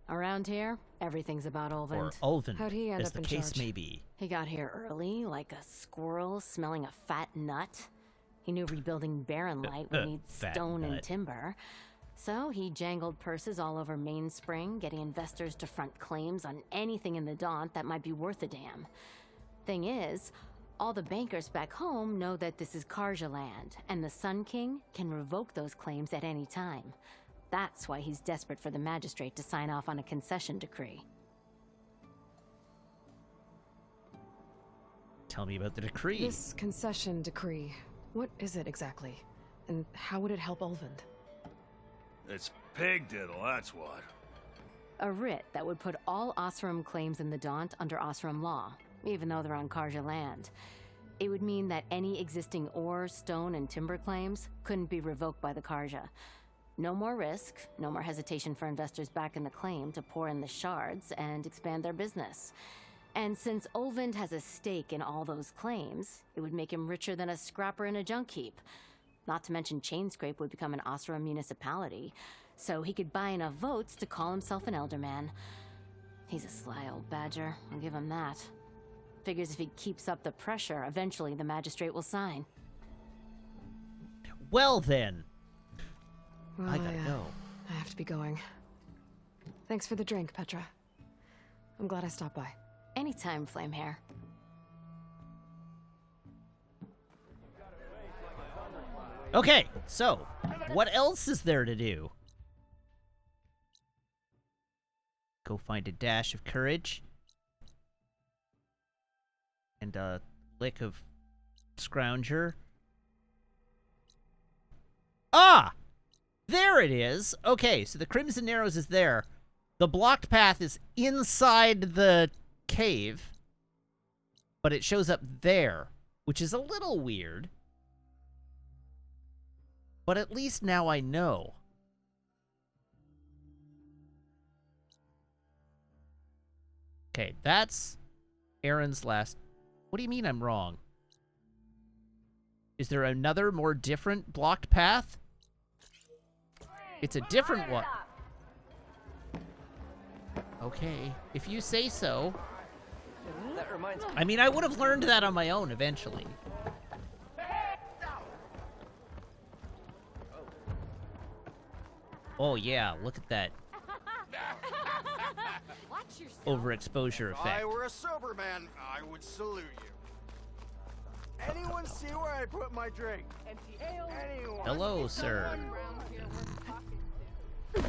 Around here, everything's about Olvind. Or Olvund, How'd he end as up the in case charge? may be. He got here early, like a squirrel smelling a fat nut. He knew rebuilding Barren Light would need Fat stone and nut. timber. So he jangled purses all over Mainspring, getting investors to front claims on anything in the Daunt that might be worth a damn. Thing is, all the bankers back home know that this is Karja land, and the Sun King can revoke those claims at any time. That's why he's desperate for the magistrate to sign off on a concession decree. Tell me about the decree. This concession decree, what is it exactly? And how would it help Olvind? It's pig diddle, that's what. A writ that would put all Osram claims in the Daunt under Osram law, even though they're on Karja land. It would mean that any existing ore, stone, and timber claims couldn't be revoked by the Karja. No more risk, no more hesitation for investors back in the claim to pour in the shards and expand their business. And since Olvind has a stake in all those claims, it would make him richer than a scrapper in a junk heap. Not to mention Chainscrape would become an Osram municipality, so he could buy enough votes to call himself an elderman. He's a sly old badger, I'll give him that. Figures if he keeps up the pressure, eventually the magistrate will sign. Well then, Well, I gotta go. I have to be going. Thanks for the drink, Petra. I'm glad I stopped by. Anytime, Flamehair. Okay, so what else is there to do? Go find a dash of courage and a lick of scrounger. Ah! There it is! Okay, so the Crimson Narrows is there. The blocked path is inside the cave, but it shows up there, which is a little weird. But at least now I know. Okay, that's Aaron's last... What do you mean I'm wrong? Is there another, more different blocked path? It's a different one. Okay, if you say so. That reminds me. I mean, I would have learned that on my own eventually. Oh yeah, look at that overexposure If I effect. were a sober man, I would salute you. Anyone see where I put my drink? Empty ale. Anyone? Hello, sir. Around here we're talking to.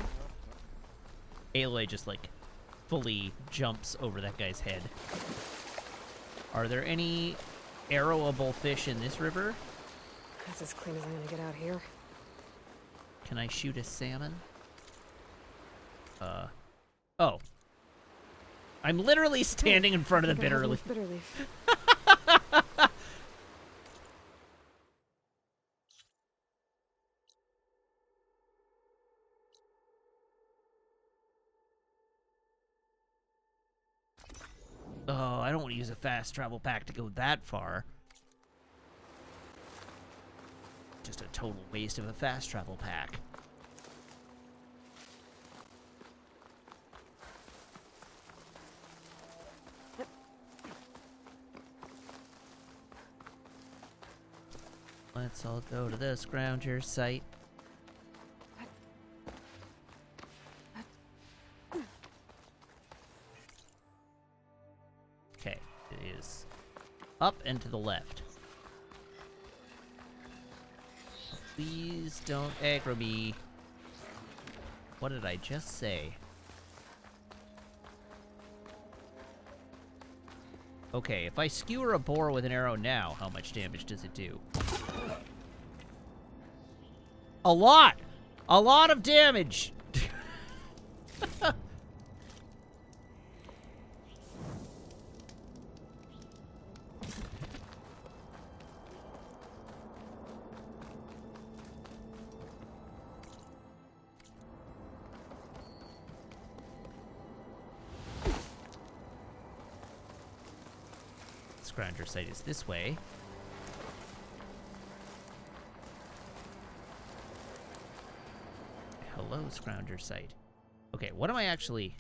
Aloy just, like, fully jumps over that guy's head. Are there any arrowable fish in this river? That's as clean as I'm gonna get out here. Can I shoot a salmon? Oh. I'm literally standing in front of the bitter leaf. Bitter leaf. Oh, I don't want to use a fast travel pack to go that far. Just a total waste of a fast travel pack. Let's all go to the scrounger site. Okay, it is up and to the left. Please don't aggro me. What did I just say? Okay, if I skewer a boar with an arrow now, how much damage does it do? A lot! A lot of damage! Scrounger site is this way. Hello, Scrounger site. Okay, what am I actually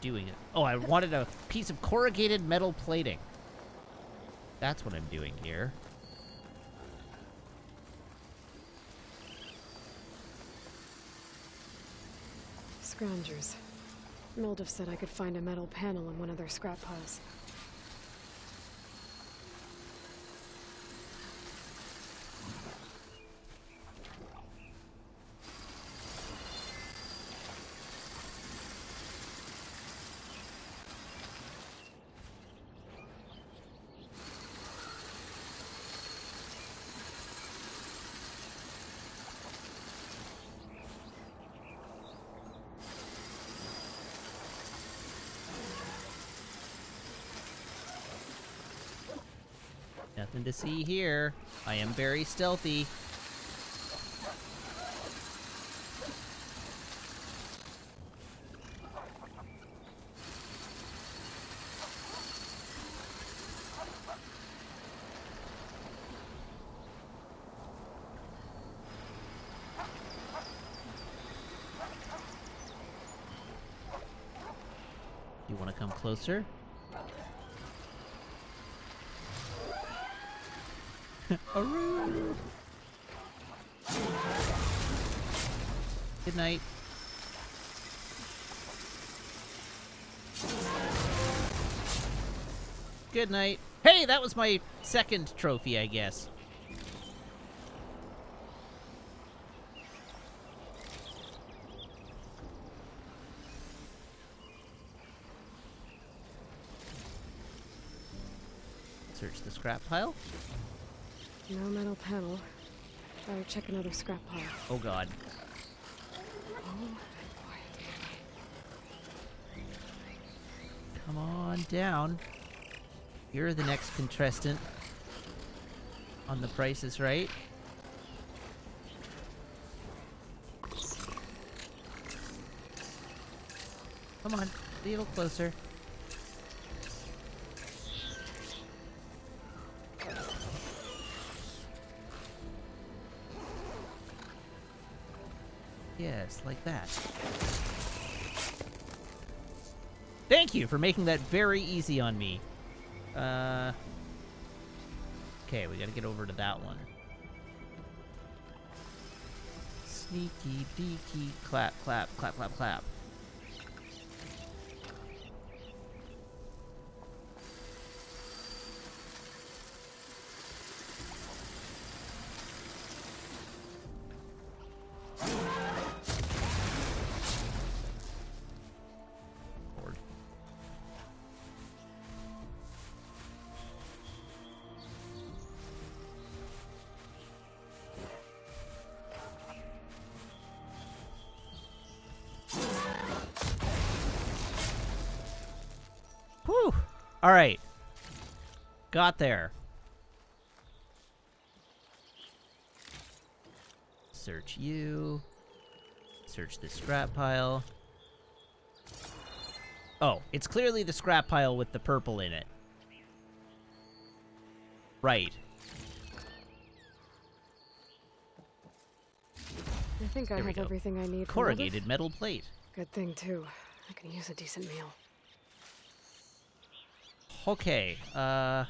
doing? Oh, I wanted a piece of corrugated metal plating. That's what I'm doing here. Scroungers. Mildev said I could find a metal panel in one of their scrap piles. Nothing to see here. I am very stealthy. You want to come closer? Aroo! Good night. Good night. Hey, that was my second trophy, I guess. Search the scrap pile. No metal panel. Better check another scrap pile. Oh god. Come on down. You're the next contestant on The Price is Right. Come on, a little closer. Yes, like that. Thank you for making that very easy on me. Okay, we gotta get over to that one. Sneaky deaky. Clap, clap, clap, clap, clap. Whew. All right. Got there. Search you. Search the scrap pile. Oh, it's clearly the scrap pile with the purple in it. Right. I think I have everything I need. Corrugated metal plate. Good thing, too. I can use a decent meal. Okay, oh,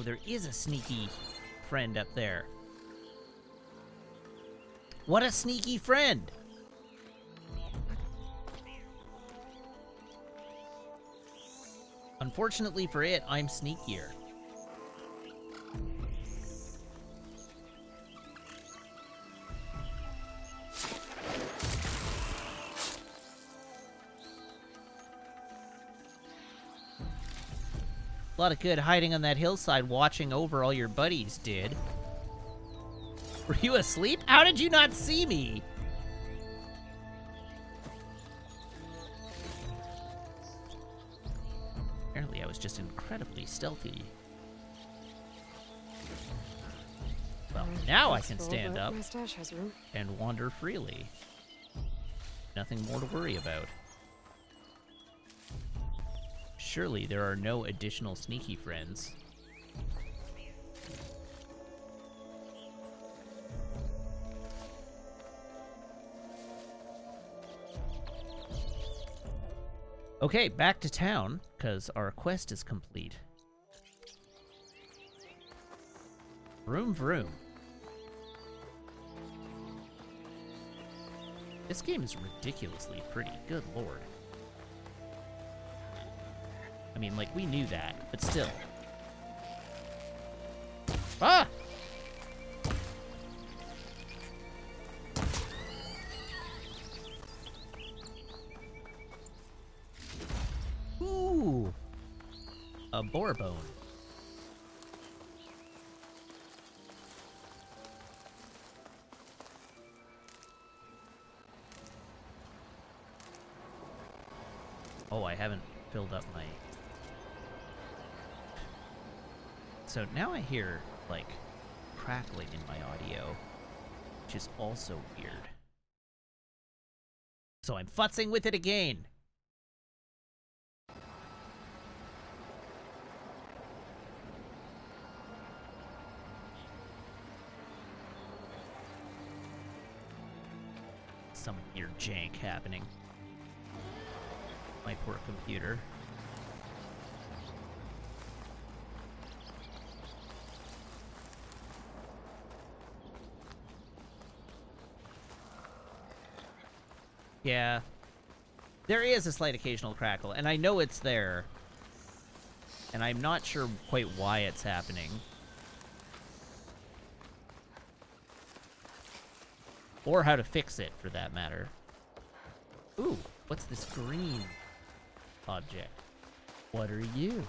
there is a sneaky friend up there. What a sneaky friend! Unfortunately for it, I'm sneakier. A lot of good hiding on that hillside watching over all your buddies did. Were you asleep? How did you not see me? Apparently I was just incredibly stealthy. Well, now I can stand up and wander freely. Nothing more to worry about. Surely there are no additional sneaky friends. Okay, back to town, because our quest is complete. Vroom vroom. This game is ridiculously pretty, good lord. I mean, like, we knew that, but still. Ah! Ooh! A boar bone. Oh, I haven't filled up my... So now I hear, like, crackling in my audio, which is also weird. So I'm futzing with it again. Some weird jank happening. My poor computer. Yeah. There is a slight occasional crackle, and I know it's there. And I'm not sure quite why it's happening. Or how to fix it, for that matter. Ooh, what's this green object? What are you?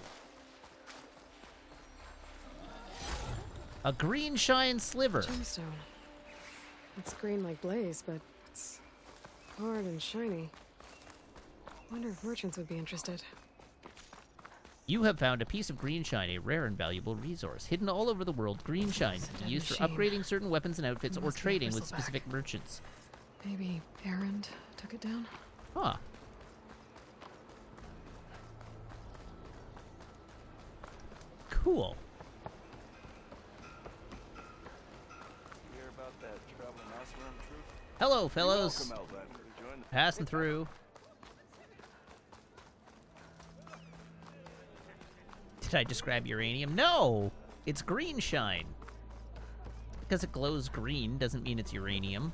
A green shine sliver. Gemstone. It's green like blaze, but it's hard and shiny. Wonder if merchants would be interested. You have found a piece of green shine, a rare and valuable resource. Hidden all over the world, green shine can be used for upgrading certain weapons and outfits or trading with specific merchants. Maybe Errand took it down? Huh. Cool. Hear about that traveling Osram troop? Hello, fellows. You're welcome, Outlander. Join the Passing through. Did I describe uranium? No! It's green shine. because it glows green doesn't mean it's uranium.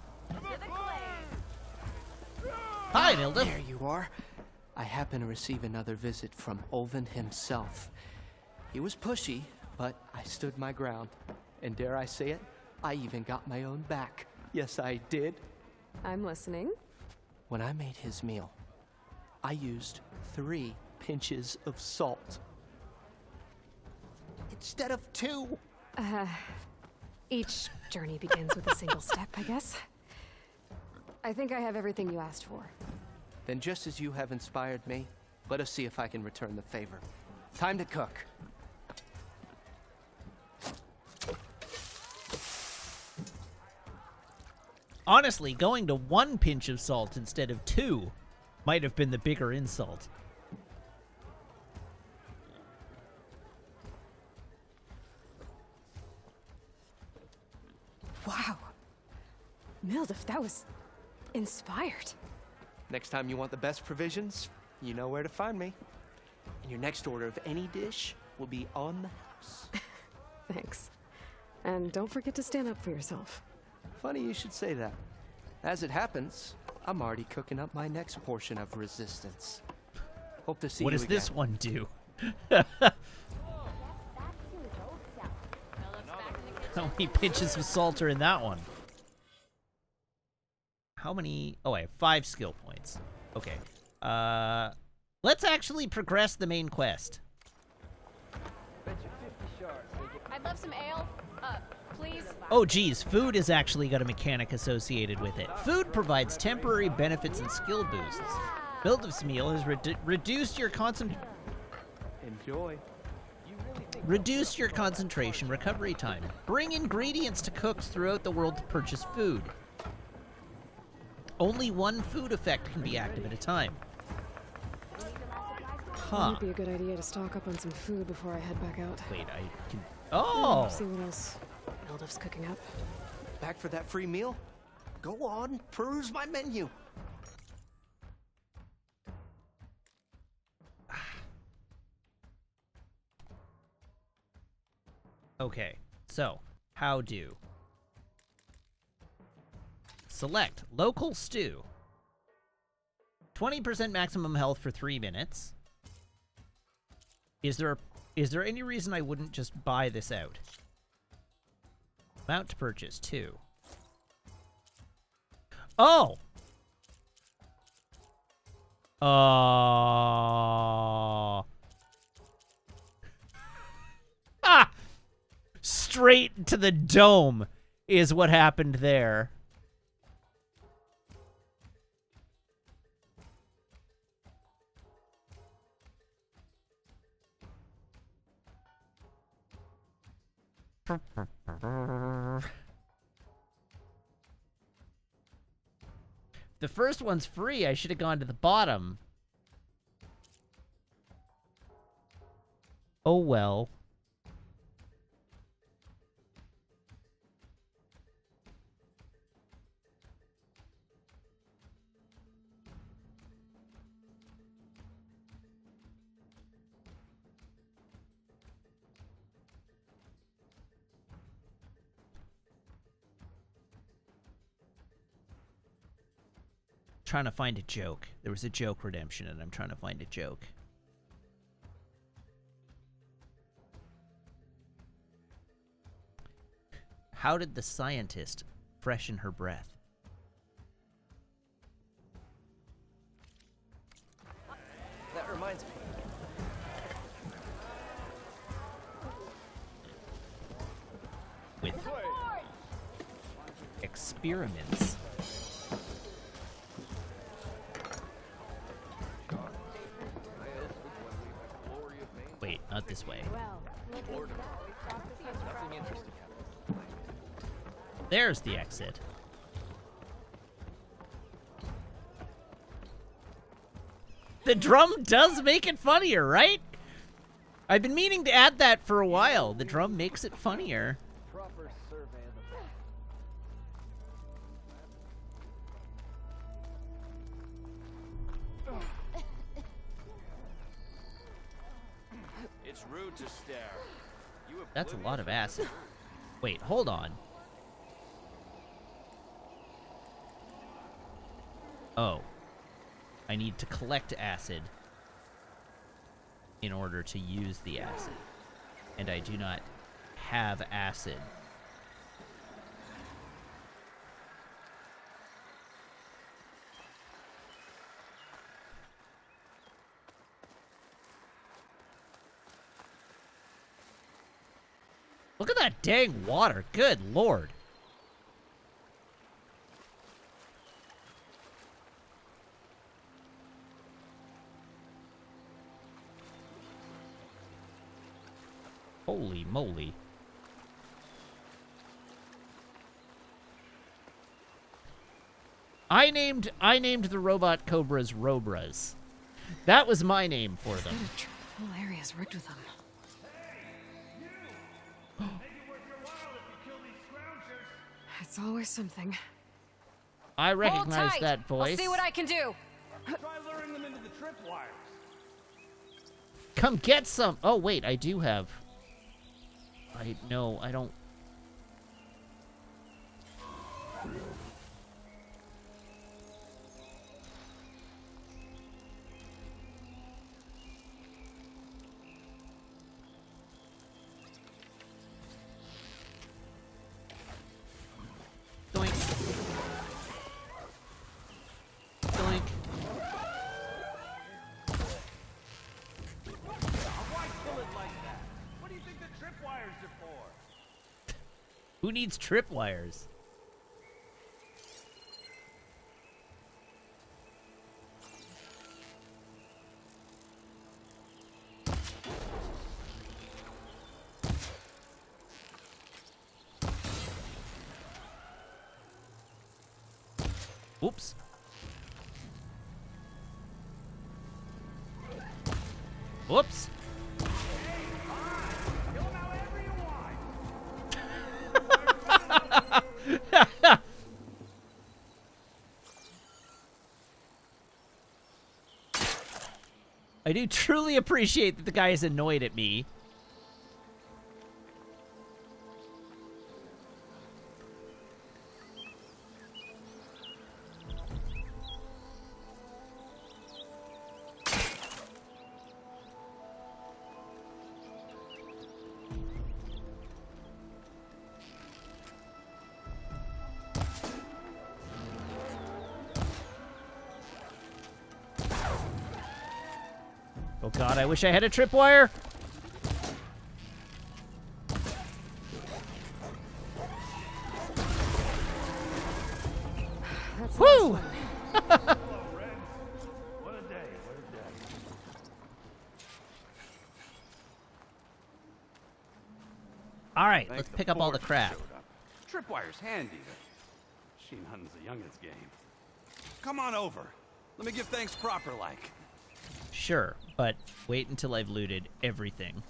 Hi, Nilda. There you are. I happen to receive another visit from Olvin himself. He was pushy, but I stood my ground. And dare I say it, I even got my own back. Yes, I did. I'm listening. When I made his meal, I used 3 pinches of salt. Instead of 2. Each journey begins with a single step, I guess. I think I have everything you asked for. Then just as you have inspired me, let us see if I can return the favor. Time to cook. Honestly, going to 1 pinch of salt instead of 2 might have been the bigger insult. Wow. Mildif, that was inspired. Next time you want the best provisions, you know where to find me. And your next order of any dish will be on the house. Thanks. And don't forget to stand up for yourself. Funny you should say that. As it happens, I'm already cooking up my next portion of resistance. Hope to see you again. What does this one do? How many pinches of salt are in that one? How many? Oh, I have 5 skill points. Okay. Let's actually progress the main quest. I'd love some ale. Please. Oh, geez. Food has actually got a mechanic associated with it. Food provides temporary benefits and skill boosts. Mildif's meal has reduced your Enjoy. Reduce your concentration recovery time. Bring ingredients to cooks throughout the world to purchase food. Only 1 food effect can be active at a time. Huh. Might be a good idea to stock up on some food before I head back out. Wait, I can... Oh! See what else Mildif's cooking up. Back for that free meal? Go on, peruse my menu. Okay, so, how do? Select local stew. 20% maximum health for 3 minutes. Is there any reason I wouldn't just buy this out? Amount to purchase 2. Oh! Ah! Straight to the dome is what happened there. The first one's free. I should have gone to the bottom. Oh well. Trying to find a joke. There was a joke redemption, and I'm trying to find a joke. How did the scientist freshen her breath? That reminds me. With experiments. Wait, not this way. There's the exit. The drum does make it funnier, right? I've been meaning to add that for a while. The drum makes it funnier. It's rude to stare. That's a lot of acid. Wait, hold on. Oh. I need to collect acid in order to use the acid. And I do not have acid. Look at that dang water. Good lord. Holy moly. I named the robot cobras Robras. That was my name for them. The whole area's rigged with them. It's always something. I recognize Hold tight. that voice. I'll see what I can do. Try luring them into the tripwires. Come get some. Oh, wait, I do have. No, I don't. Doink. Doink. Why kill it like that? What do you think the tripwires are for? Who needs tripwires? Oops. Whoops. I do truly appreciate that the guy is annoyed at me. Oh god, I wish I had a tripwire. That's Woo! What a day, what a day. All right, Thank let's the pick up all the Forge crap. showed up. Tripwire's handy. Machine hunting's a youngin's game. Come on over. Let me give thanks proper like. Sure, but wait until I've looted everything.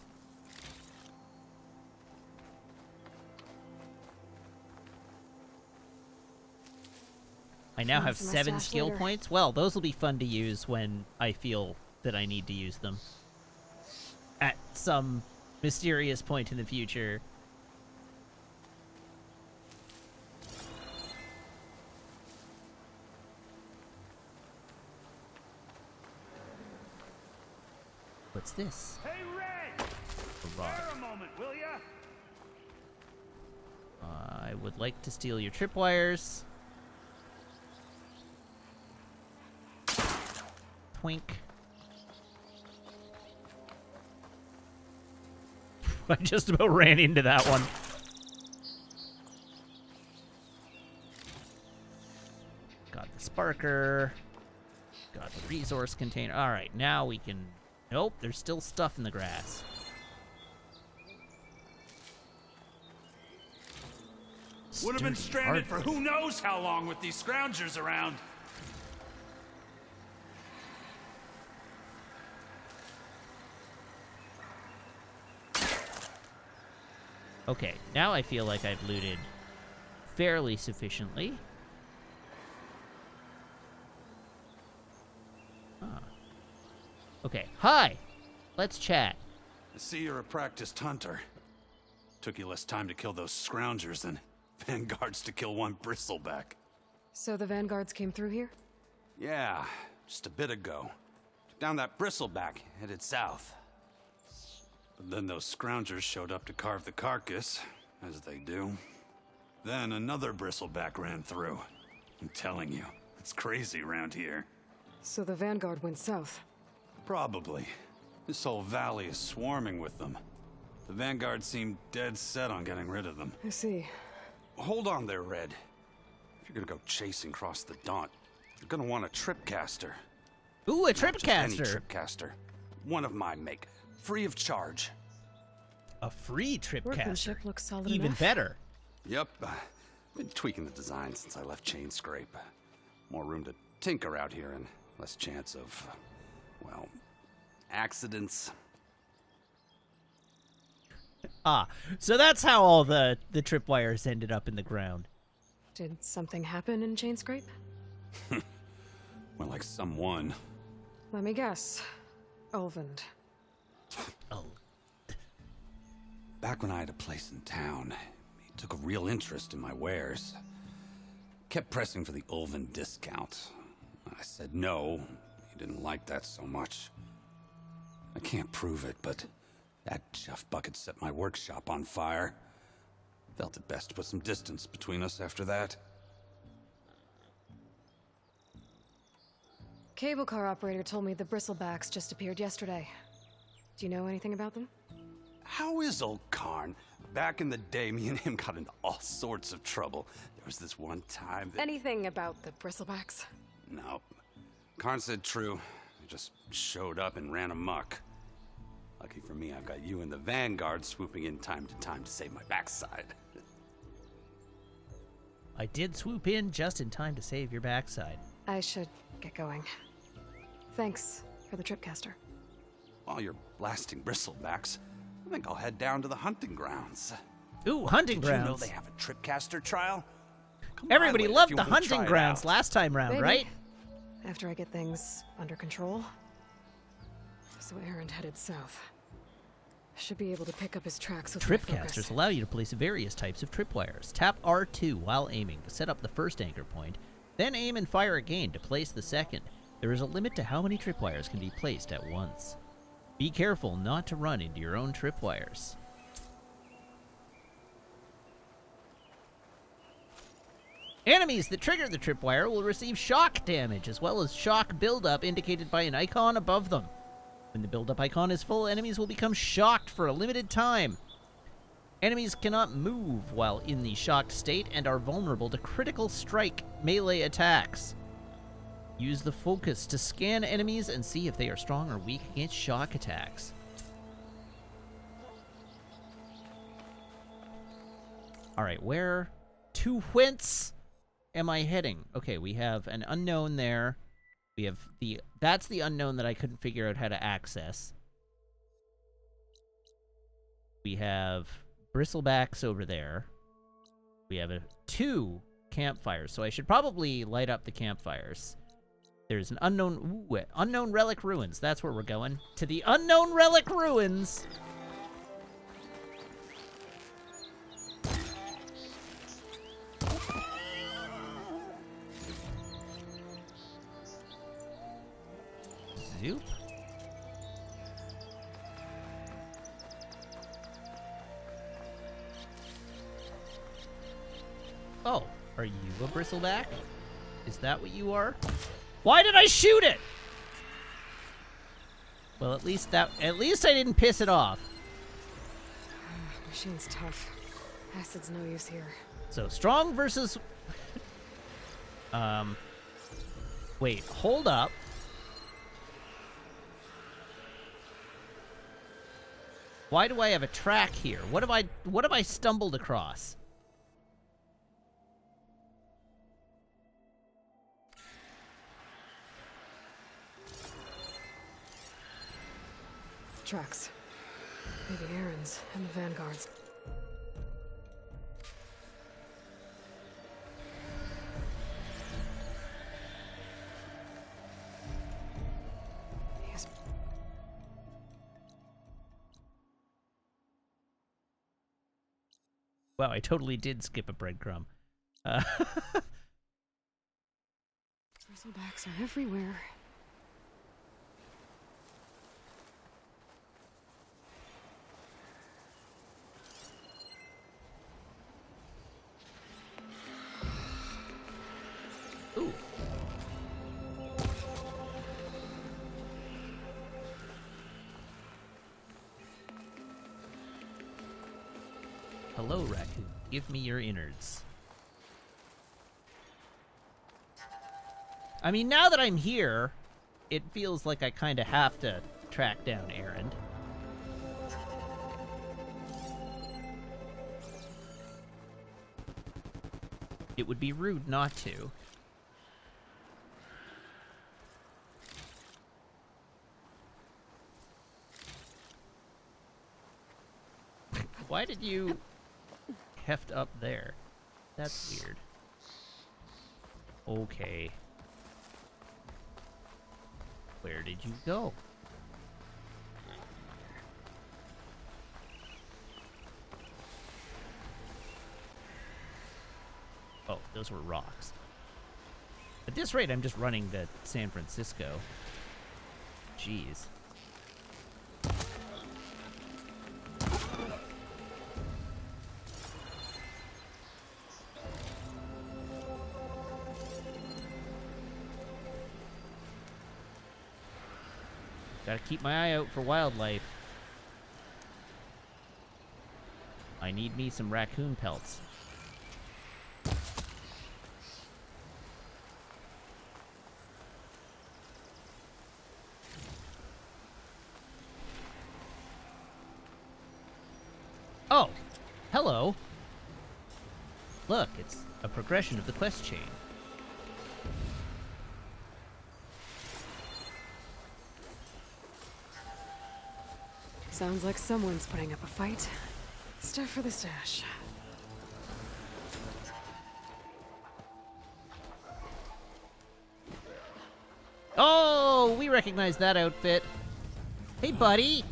I now have For my 7 stash skill later. points. Well, those will be fun to use when I feel that I need to use them. At some mysterious point in the future. What's this? Hey, Red! A rod. Spare a moment, will ya? I would like to steal your tripwires. Twink. I just about ran into that one. Got the sparker. Got the resource container. All right, now we can... Nope, there's still stuff in the grass. Would have been Sturdy stranded for hardwood. who knows how long with these scroungers around. Okay, now I feel like I've looted fairly sufficiently. Ah. Okay, hi! Let's chat. I see you're a practiced hunter. Took you less time to kill those scroungers than vanguards to kill one bristleback. So the vanguards came through here? Yeah, just a bit ago. Down that bristleback, headed south. But then those scroungers showed up to carve the carcass, as they do. Then another bristleback ran through. I'm telling you, it's crazy around here. So the Vanguard went south? Probably. This whole valley is swarming with them. The Vanguard seemed dead set on getting rid of them. I see. Hold on there, Red. If you're gonna go chasing across the Daunt, you're gonna want a tripcaster. Ooh, a Not just any tripcaster. tripcaster. One of my make. Free of charge. A free tripcaster. Workmanship looks solid Even enough. better. Yep. Been tweaking the design since I left Chain Scrape. More room to tinker out here and less chance of, well, accidents. Ah, so that's how all the tripwires ended up in the ground. Did something happen in Chain Scrape? Well, like someone. Let me guess. Ulvund. Oh. Back when I had a place in town, he took a real interest in my wares. Kept pressing for the Ulvund discount. I said no. He didn't like that so much. I can't prove it, but that chuff bucket set my workshop on fire. Felt it best to put some distance between us after that. Cable car operator told me the bristlebacks just appeared yesterday. Do you know anything about them? How is old Karn? Back in the day, me and him got into all sorts of trouble. There was this one time that... Anything about the bristlebacks? Nope. Karn said true. They just showed up and ran amok. Lucky for me, I've got you and the Vanguard swooping in time to save my backside. I did swoop in just in time to save your backside. I should get going. Thanks for the tripcaster. While you're blasting bristlebacks, I think I'll head down to the hunting grounds. Ooh, hunting Did grounds. you know they have a tripcaster trial? Come Everybody my way if loved you the wanna try hunting it grounds out. last time round, Maybe. right? After I get things under control. So Aaron headed south. Should be able to pick up his tracks with my focus. Tripcasters allow you to place various types of tripwires. Tap R2 while aiming to set up the first anchor point, then aim and fire again to place the second. There is a limit to how many tripwires can be placed at once. Be careful not to run into your own tripwires. Enemies that trigger the tripwire will receive shock damage, as well as shock buildup indicated by an icon above them. When the buildup icon is full, enemies will become shocked for a limited time. Enemies cannot move while in the shocked state and are vulnerable to critical strike melee attacks. Use the focus to scan enemies and see if they are strong or weak against shock attacks. Alright, where to whence am I heading? Okay, we have an unknown there. We have that's the unknown that I couldn't figure out how to access. We have bristlebacks over there. We have 2 campfires, so I should probably light up the campfires. There's an unknown relic ruins. That's where we're going. To the unknown relic ruins. Zoop. Oh, are you a bristleback? Is that what you are? Why did I shoot it? Well, at least I didn't piss it off. Machine's tough. Acid's no use here. So strong versus wait, hold up. Why do I have a track here? What have I stumbled across? Tracks. Maybe Aaron's and the Vanguard's. Yes. Wow, I totally did skip a breadcrumb. Bristlebacks are everywhere. Ooh. Hello, raccoon. Give me your innards. I mean, now that I'm here, it feels like I kind of have to track down Erend. It would be rude not to. Why did you heft up there? That's weird. Okay. Where did you go? Oh, those were rocks. At this rate, I'm just running to San Francisco. Jeez. Gotta keep my eye out for wildlife. I need me some raccoon pelts. Oh, hello. Look, it's a progression of the quest chain. Sounds like someone's putting up a fight. Stuff for the stash. Oh, we recognize that outfit. Hey, buddy.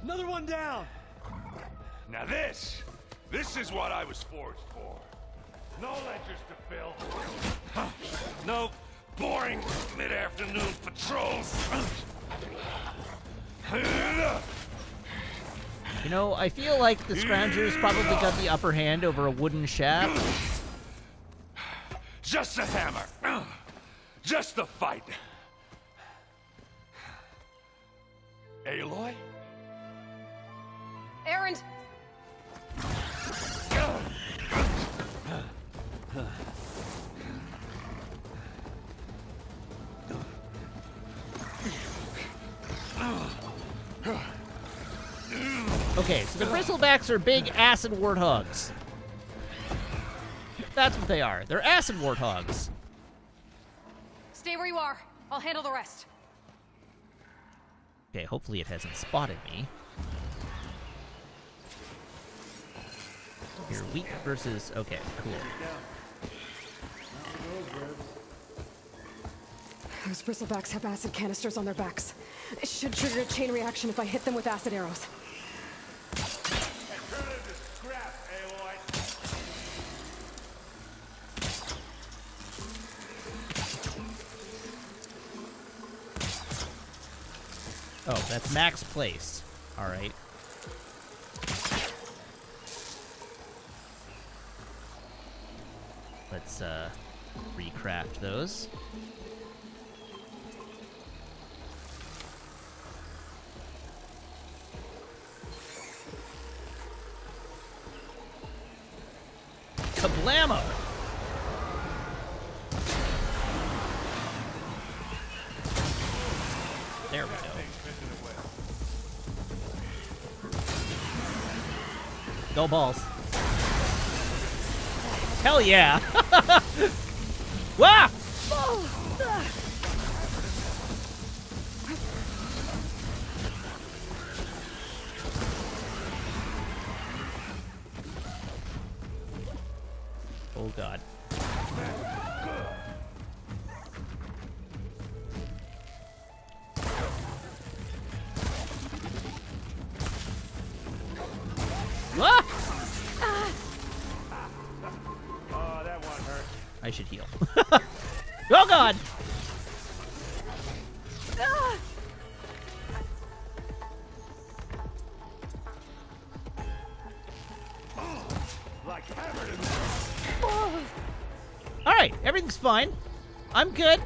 Another one down! Now this is what I was forged for. No ledgers to fill. No boring mid-afternoon patrols. You know, I feel like the Scroungers probably got the upper hand over a wooden shaft. Just a hammer. Just the fight. Aloy? Erend! Okay, so the bristlebacks are big acid warthogs. That's what they are. They're acid warthogs. Stay where you are. I'll handle the rest. Okay, hopefully it hasn't spotted me. You're weak versus... Okay, cool. Those bristlebacks have acid canisters on their backs. It should trigger a chain reaction if I hit them with acid arrows. Oh, that's max placed. Alright. Let's, recraft those. Kablamo! There we go. Go balls. Hell yeah! Wah! Oh god. I should heal. Oh god! Like hammered in Alright, everything's fine. I'm good.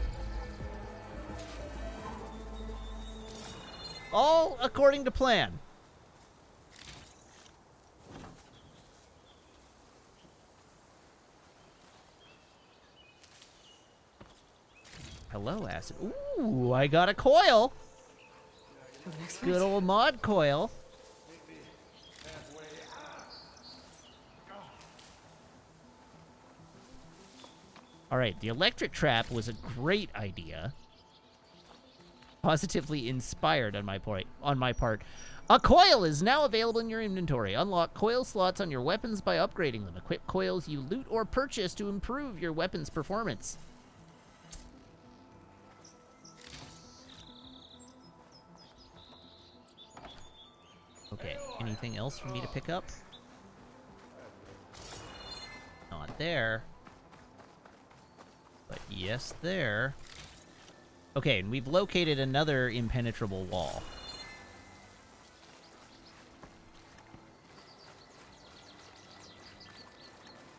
All according to plan. Hello, acid. Ooh, I got a coil. Good old mod coil. Alright, the electric trap was a great idea. Positively inspired on my part. A coil is now available in your inventory. Unlock coil slots on your weapons by upgrading them. Equip coils you loot or purchase to improve your weapon's performance. Okay, anything else for me to pick up? Not there. But yes, there. Okay, and we've located another impenetrable wall.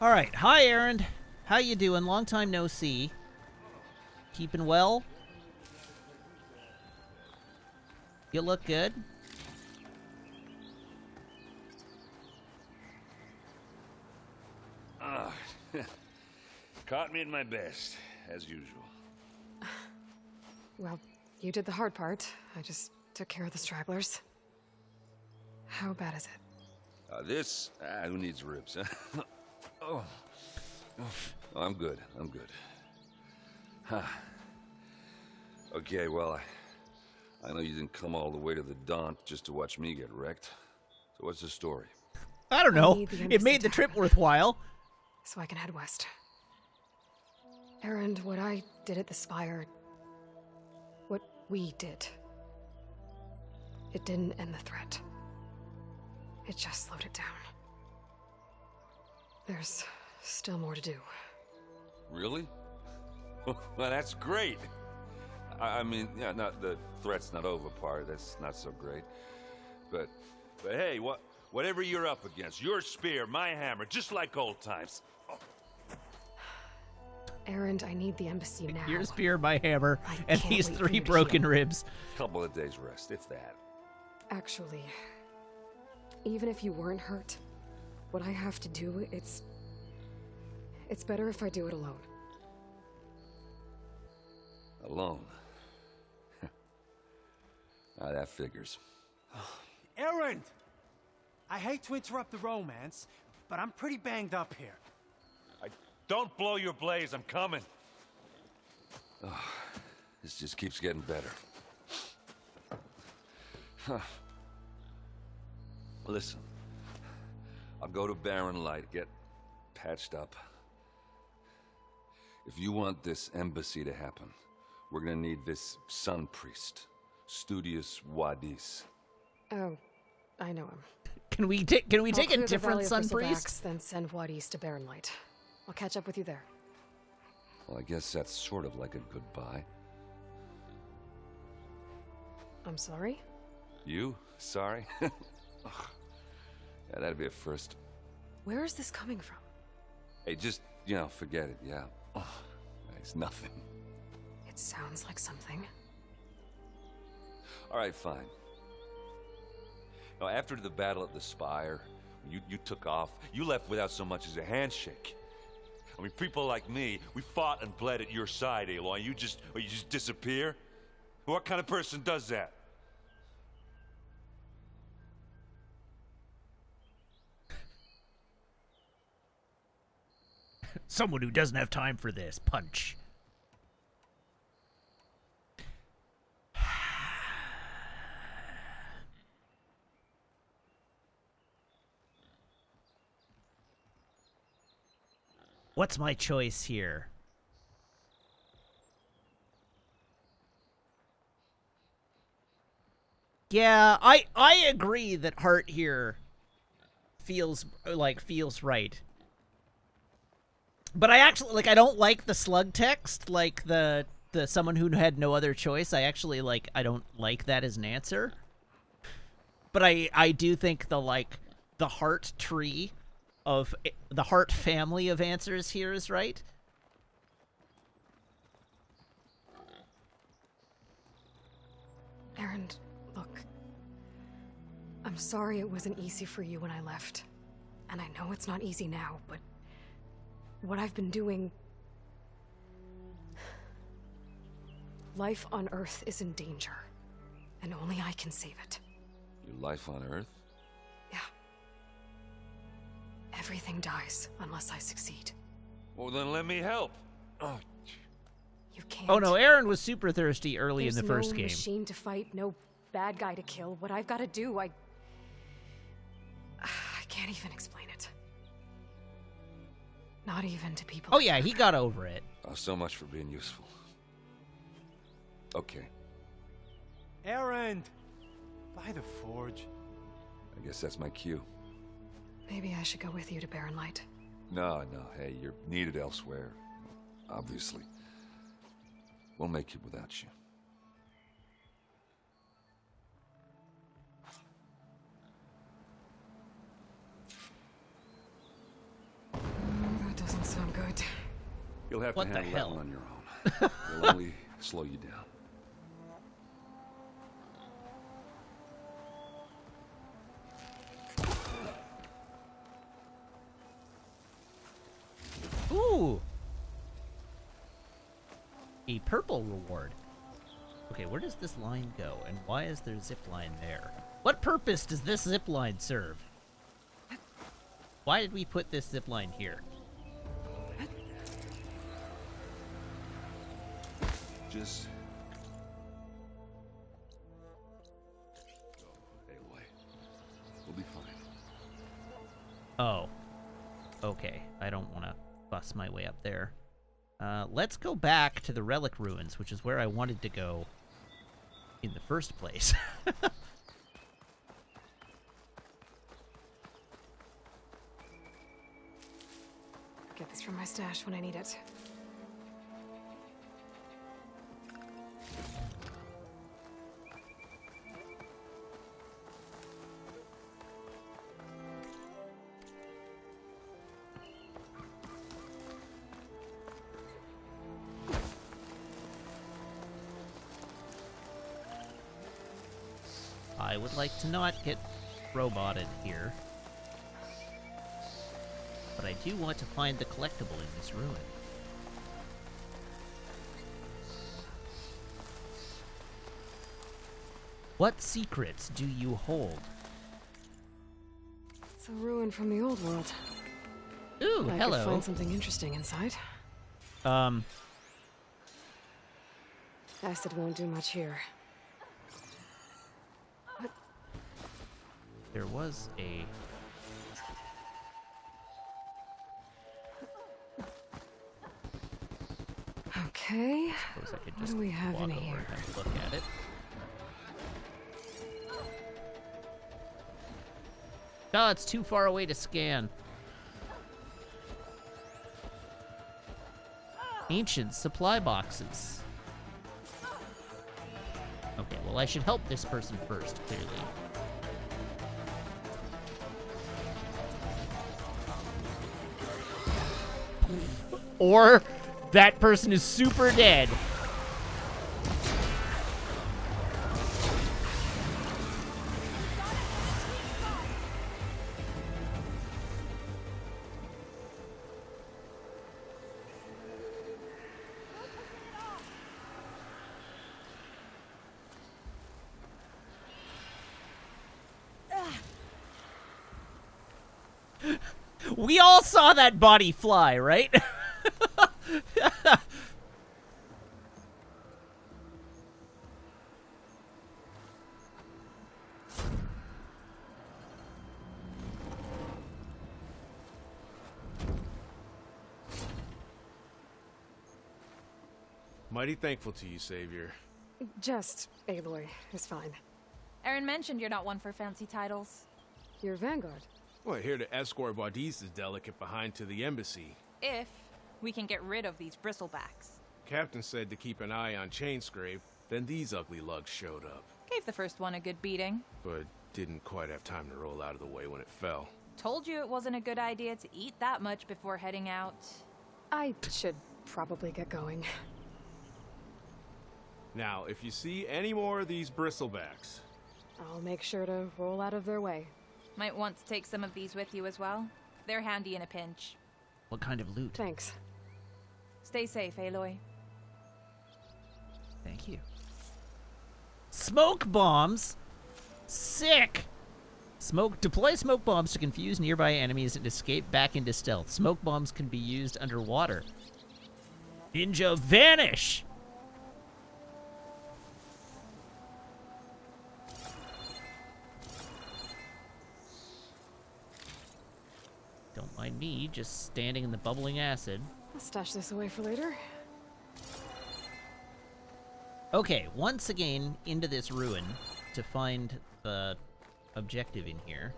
Alright, hi Aaron. How you doing? Long time no see. Keeping well? You look good. Caught me at my best, as usual. Well, you did the hard part. I just took care of the stragglers. How bad is it? This? Who needs ribs, huh? Oh, I'm good. I'm good. Huh. Okay, well, I know you didn't come all the way to the Daunt just to watch me get wrecked. So what's the story? I don't know. It made the trip worthwhile. So I can head west. Aaron, what I did at the Spire... what we did... it didn't end the threat. It just slowed it down. There's still more to do. Really? Well, that's great. I mean, yeah, not the threat's not over part. That's not so great. But hey, whatever you're up against, your spear, my hammer, just like old times. Oh. Aaron, I need the embassy now. Your spear, my hammer, and these 3 broken ribs. Couple of days rest, if that. Actually, even if you weren't hurt, what I have to do, it's better if I do it alone. Alone? That figures. Aaron! I hate to interrupt the romance, but I'm pretty banged up here. Don't blow your blaze, I'm coming. Oh, this just keeps getting better. Huh. Listen, I'll go to Barren Light, get patched up. If you want this embassy to happen, we're gonna need this sun priest, Studius Wadis. Oh, I know him. Can we take a different Valley of sun Bristleback's, priest? then send Wadis to Barren Light. I'll catch up with you there. Well, I guess that's sort of like a goodbye. I'm sorry? You? Sorry? Yeah, that'd be a first. Where is this coming from? Hey, just, forget it, yeah. Oh, it's nothing. It sounds like something. All right, fine. Now, after the battle at the Spire, you took off, you left without so much as a handshake. I mean, people like me, we fought and bled at your side, Aloy. You just disappear? What kind of person does that? Someone who doesn't have time for this. Punch. What's my choice here? Yeah, I agree that Hart here feels right. But I actually, like, I don't like the slug text, like the someone who had no other choice. I actually, like, I don't like that as an answer. But I do think the heart tree of, the heart family of answers here is right. Aaron, look. I'm sorry it wasn't easy for you when I left. And I know it's not easy now, but what I've been doing... Life on Earth is in danger, and only I can save it. Your life on Earth? Yeah. Everything dies unless I succeed. Well, then let me help. Oh, You can't. Oh no, Aaron was super thirsty early in the first There's game. no machine to fight, no bad guy to kill. What I've got to do, I can't even explain it. Not even to people. Oh yeah, he got over it. Oh, so much for being useful. Okay. Aaron! By the forge. I guess that's my cue. Maybe I should go with you to Barren Light. No, hey, you're needed elsewhere. Obviously. We'll make it without you. That doesn't sound good. You'll have What to the handle that hell? one on your own. It'll only slow you down. Ooh! A purple reward. Okay, where does this line go, and why is there zip line there? What purpose does this zip line serve? Why did we put this zip line here? Just... go Aloy. We'll be fine. Oh. Okay, I don't want to bust my way up there. Let's go back to the Relic Ruins, which is where I wanted to go in the first place. Get this from my stash when I need it. I would like to not get roboted here. But I do want to find the collectible in this ruin. What secrets do you hold? It's a ruin from the old world. Ooh, I hello. could find something interesting inside. Acid won't do much here. There was a... Okay. Suppose I could What just do we have walk in over here? and have a look at it. Oh, it's too far away to scan. Ancient supply boxes. Okay, well, I should help this person first, clearly. Or that person is super dead. We all saw that body fly, right? Mighty thankful to you, Savior. Just Aloy is fine. Aaron mentioned you're not one for fancy titles. You're Vanguard. Well, here to escort Vaudise's delicate behind to the embassy. If We can get rid of these bristlebacks. Captain said to keep an eye on Chainscrape, then these ugly lugs showed up. Gave the first one a good beating. But didn't quite have time to roll out of the way when it fell. Told you it wasn't a good idea to eat that much before heading out. I should probably get going. Now, if you see any more of these bristlebacks... I'll make sure to roll out of their way. Might want to take some of these with you as well. They're handy in a pinch. What kind of loot? Thanks. Stay safe, Aloy. Thank you. Smoke bombs? Sick! Deploy smoke bombs to confuse nearby enemies and escape back into stealth. Smoke bombs can be used underwater. Ninja vanish! Don't mind me just standing in the bubbling acid. I'll stash this away for later. Okay, once again into this ruin to find the objective in here.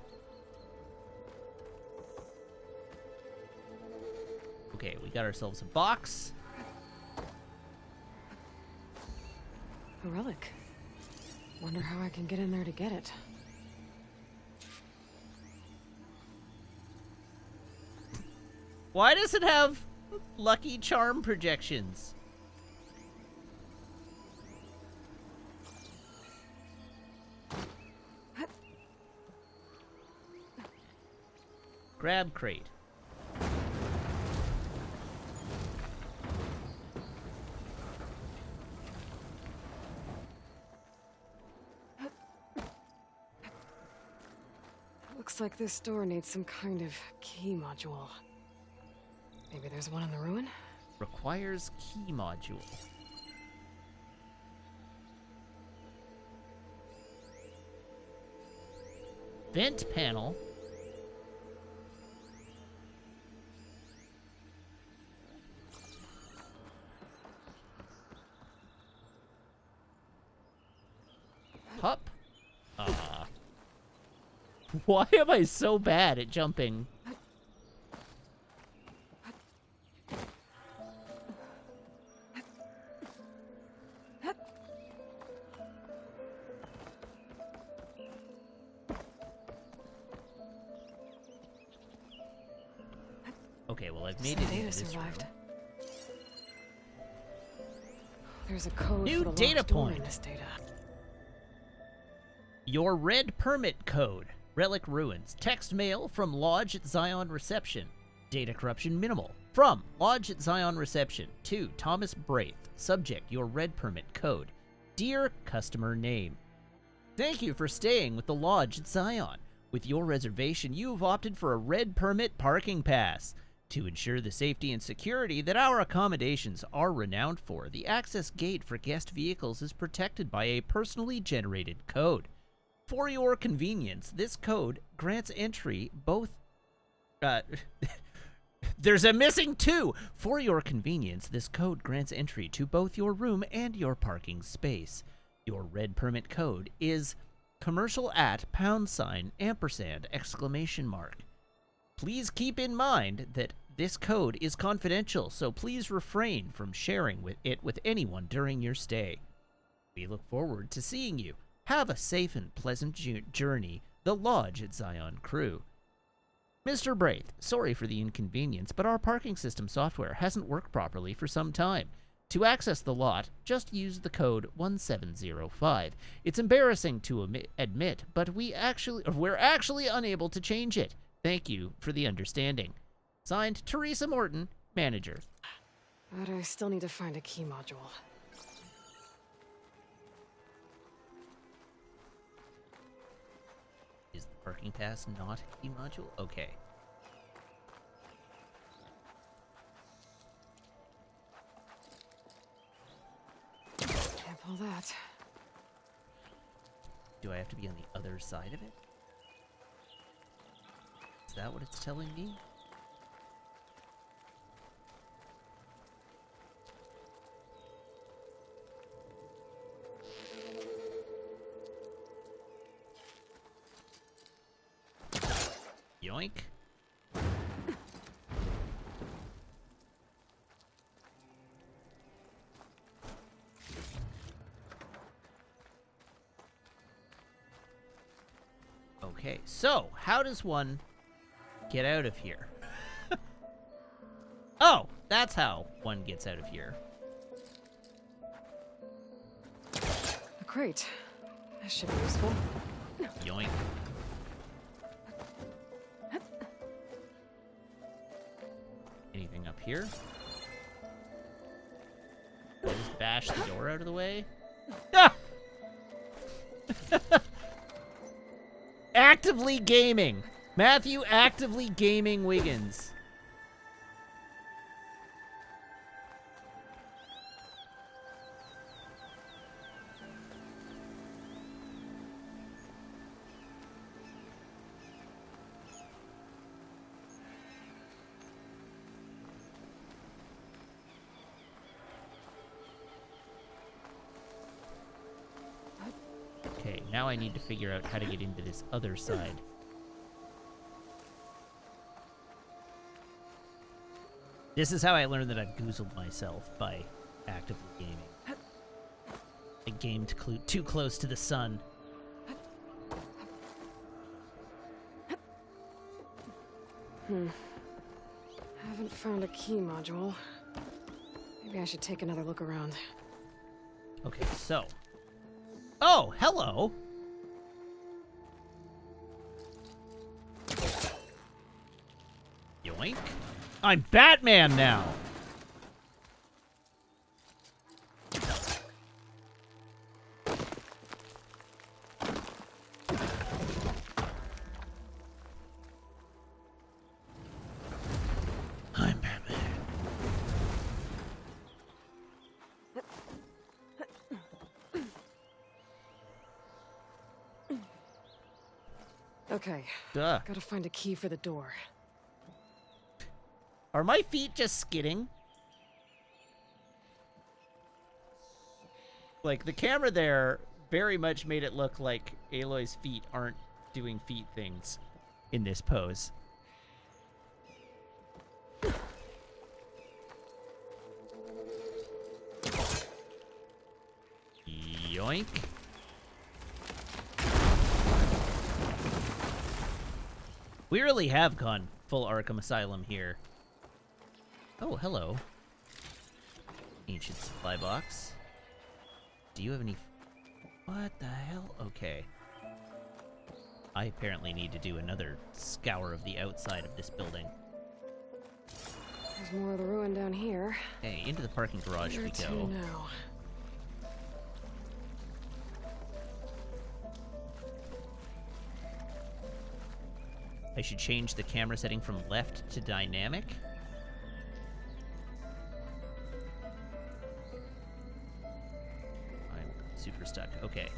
Okay, we got ourselves a box. A relic. Wonder how I can get in there to get it. Why does it have lucky charm projections? Grab crate. Looks like this door needs some kind of key module. Maybe there's one in the ruin? Requires key module. Vent panel. Hup. Why am I so bad at jumping? Okay, well, I've made it into this room. There's a code New for the data locked door point. in this data. Your red permit code. Relic Ruins. Text mail from Lodge at Zion Reception. Data corruption minimal. From Lodge at Zion Reception to Thomas Braith. Subject, your red permit code. Dear customer name. Thank you for staying with the Lodge at Zion. With your reservation, you have opted for a red permit parking pass. To ensure the safety and security that our accommodations are renowned for, the access gate for guest vehicles is protected by a personally generated code. For your convenience, this code grants entry both... There's a missing 2! For your convenience, this code grants entry to both your room and your parking space. Your red permit code is commercial @ &! Please keep in mind that this code is confidential, so please refrain from sharing it with anyone during your stay. We look forward to seeing you. Have a safe and pleasant journey, the Lodge at Zion crew. Mr. Braith, sorry for the inconvenience, but our parking system software hasn't worked properly for some time. To access the lot, just use the code 1705. It's embarrassing to admit, but we're actually unable to change it. Thank you for the understanding. Signed, Teresa Morton, Manager. But I still need to find a key module. Is the parking pass not a key module? Okay. Can't pull that. Do I have to be on the other side of it? Is that what it's telling me? Yoink. Okay, so how does one get out of here? Oh, that's how one gets out of here. A crate. That should be useful. Yoink. Anything up here? Can I just bash the door out of the way? Ah! Actively gaming. Matthew actively gaming Wiggins. Okay, now I need to figure out how to get into this other side. This is how I learned that I've goozled myself, by actively gaming. I gamed too close to the sun. Haven't found a key module. Maybe I should take another look around. Okay, so. Oh, hello! Yoink. I'm Batman now! I'm Batman. Okay. Duh. Gotta find a key for the door. Are my feet just skidding? Like, the camera there very much made it look like Aloy's feet aren't doing feet things in this pose. Yoink. We really have gone full Arkham Asylum here. Oh, hello. Ancient supply box. Do you have any... What the hell? Okay. I apparently need to do another scour of the outside of this building. There's more of the ruin down here. Okay, into the parking garage we Where to go. now? I should change the camera setting from left to dynamic. I'm super stuck. Okay.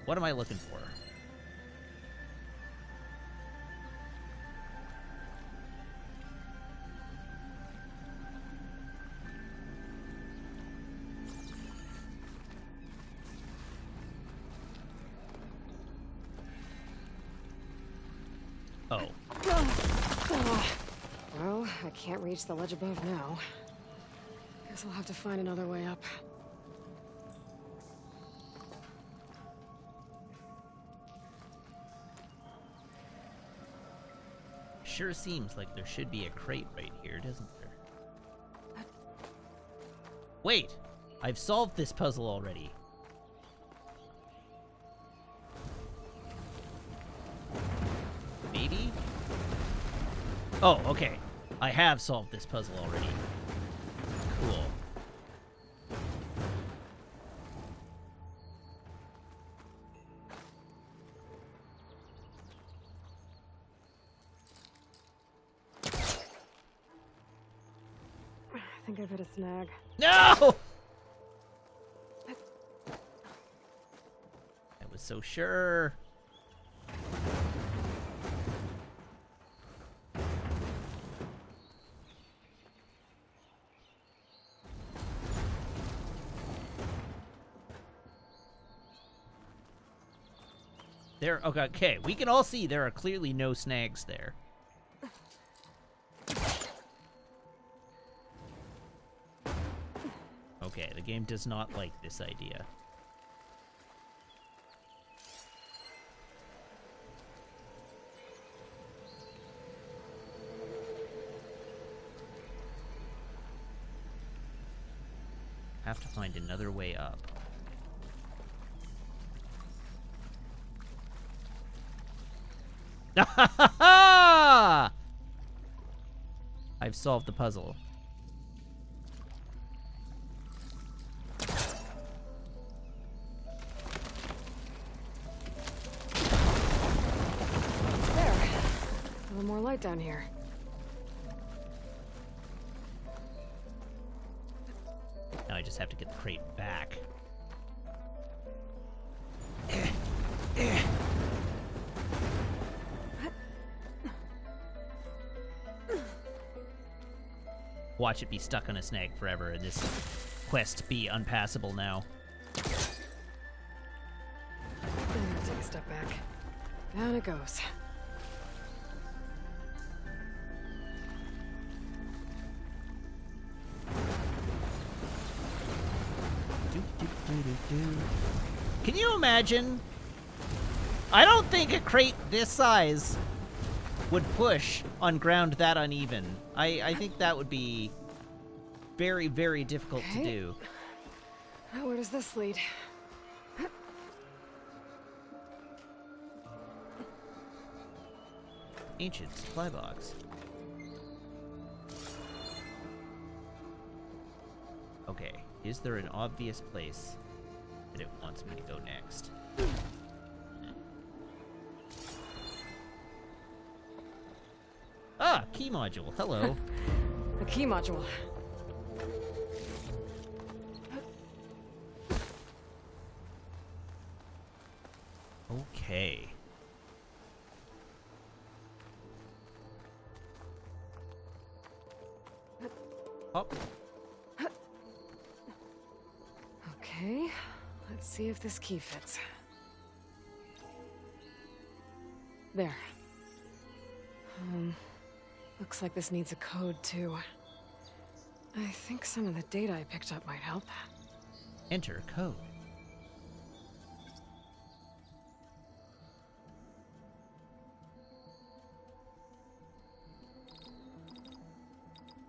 What am I looking for? Oh. Well, I can't reach the ledge above now. Guess I'll have to find another way up. Sure seems like there should be a crate right here, doesn't there? Wait! I've solved this puzzle already. Maybe? Oh, okay. I have solved this puzzle already. Cool. I think I've hit a snag. No! I was so sure. There, okay, we can all see there are clearly no snags there. Okay, the game does not like this idea. have to find another way up. I've solved the puzzle. There. A little more light down here. Now I just have to get the crate back. Watch it be stuck on a snag forever and this quest be unpassable now. I'm gonna take a step back. Down it goes. Can you imagine? I don't think a crate this size would push on ground that uneven. I think that would be very, very difficult to do. Now where does this lead? Ancient supply box. Okay, is there an obvious place that it wants me to go next? Ah, key module. Hello. The key module. Okay. Hop. Okay, let's see if this key fits. There. Looks like this needs a code, too. I think some of the data I picked up might help. Enter code.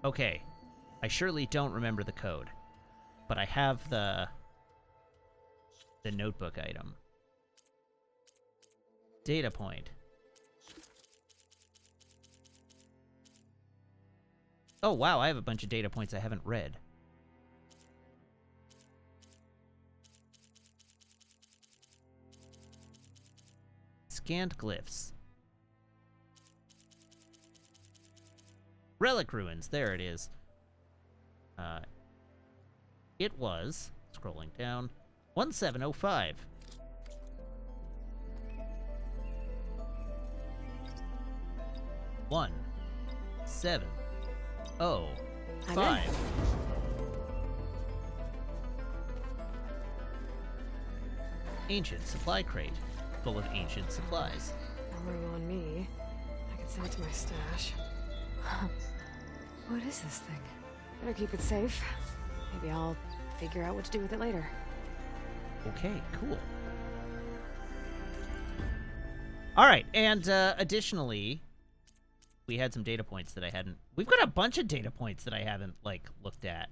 Okay. I surely don't remember the code, but I have the notebook item. Data point. Oh, wow, I have a bunch of data points I haven't read. Scanned glyphs. Relic ruins, there it is. It was, scrolling down, 1705. One, 7, 0, 5. Ancient supply crate, full of ancient supplies. Numbering on me. I could send it to my stash. What is this thing? Better keep it safe. Maybe I'll figure out what to do with it later. Okay, cool. Alright, and additionally, we had some data points that I hadn't... We've got a bunch of data points that I haven't, like, looked at.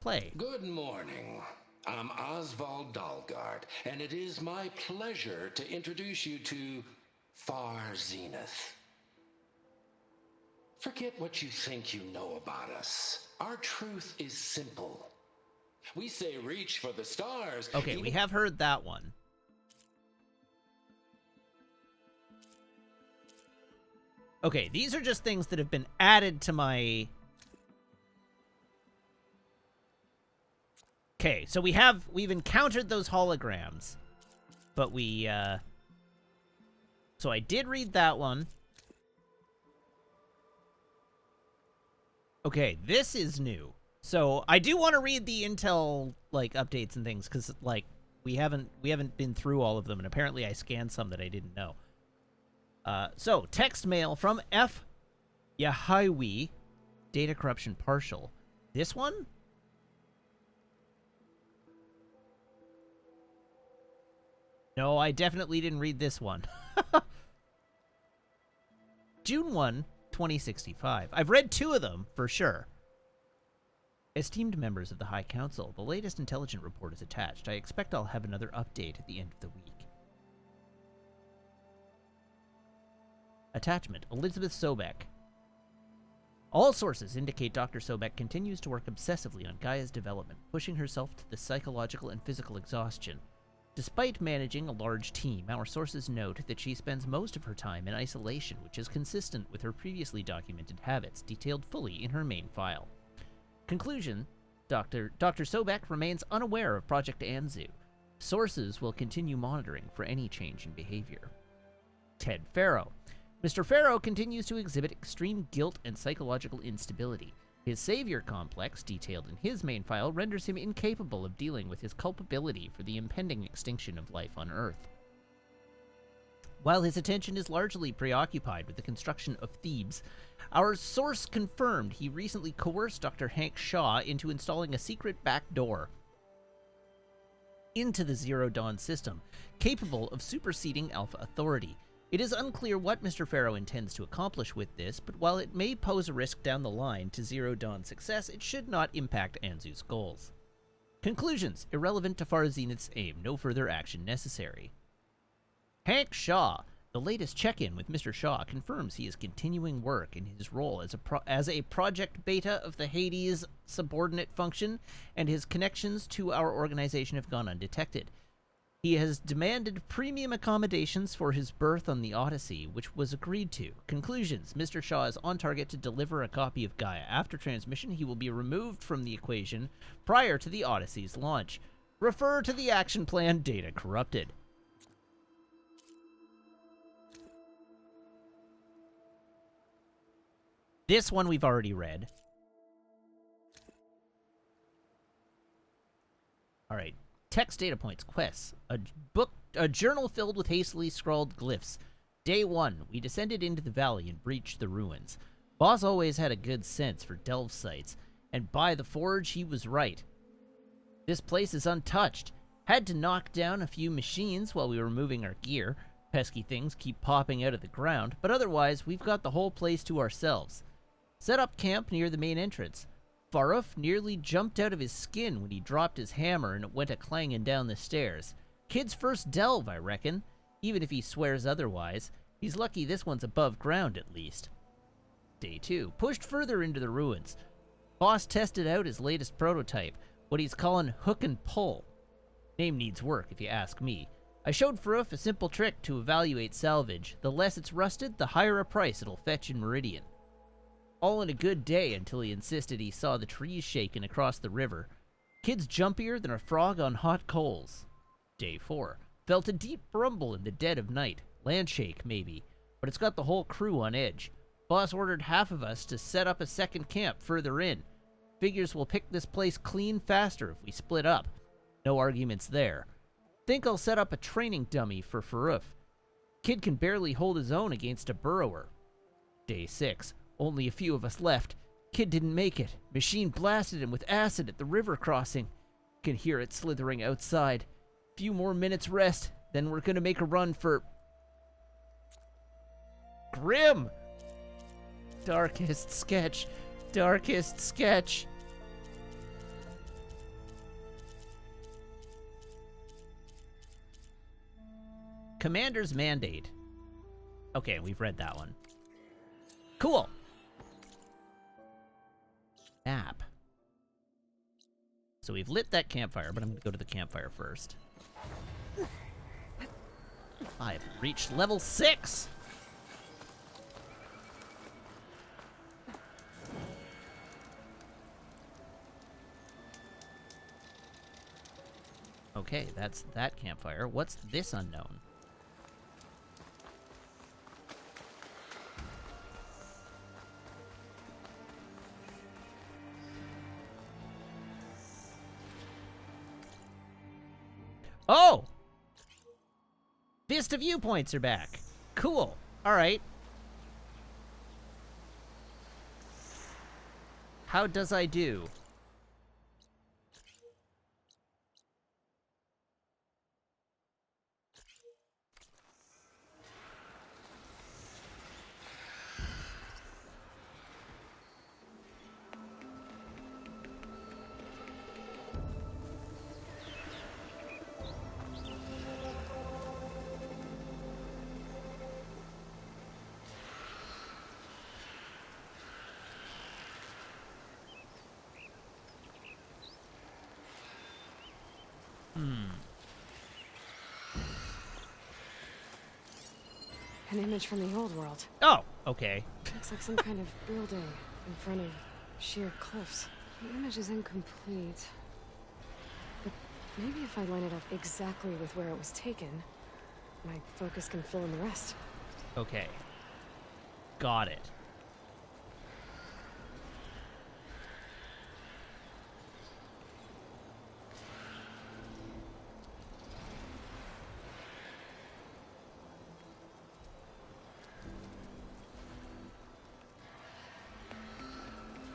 Play. Good morning. I'm Oswald Dalgard, and it is my pleasure to introduce you to Far Zenith. Forget what you think you know about us. Our truth is simple. We say reach for the stars. Okay, we have heard that one. Okay, these are just things that have been added to my... Okay, so we've encountered those holograms, but we, so I did read that one. Okay, this is new. So I do want to read the intel, like, updates and things, because, like, we haven't been through all of them, and apparently I scanned some that I didn't know. So, text mail from F. Yahiwi, data corruption partial. This one? No, I definitely didn't read this one. June 1, 2065. I've read 2 of them, for sure. Esteemed members of the High Council, the latest intelligence report is attached. I expect I'll have another update at the end of the week. Attachment, Elizabeth Sobek. All sources indicate Dr. Sobek continues to work obsessively on Gaia's development, pushing herself to the psychological and physical exhaustion. Despite managing a large team, our sources note that she spends most of her time in isolation, which is consistent with her previously documented habits, detailed fully in her main file. Conclusion, Dr. Sobek remains unaware of Project Anzu. Sources will continue monitoring for any change in behavior. Ted Farrow. Mr. Farrow continues to exhibit extreme guilt and psychological instability. His savior complex, detailed in his main file, renders him incapable of dealing with his culpability for the impending extinction of life on Earth. While his attention is largely preoccupied with the construction of Thebes, our source confirmed he recently coerced Dr. Hank Shaw into installing a secret back door into the Zero Dawn system, capable of superseding Alpha Authority. It is unclear what Mr. Farrow intends to accomplish with this, but while it may pose a risk down the line to Zero Dawn's success, it should not impact Anzu's goals. Conclusions. Irrelevant to Far Zenith's aim. No further action necessary. Hank Shaw. The latest check-in with Mr. Shaw confirms he is continuing work in his role as a Project Beta of the Hades subordinate function, and his connections to our organization have gone undetected. He has demanded premium accommodations for his berth on the Odyssey, which was agreed to. Conclusions. Mr. Shaw is on target to deliver a copy of Gaia. After transmission, he will be removed from the equation prior to the Odyssey's launch. Refer to the action plan Data Corrupted. This one we've already read. All right. Text data points, quests, a journal filled with hastily scrawled glyphs. Day 1, we descended into the valley and breached the ruins. Boss always had a good sense for delve sites, and by the forge, he was right. This place is untouched. Had to knock down a few machines while we were moving our gear. Pesky things keep popping out of the ground, but otherwise, we've got the whole place to ourselves. Set up camp near the main entrance. Faruf nearly jumped out of his skin when he dropped his hammer and it went a-clanging down the stairs. Kid's first delve, I reckon. Even if he swears otherwise. He's lucky this one's above ground, at least. Day 2. Pushed further into the ruins. Boss tested out his latest prototype, what he's calling hook and pull. Name needs work, if you ask me. I showed Faruf a simple trick to evaluate salvage. The less it's rusted, the higher a price it'll fetch in Meridian. All in a good day until he insisted he saw the trees shaking across the river. Kid's jumpier than a frog on hot coals. Day 4. Felt a deep rumble in the dead of night. Landshake, maybe. But it's got the whole crew on edge. Boss ordered half of us to set up a second camp further in. Figures we'll pick this place clean faster if we split up. No arguments there. Think I'll set up a training dummy for Faruf. Kid can barely hold his own against a burrower. Day 6. Only a few of us left. Kid didn't make it. Machine blasted him with acid at the river crossing. Can hear it slithering outside. Few more minutes rest, then we're gonna make a run for... Grim! Darkest sketch. Darkest sketch. Commander's Mandate. Okay, we've read that one. Cool. App. So we've lit that campfire, but I'm going to go to the campfire first. I've reached level 6! Okay, that's that campfire. What's this unknown? Oh! Vista viewpoints are back. Cool. Alright. How does I do? An image from the old world. Oh, okay. Looks like some kind of building in front of sheer cliffs. The image is incomplete. But maybe if I line it up exactly with where it was taken, my focus can fill in the rest. Okay. Got it.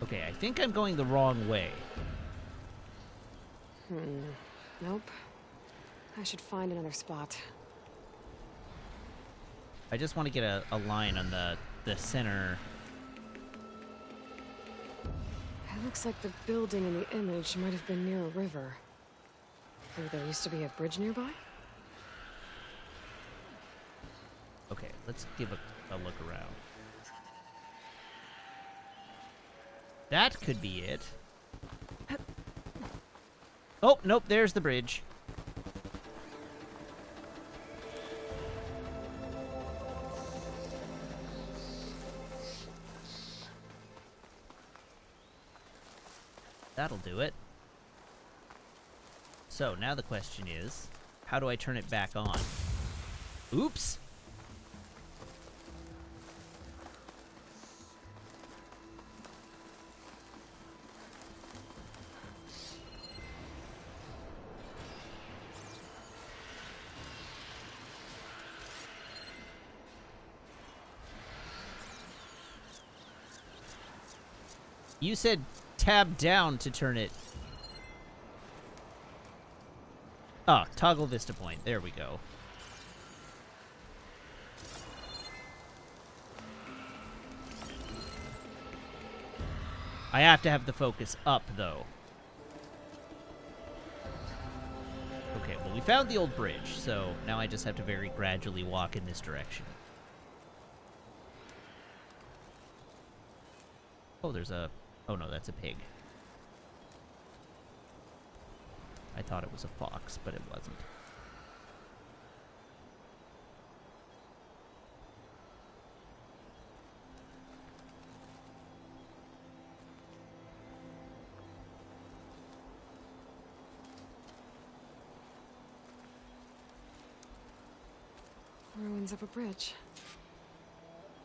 Okay, I think I'm going the wrong way. Nope. I should find another spot. I just want to get a line on the center. It looks like the building in the image might have been near a river. Maybe there used to be a bridge nearby? Okay, let's give a look around. That could be it. Oh, nope, there's the bridge. That'll do it. So, now the question is, how do I turn it back on? Oops! You said tab down to turn it. Oh, toggle vista point. There we go. I have to have the focus up, though. Okay, well, we found the old bridge, so now I just have to very gradually walk in this direction. Oh, there's a... Oh, no, that's a pig. I thought it was a fox, but it wasn't. Ruins of a bridge.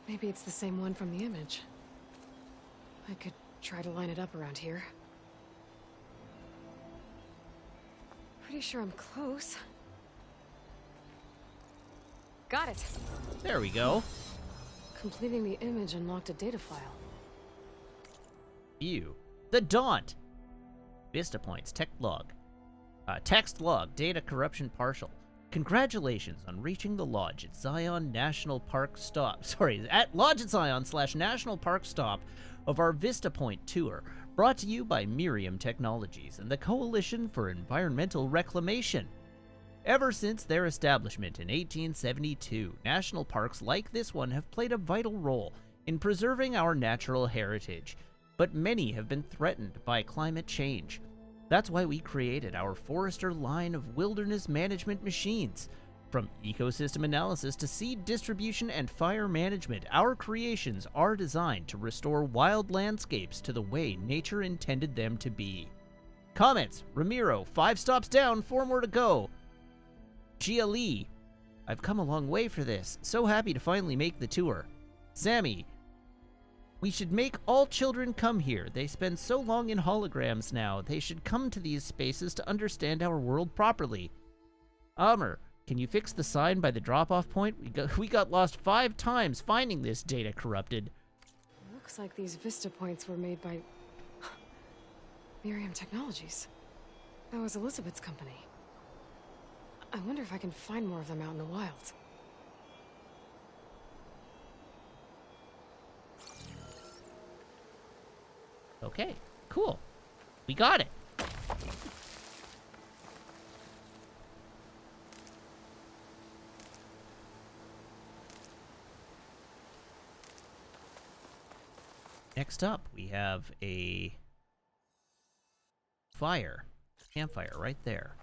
Maybe it's the same one from the image. I could try to line it up around here. Pretty sure I'm close. Got it. There we go. Completing the image unlocked a data file. View. The Daunt. Vista points. Text log. Data corruption partial. Congratulations on reaching the lodge at Zion National Park stop. Sorry, at Lodge at Zion / National Park stop of our Vista Point tour. Brought to you by Miriam Technologies and the Coalition for Environmental Reclamation. Ever since their establishment in 1872, national parks like this one have played a vital role in preserving our natural heritage, but many have been threatened by climate change. That's why we created our Forester line of wilderness management machines. From ecosystem analysis to seed distribution and fire management, our creations are designed to restore wild landscapes to the way nature intended them to be. Comments: Ramiro, 5 stops down, 4 more to go. Gia Lee, I've come a long way for this. So happy to finally make the tour. Sammy, we should make all children come here. They spend so long in holograms now. They should come to these spaces to understand our world properly. Amr, can you fix the sign by the drop-off point? We got lost 5 times finding this data corrupted. Looks like these Vista points were made by Miriam Technologies. That was Elizabeth's company. I wonder if I can find more of them out in the wild. Okay, cool. We got it. Next up, we have a campfire right there.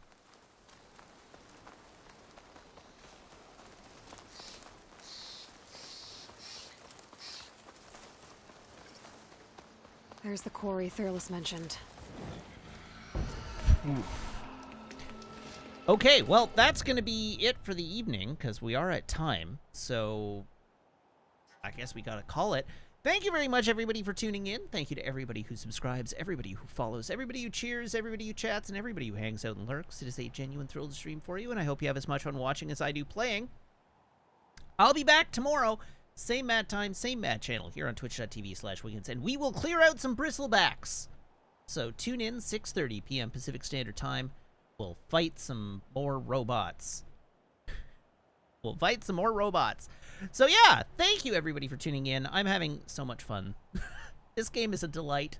There's the quarry Thurles mentioned. Okay, well, that's going to be it for the evening, because we are at time. So, I guess we got to call it. Thank you very much, everybody, for tuning in. Thank you to everybody who subscribes, everybody who follows, everybody who cheers, everybody who chats, and everybody who hangs out and lurks. It is a genuine thrill to stream for you, and I hope you have as much fun watching as I do playing. I'll be back tomorrow. Same Matt time, same Matt channel here on twitch.tv/Wiggins, and we will clear out some bristlebacks. So tune in, 6:30 p.m. Pacific Standard Time. We'll fight some more robots. So yeah, thank you everybody for tuning in. I'm having so much fun. This game is a delight,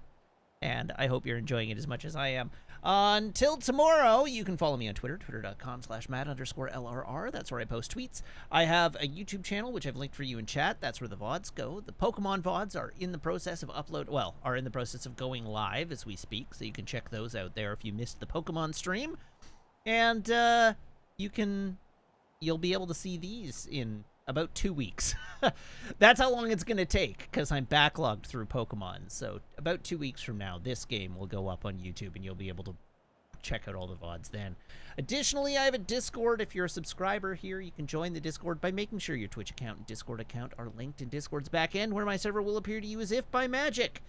and I hope you're enjoying it as much as I am. Until tomorrow, you can follow me on Twitter, twitter.com/Matt_LRR. That's where I post tweets. I have a YouTube channel, which I've linked for you in chat. That's where the VODs go. The Pokemon VODs are in the process of are in the process of going live as we speak, so you can check those out there if you missed the Pokemon stream. And, you'll be able to see these in about 2 weeks. That's how long it's going to take, because I'm backlogged through Pokemon. So about 2 weeks from now, this game will go up on YouTube, and you'll be able to check out all the VODs then. Additionally, I have a Discord. If you're a subscriber here, you can join the Discord by making sure your Twitch account and Discord account are linked in Discord's back end, where my server will appear to you as if by magic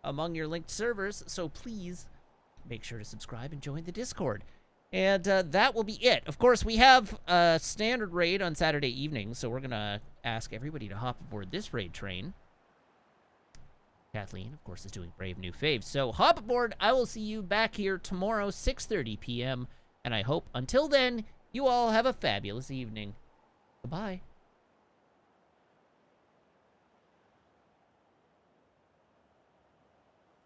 among your linked servers. So please make sure to subscribe and join the Discord. And that will be it. Of course, we have a standard raid on Saturday evening, so we're going to ask everybody to hop aboard this raid train. Kathleen, of course, is doing Brave New Faves. So hop aboard. I will see you back here tomorrow, 6:30 p.m. And I hope, until then, you all have a fabulous evening. Goodbye.